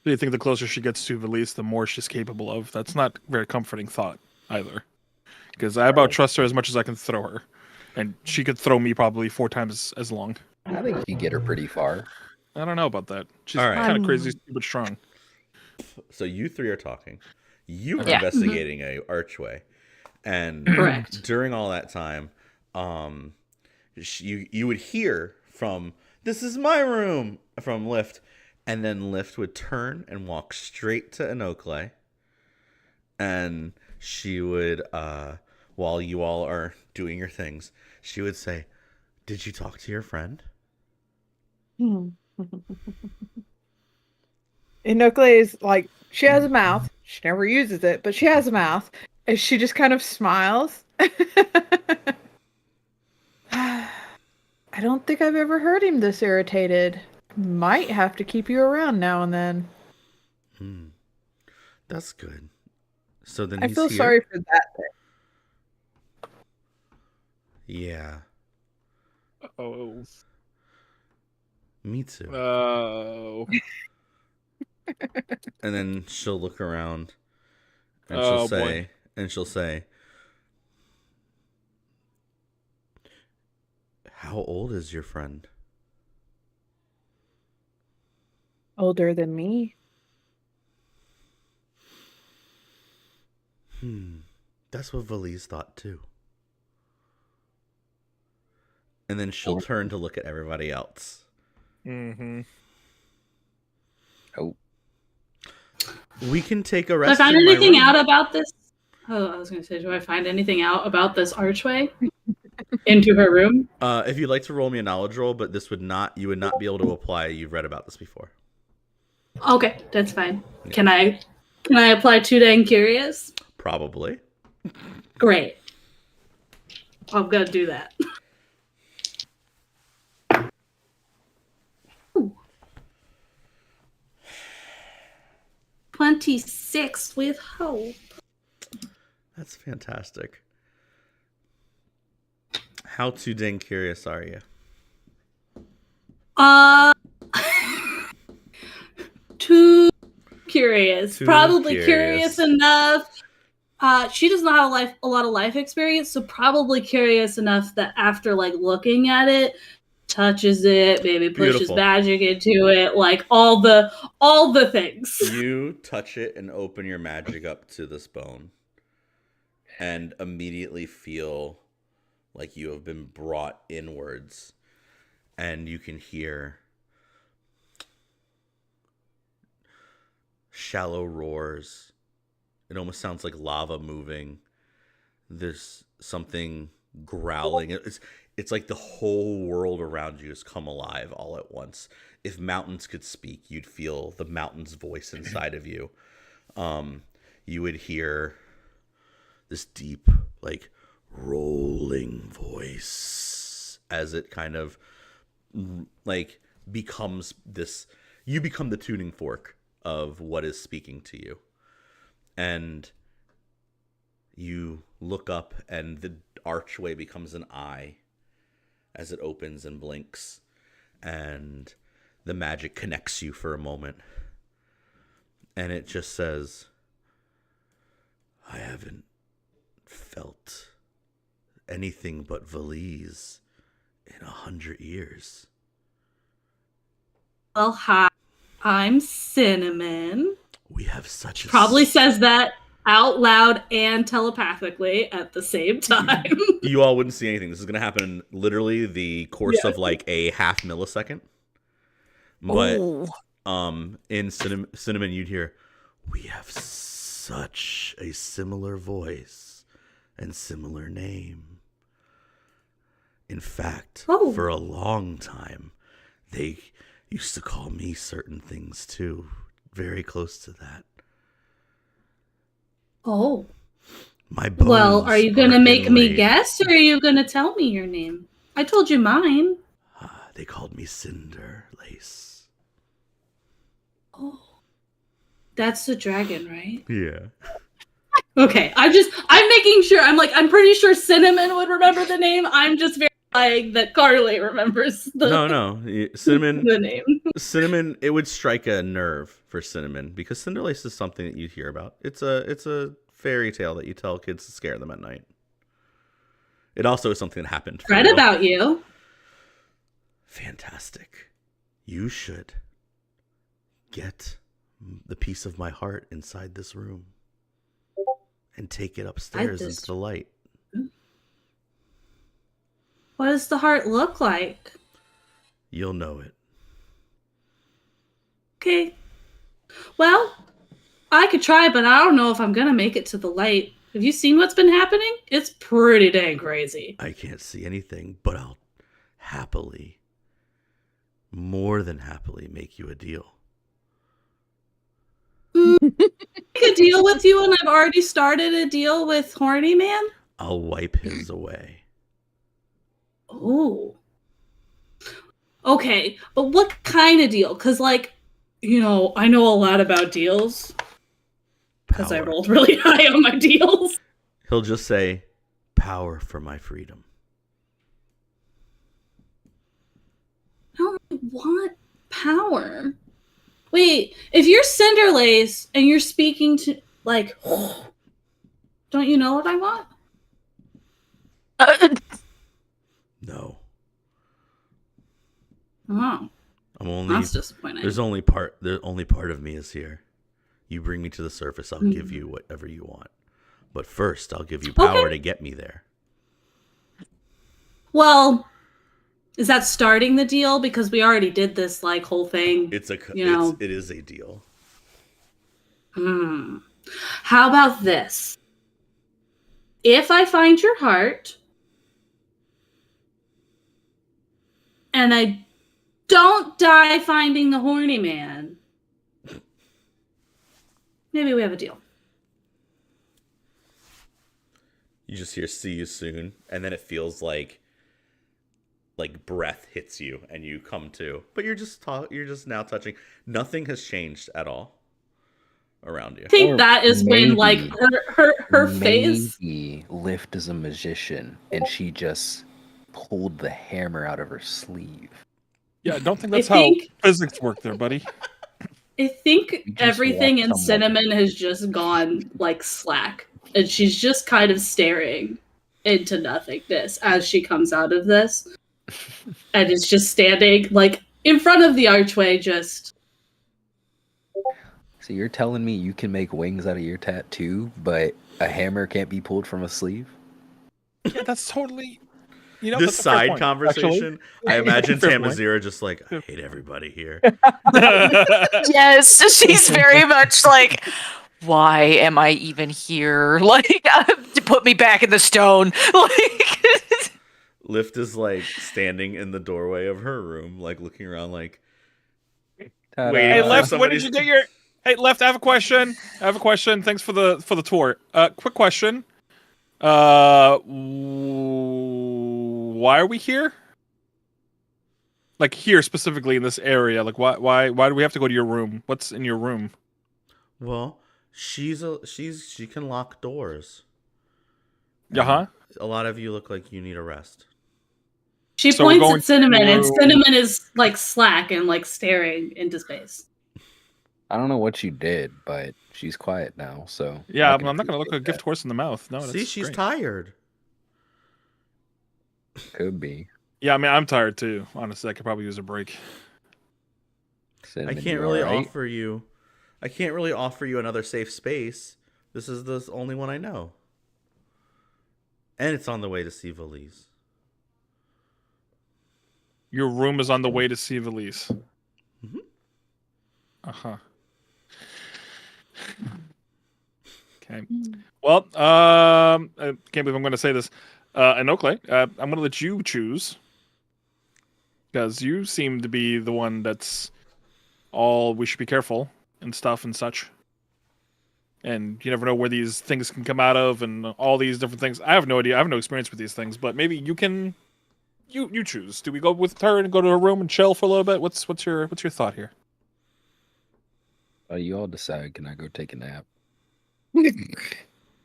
Do you think the closer she gets to Valise, the more she's capable of? That's not a very comforting thought either. Because I about trust her as much as I can throw her. And she could throw me probably 4 times as long. I think you get her pretty far. I don't know about that. She's All right. kind of crazy, stupid, strong. So you 3 are talking. You are Yeah. investigating a archway, and Correct. during all that time, you would hear from "This is my room" from Lift, and then Lift would turn and walk straight to Inokle, and she would, while you all are doing your things, she would say, "Did you talk to your friend?" Inokle is like, she has a mouth. She never uses it, but she has a mouth. And she just kind of smiles. I don't think I've ever heard him this irritated. Might have to keep you around now and then. That's good. So then I he's feel here? sorry for that thing. Yeah, Oh. me too. Oh. And then she'll look around and Oh, she'll say, "How old is your friend?" Older than me. That's what Valise thought too. And then she'll turn to look at everybody else. Mm-hmm. Oh, We can take a Do I rest. find in my anything room. out about this? Oh, I was going to say, do I find anything out about this archway into her room? If you'd like to roll me a knowledge roll, but you would not be able to apply. You've read about this before. Okay, that's fine. Can I Can I apply Too Dang Curious? Probably. Great. I'm gonna do that. Ooh. 26 with hope. That's fantastic. How too dang curious are you? Too curious. Too Probably curious. curious enough. She does not have a lot of life experience, so probably curious enough that after like looking at it, touches it, maybe pushes Beautiful. magic into it, like all the things. You touch it and open your magic up to this bone and immediately feel like you have been brought inwards, and you can hear shallow roars. It almost sounds like lava moving. There's something growling. It's like the whole world around you has come alive all at once. If mountains could speak, you'd feel the mountain's voice inside of you. You would hear this deep, like, rolling voice as it kind of, like, becomes this. You become the tuning fork of what is speaking to you. And you look up, and the archway becomes an eye as it opens and blinks, and the magic connects you for a moment. And it just says, I haven't felt anything but Valise in 100 years. Well, hi, I'm Cinnamon. We have such a... Probably says that out loud and telepathically at the same time. You all wouldn't see anything. This is going to happen in literally the course of like a half millisecond. But in Cinnamon, you'd hear, we have such a similar voice and similar name. In fact, for a long time, they used to call me certain things too. Very close to that. Oh. My bones. Well, are you going to make me guess, or are you going to tell me your name? I told you mine. They called me Cinder Lace. Oh. That's the dragon, right? Yeah. Okay, I'm making sure. I'm pretty sure Cinnamon would remember the name. I'm just verifying that Carly remembers No. Cinnamon. the name. Cinnamon, it would strike a nerve for Cinnamon, because Cinderlace is something that you hear about. It's a fairy tale that you tell kids to scare them at night. It also is something that happened. Read about you. Fantastic. You should get the piece of my heart inside this room and take it upstairs into the light. What does the heart look like? You'll know it. Okay. Well, I could try, but I don't know if I'm going to make it to the light. Have you seen what's been happening? It's pretty dang crazy. I can't see anything, but I'll happily, more than happily, make you a deal. Make a deal with you, and I've already started a deal with Horny Man? I'll wipe his away. Oh. Okay, but what kind of deal? Because, I know a lot about deals. Because I rolled really high on my deals. He'll just say, power for my freedom. I don't really want power. Wait, if you're Cinderlace and you're speaking to, don't you know what I want? No. Oh. That's disappointing. The only part of me is here. You bring me to the surface, I'll give you whatever you want. But first, I'll give you power to get me there. Well, is that starting the deal? Because we already did this whole thing. It is a deal. How about this? If I find your heart and I don't die finding the Horny Man, maybe we have a deal. You just hear "see you soon," and then it feels like breath hits you, and you come to. But you're just now touching. Nothing has changed at all around you. I think Or that is when like maybe- her face. Maybe Lift is a magician, and she just pulled the hammer out of her sleeve. Yeah, I don't think I that's think- how physics work there, buddy. I think You just everything want in someone- Cinnamon has just gone like slack, and she's just kind of staring into nothingness as she comes out of this, and is just standing like in front of the archway, just. So you're telling me you can make wings out of your tattoo, but a hammer can't be pulled from a sleeve? Yeah, that's totally. You know, This that's a fair side point, conversation, I imagine Fair point. Tamazira just like, I hate everybody here. actually. Yes, she's very much like, why am I even here? Like, put me back in the stone. Like, Lift is like standing in the doorway of her room, like looking around, like, Ta-da. Wait, Hey, for Left, when somebody- did you get your? Hey, Left, I have a question. Thanks for the tour. Quick question. Why are we here? Like here specifically in this area? Like why do we have to go to your room? What's in your room? well, she can lock doors. Uh-huh. A lot of you look like you need a rest. She So we're points going at Cinnamon, and through- Cinnamon is like slack and like staring into space. I don't know what you did, but she's quiet now, so... Yeah, I I'm can not gonna look a appreciate gift horse in the mouth. No, See, that's she's great. tired. that. Could be. Yeah, I mean I'm tired too. Honestly, I could probably use a break. Cinnamon, I can't you really alright? offer you. I can't really offer you another safe space. This is the only one I know, and it's on the way to see Valise. Your room is on the way to see Valise. Mhm. Uh-huh. Okay. Well, I can't believe I'm going to say this. Inokle, I'm going to let you choose. Because you seem to be the one that's all we should be careful and stuff and such. And you never know where these things can come out of and all these different things. I have no idea. I have no experience with these things, but maybe you can... You choose. Do we go with her and go to her room and chill for a little bit? What's your thought here? You all decide. Can I go take a nap?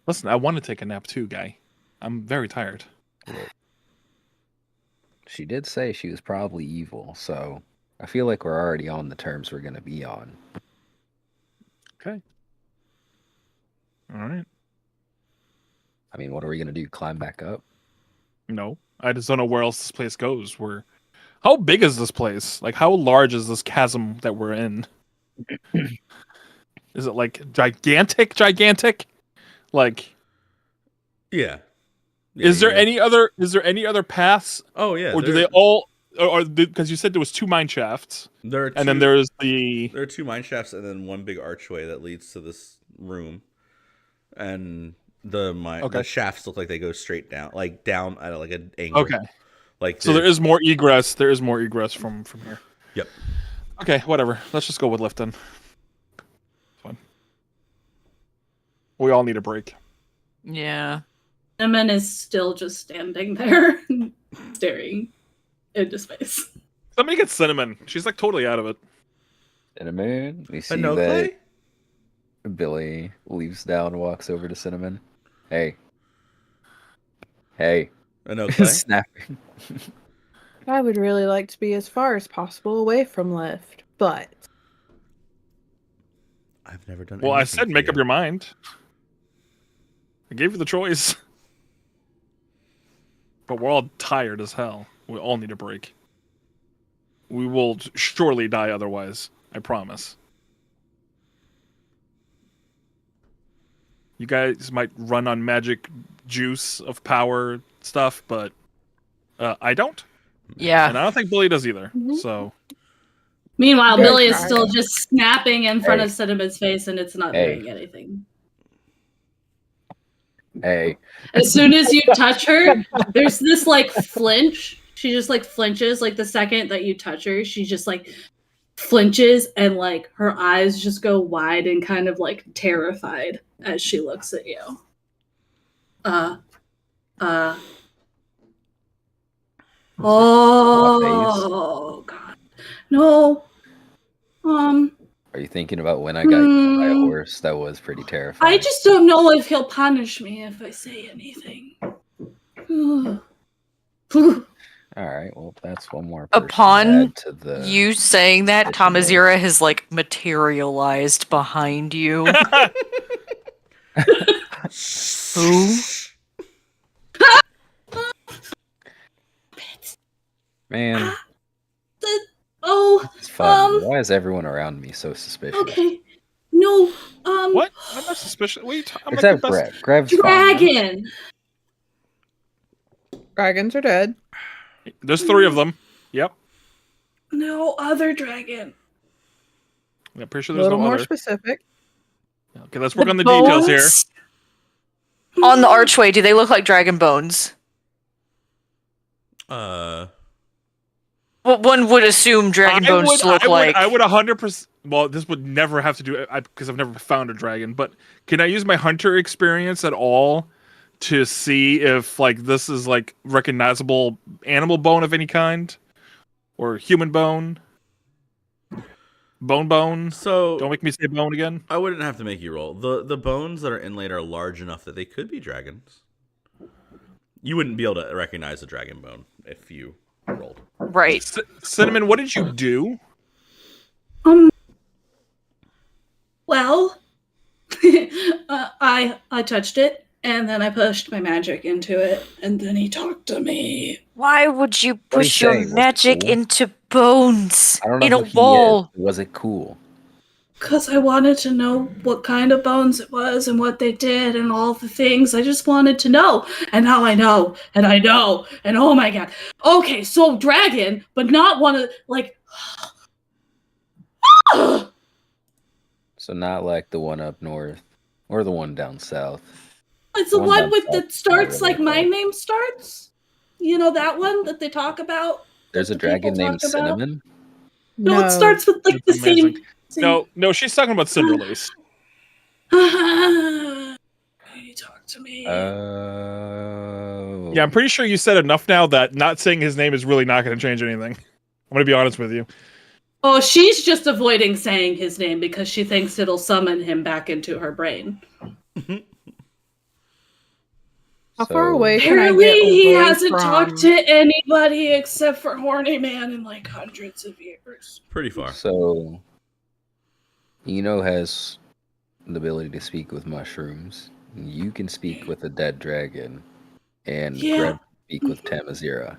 Listen, I want to take a nap too, guy. I'm very tired. She did say she was probably evil, so I feel like we're already on the terms we're going to be on. Okay. All right. I mean, what are we going to do? Climb back up? No, I just don't know where else this place goes. How big is this place? Like, how large is this chasm that we're in? Is it like gigantic? Like, Yeah. is there any other paths, Oh yeah. or do they all? Or because you said there was 2 mine shafts, There are two, and then there's the there are 2 mine shafts and then one big archway that leads to this room, and the shafts look like they go straight down, like down at like an angle. okay. Like So there is more egress. There is more egress from here. Yep. Okay, whatever. Let's just go with lift then. Fine. We all need a break. yeah. Cinnamon is still just standing there, staring into space. Somebody get Cinnamon. She's like totally out of it. Cinnamon? We see no that clay? Billy leaves down and walks over to Cinnamon. Hey. Hey. No clay. Snapping. I would really like to be as far as possible away from Lift, but I've never done. Well, I anything said for make you. up your mind. I gave you the choice. But we're all tired as hell. We all need a break. We will surely die otherwise. I promise. You guys might run on magic juice of power stuff, but I don't. Yeah. And I don't think Billy does either. Mhm. So, Meanwhile, Very Billy is tired. still just snapping in front Hey. of Cinnamon's face, and it's not Hey. doing anything. Hey. As soon as you touch her, there's this like flinch. She just like flinches like the second that you touch her. She just like flinches and like her eyes just go wide and kind of like terrified as she looks at you. What Oh God, no. Are you thinking about when I got eaten by a horse? That was pretty terrifying. I just don't know if he'll punish me if I say anything. All right, well, that's one more person to Upon add to the. you saying that, suspicion list. Tamazira has like materialized behind you. Who? Man, Oh, it's fun. Why is everyone around me so suspicious? okay. No, What? I'm not suspicious. What are you I'm like Except the best. Greg. Greg's fine. dragon. Dragons are dead. There's 3 of them. Yep. No other dragon. I'm pretty sure A there's little no more other. specific. Okay, let's work on the details here. Bones on the archway, do they look like dragon bones? Uh, Well, one would assume dragon bones to look like. I would 100%. Well, this would never have to do it because I've never found a dragon. But can I use my hunter experience at all to see if like this is like recognizable animal bone of any kind or human bone? Bone. so Don't make me say bone again. I wouldn't have to make you roll. The bones that are inlaid are large enough that they could be dragons. You wouldn't be able to recognize a dragon bone if you rolled. Right. Cinnamon, what did you do? Well, I touched it, and then I pushed my magic into it, and then he talked to me. Why would you What are you push your saying? Was it magic cool? into bones I don't know in a who he is. wall? Was it cool? Because I wanted to know what kind of bones it was and what they did and all the things. I just wanted to know. And now I know. And I know. And oh my God. Okay, so dragon, but not one of, like... So not like the one up north or the one down south. It's the One one down with south that is starts not like really my well. name starts? You know that one that they talk about? There's a that the people dragon named talk about? Cinnamon. No, it starts with like That's the amazing. same... No, she's talking about Cinderlace. He talked to me. Oh. Yeah, I'm pretty sure you said enough now that not saying his name is really not going to change anything. I'm going to be honest with you. Oh, she's just avoiding saying his name because she thinks it'll summon him back into her brain. How far away can I Apparently, get he away hasn't from... talked to anybody except for Horny Man in like hundreds of years. Pretty far. So, Eno has the ability to speak with mushrooms. You can speak with a dead dragon, and Yeah. Greg can speak with Tamazira.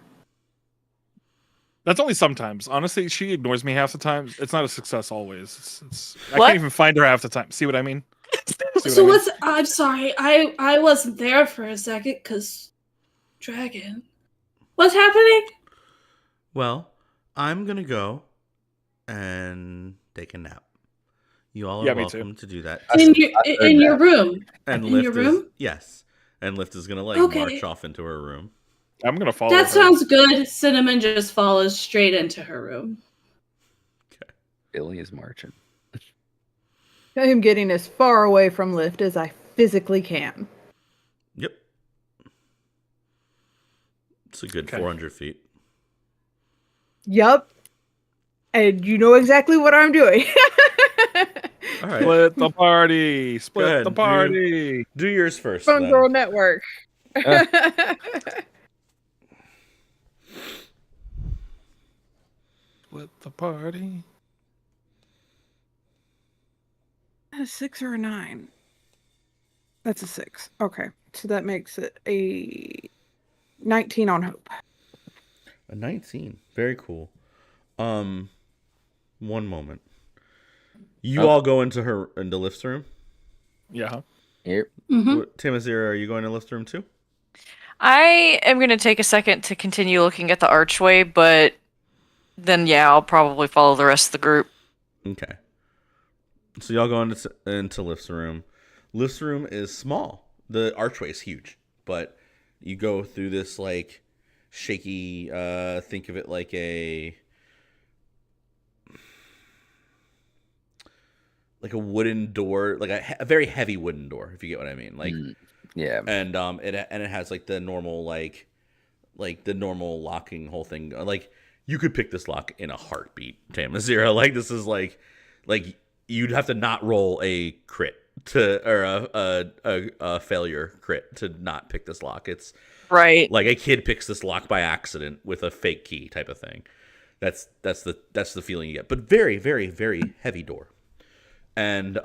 That's only sometimes. Honestly, she ignores me half the time. It's not a success always. I What? can't even find her half the time. See what I mean? See So I mean? what's... I'm sorry, I wasn't there for a second because... Dragon. What's happening? Well, I'm gonna go and take a nap. You all are Yeah, me too. welcome to do that. In heard your that. room. And in Lift your is room? yes. And Lift is gonna like Okay. march off into her room. I'm going to follow That her. sounds good. Cinnamon just follows straight into her room. Billy is marching. I am getting as far away from Lift as I physically can. Yep. It's a good Okay. 400 feet. Yup. And you know exactly what I'm doing. All right. Split the party. Go Split ahead, the party. Do yours first. Fun then. Girl Network. Split the party. A 6 or a 9? That's a 6. Okay. So that makes it a 19 on hope. A 19. Very cool. One moment. You all go into Lift's room. Yeah. Here. Mm-hmm. Tamazira, are you going to Lift's room too? I am going to take a second to continue looking at the archway, but then, yeah, I'll probably follow the rest of the group. Okay. So y'all go into Lift's room. Lift's room is small. The archway is huge, but you go through this like shaky. Think of it like a like a wooden door, like a very heavy wooden door, if you get what I mean. Like, Yeah. and it has like the normal like the normal locking whole thing. Like you could pick this lock in a heartbeat, Tamazira. Like this is like you'd have to not roll a crit to or a failure crit to not pick this lock. It's Right. like a kid picks this lock by accident with a fake key type of thing. That's the feeling you get. But very, very, very heavy door. And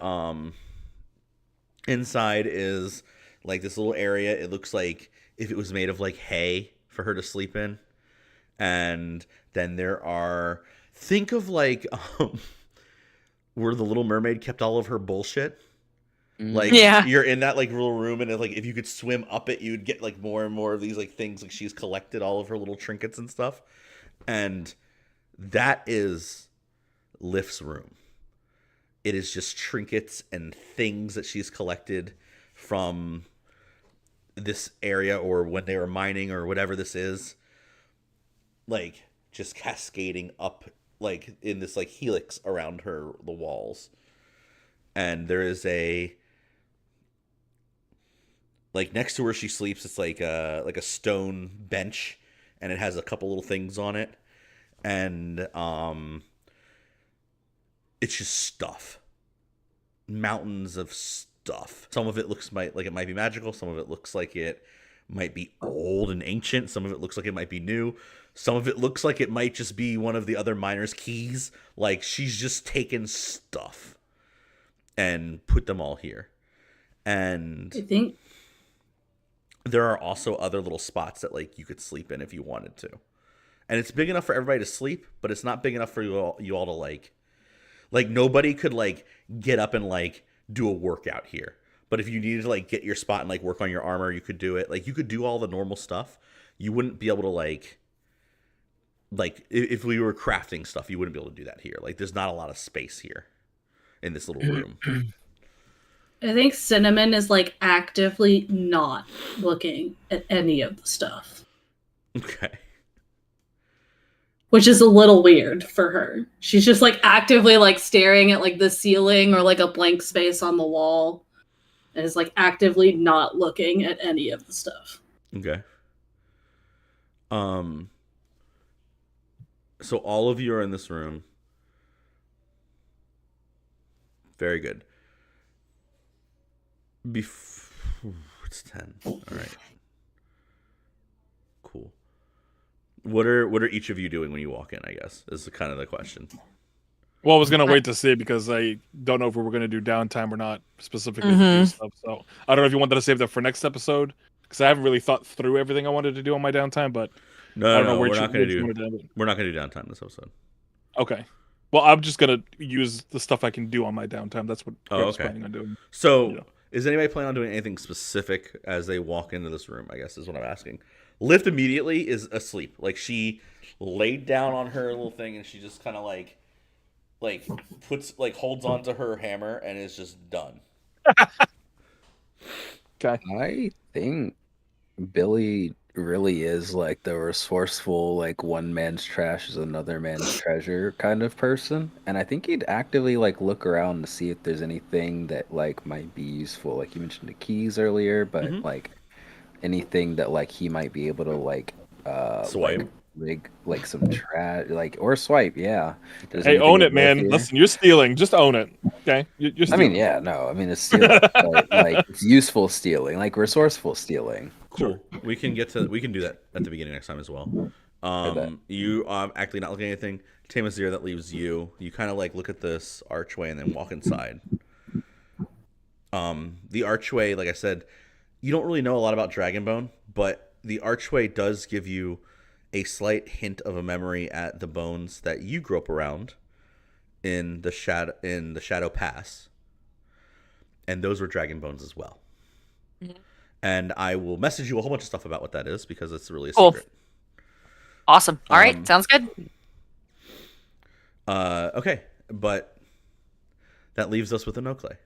inside is like this little area. It looks like if it was made of like hay for her to sleep in. And then there are, think of like where the Little Mermaid kept all of her bullshit. Like Yeah. you're in that like little room, and like if you could swim up it, you'd get like more and more of these like things. Like she's collected all of her little trinkets and stuff, and that is Lift's room. It is just trinkets and things that she's collected from this area or when they were mining or whatever this is, like just cascading up like in this like helix around the walls. And there is a like next to where she sleeps, it's like a stone bench, and it has a couple little things on it, and it's just stuff, mountains of stuff. Some of it looks like it might be magical. Some of it looks like it might be old and ancient. Some of it looks like it might be new. Some of it looks like it might just be one of the other miners' keys. Like she's just taken stuff and put them all here. And I think there are also other little spots that like you could sleep in if you wanted to. And it's big enough for everybody to sleep, but it's not big enough for you all to like nobody could like get up and like do a workout here. But if you needed to like get your spot and like work on your armor, you could do it. Like you could do all the normal stuff. You wouldn't be able to like if we were crafting stuff, you wouldn't be able to do that here. Like there's not a lot of space here in this little room. I think Cinnamon is like actively not looking at any of the stuff, Okay. which is a little weird for her. She's just like actively like staring at like the ceiling or like a blank space on the wall, and is like actively not looking at any of the stuff. Okay. So all of you are in this room. Very good. It's 10. All right. Cool. What are each of you doing when you walk in, I guess, is kind of the question. Well, I was gonna wait to see because I don't know if we were gonna do downtime or not specifically to do stuff. So I don't know if you wanted to save that for next episode because I haven't really thought through everything I wanted to do on my downtime. But No, we're not going to do downtime this episode. Okay. Well, I'm just gonna use the stuff I can do on my downtime. That's what I was planning on doing. So, Yeah. Is anybody planning on doing anything specific as they walk into this room? I guess is what I'm asking. Lift immediately is asleep. Like she laid down on her little thing and she just kind of like puts like holds onto her hammer and is just done. Okay. I think Billy really is like the resourceful, like one man's trash is another man's treasure kind of person. And I think he'd actively like look around to see if there's anything that like might be useful. Like you mentioned the keys earlier, but like anything that like he might be able to like Swipe. like rig like some trash like or swipe, yeah. Hey, own it, man. Listen, you're stealing. Just own it. Okay. You're I stealing. mean, yeah, no. I mean, it's stealing, but, like it's useful stealing, like resourceful stealing. Cool. We can do that at the beginning next time as well. You actually not looking at anything. Tamazir, that leaves you. You kind of like look at this archway and then walk inside. The archway, like I said, you don't really know a lot about Dragonbone, but the archway does give you a slight hint of a memory at the bones that you grew up around in the Shadow Pass, and those were dragon bones as well. And I will message you a whole bunch of stuff about what that is because it's really a secret. Awesome. All right, sounds good. Okay, but that leaves us with Anokle.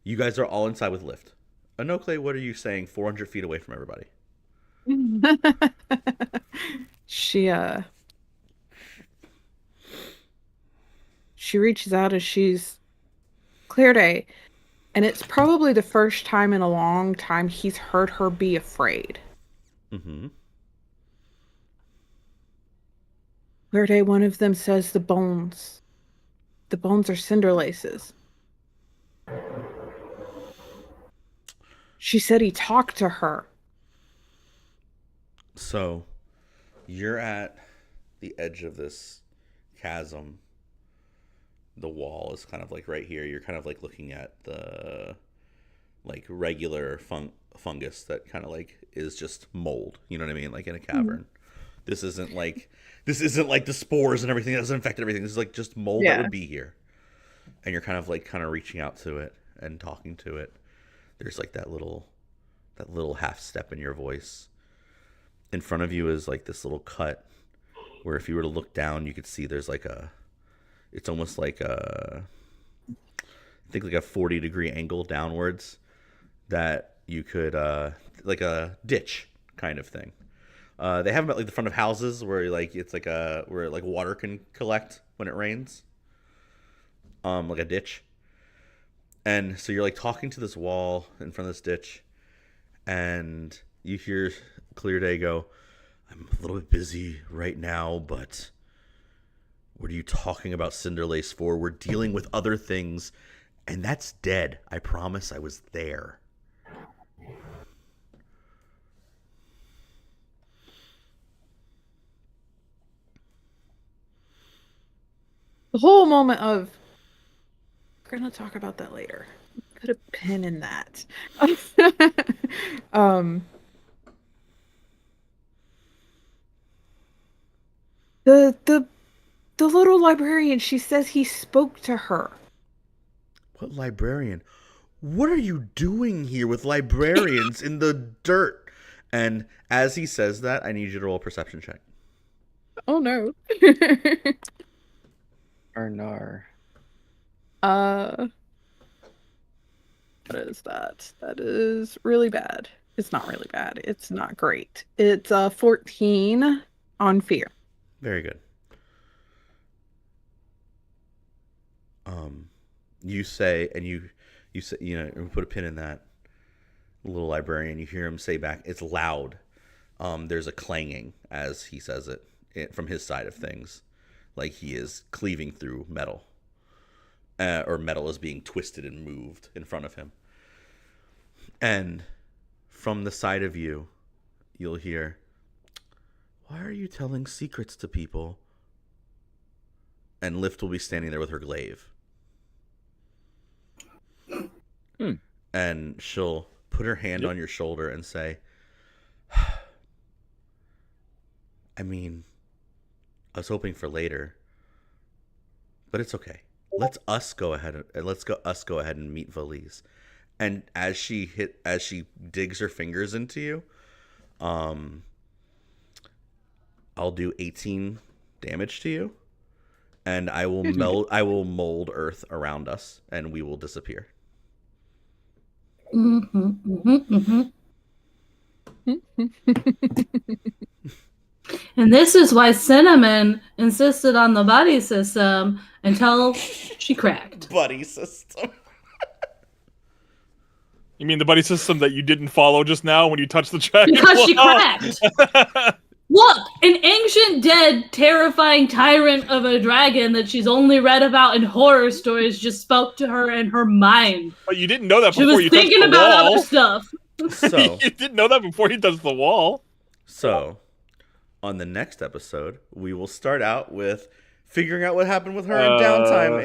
You guys are all inside with Lift. Anokle, what are you saying 400 feet away from everybody? She reaches out as she's Clear day. And it's probably the first time in a long time he's heard her be afraid. Mm-hmm. Clear day, one of them says the bones. The bones are cinder laces. She said he talked to her. So, you're at the edge of this chasm. The wall is kind of like right here. You're kind of like looking at the like regular fungus that kind of like is just mold. You know what I mean? Like in a cavern. This isn't like the spores and everything that's infected everything. This is like just mold that would be here. And you're kind of reaching out to it and talking to it. There's like that little half step in your voice. In front of you is like this little cut where if you were to look down, you could see there's like it's almost like I think like a 40-degree angle downwards that you could, like a ditch kind of thing. They have them at like the front of houses where like it's like where like water can collect when it rains. Like a ditch. And so you're like talking to this wall in front of this ditch, and you hear Clear Day go, "I'm a little bit busy right now, but what are you talking about Cinderlace for? We're dealing with other things, and that's dead. I promise I was there." The whole moment of, we're going to talk about that later. Put a pin in that. The little librarian, she says he spoke to her. What librarian? What are you doing here with librarians in the dirt? And as he says that, I need you to roll a perception check. Oh no. Arnar. What is that? That is really bad. It's not really bad. It's not great. It's 14 on fear. Very good. You say, and you say, we put a pin in that little librarian. You hear him say back, it's loud. There's a clanging as he says it from his side of things, like he is cleaving through metal, or metal is being twisted and moved in front of him. And from the side of you, you'll hear, "Why are you telling secrets to people?" And Lift will be standing there with her glaive. And she'll put her hand on your shoulder and say, "I mean, I was hoping for later, but it's okay. Let's go ahead and meet Valise." And as she digs her fingers into you, I'll do 18 damage to you, and I will mold earth around us, and we will disappear. And this is why Cinnamon insisted on the buddy system until she cracked. Buddy system. You mean the buddy system that you didn't follow just now when you touched the dragon? Because she cracked. Look, an ancient, dead, terrifying tyrant of a dragon that she's only read about in horror stories just spoke to her in her mind. But you didn't know that She before was you touched thinking the about wall. other stuff. So, You didn't know that before he touched the wall. So, on the next episode, we will start out with figuring out what happened with her in downtime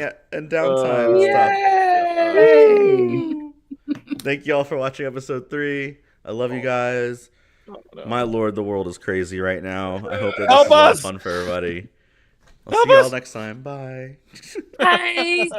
stuff. Thank you all for watching episode 3. I love you guys. My lord, the world is crazy right now. I hope that this is a lot of fun for everybody. I'll see you all next time. Bye. Bye.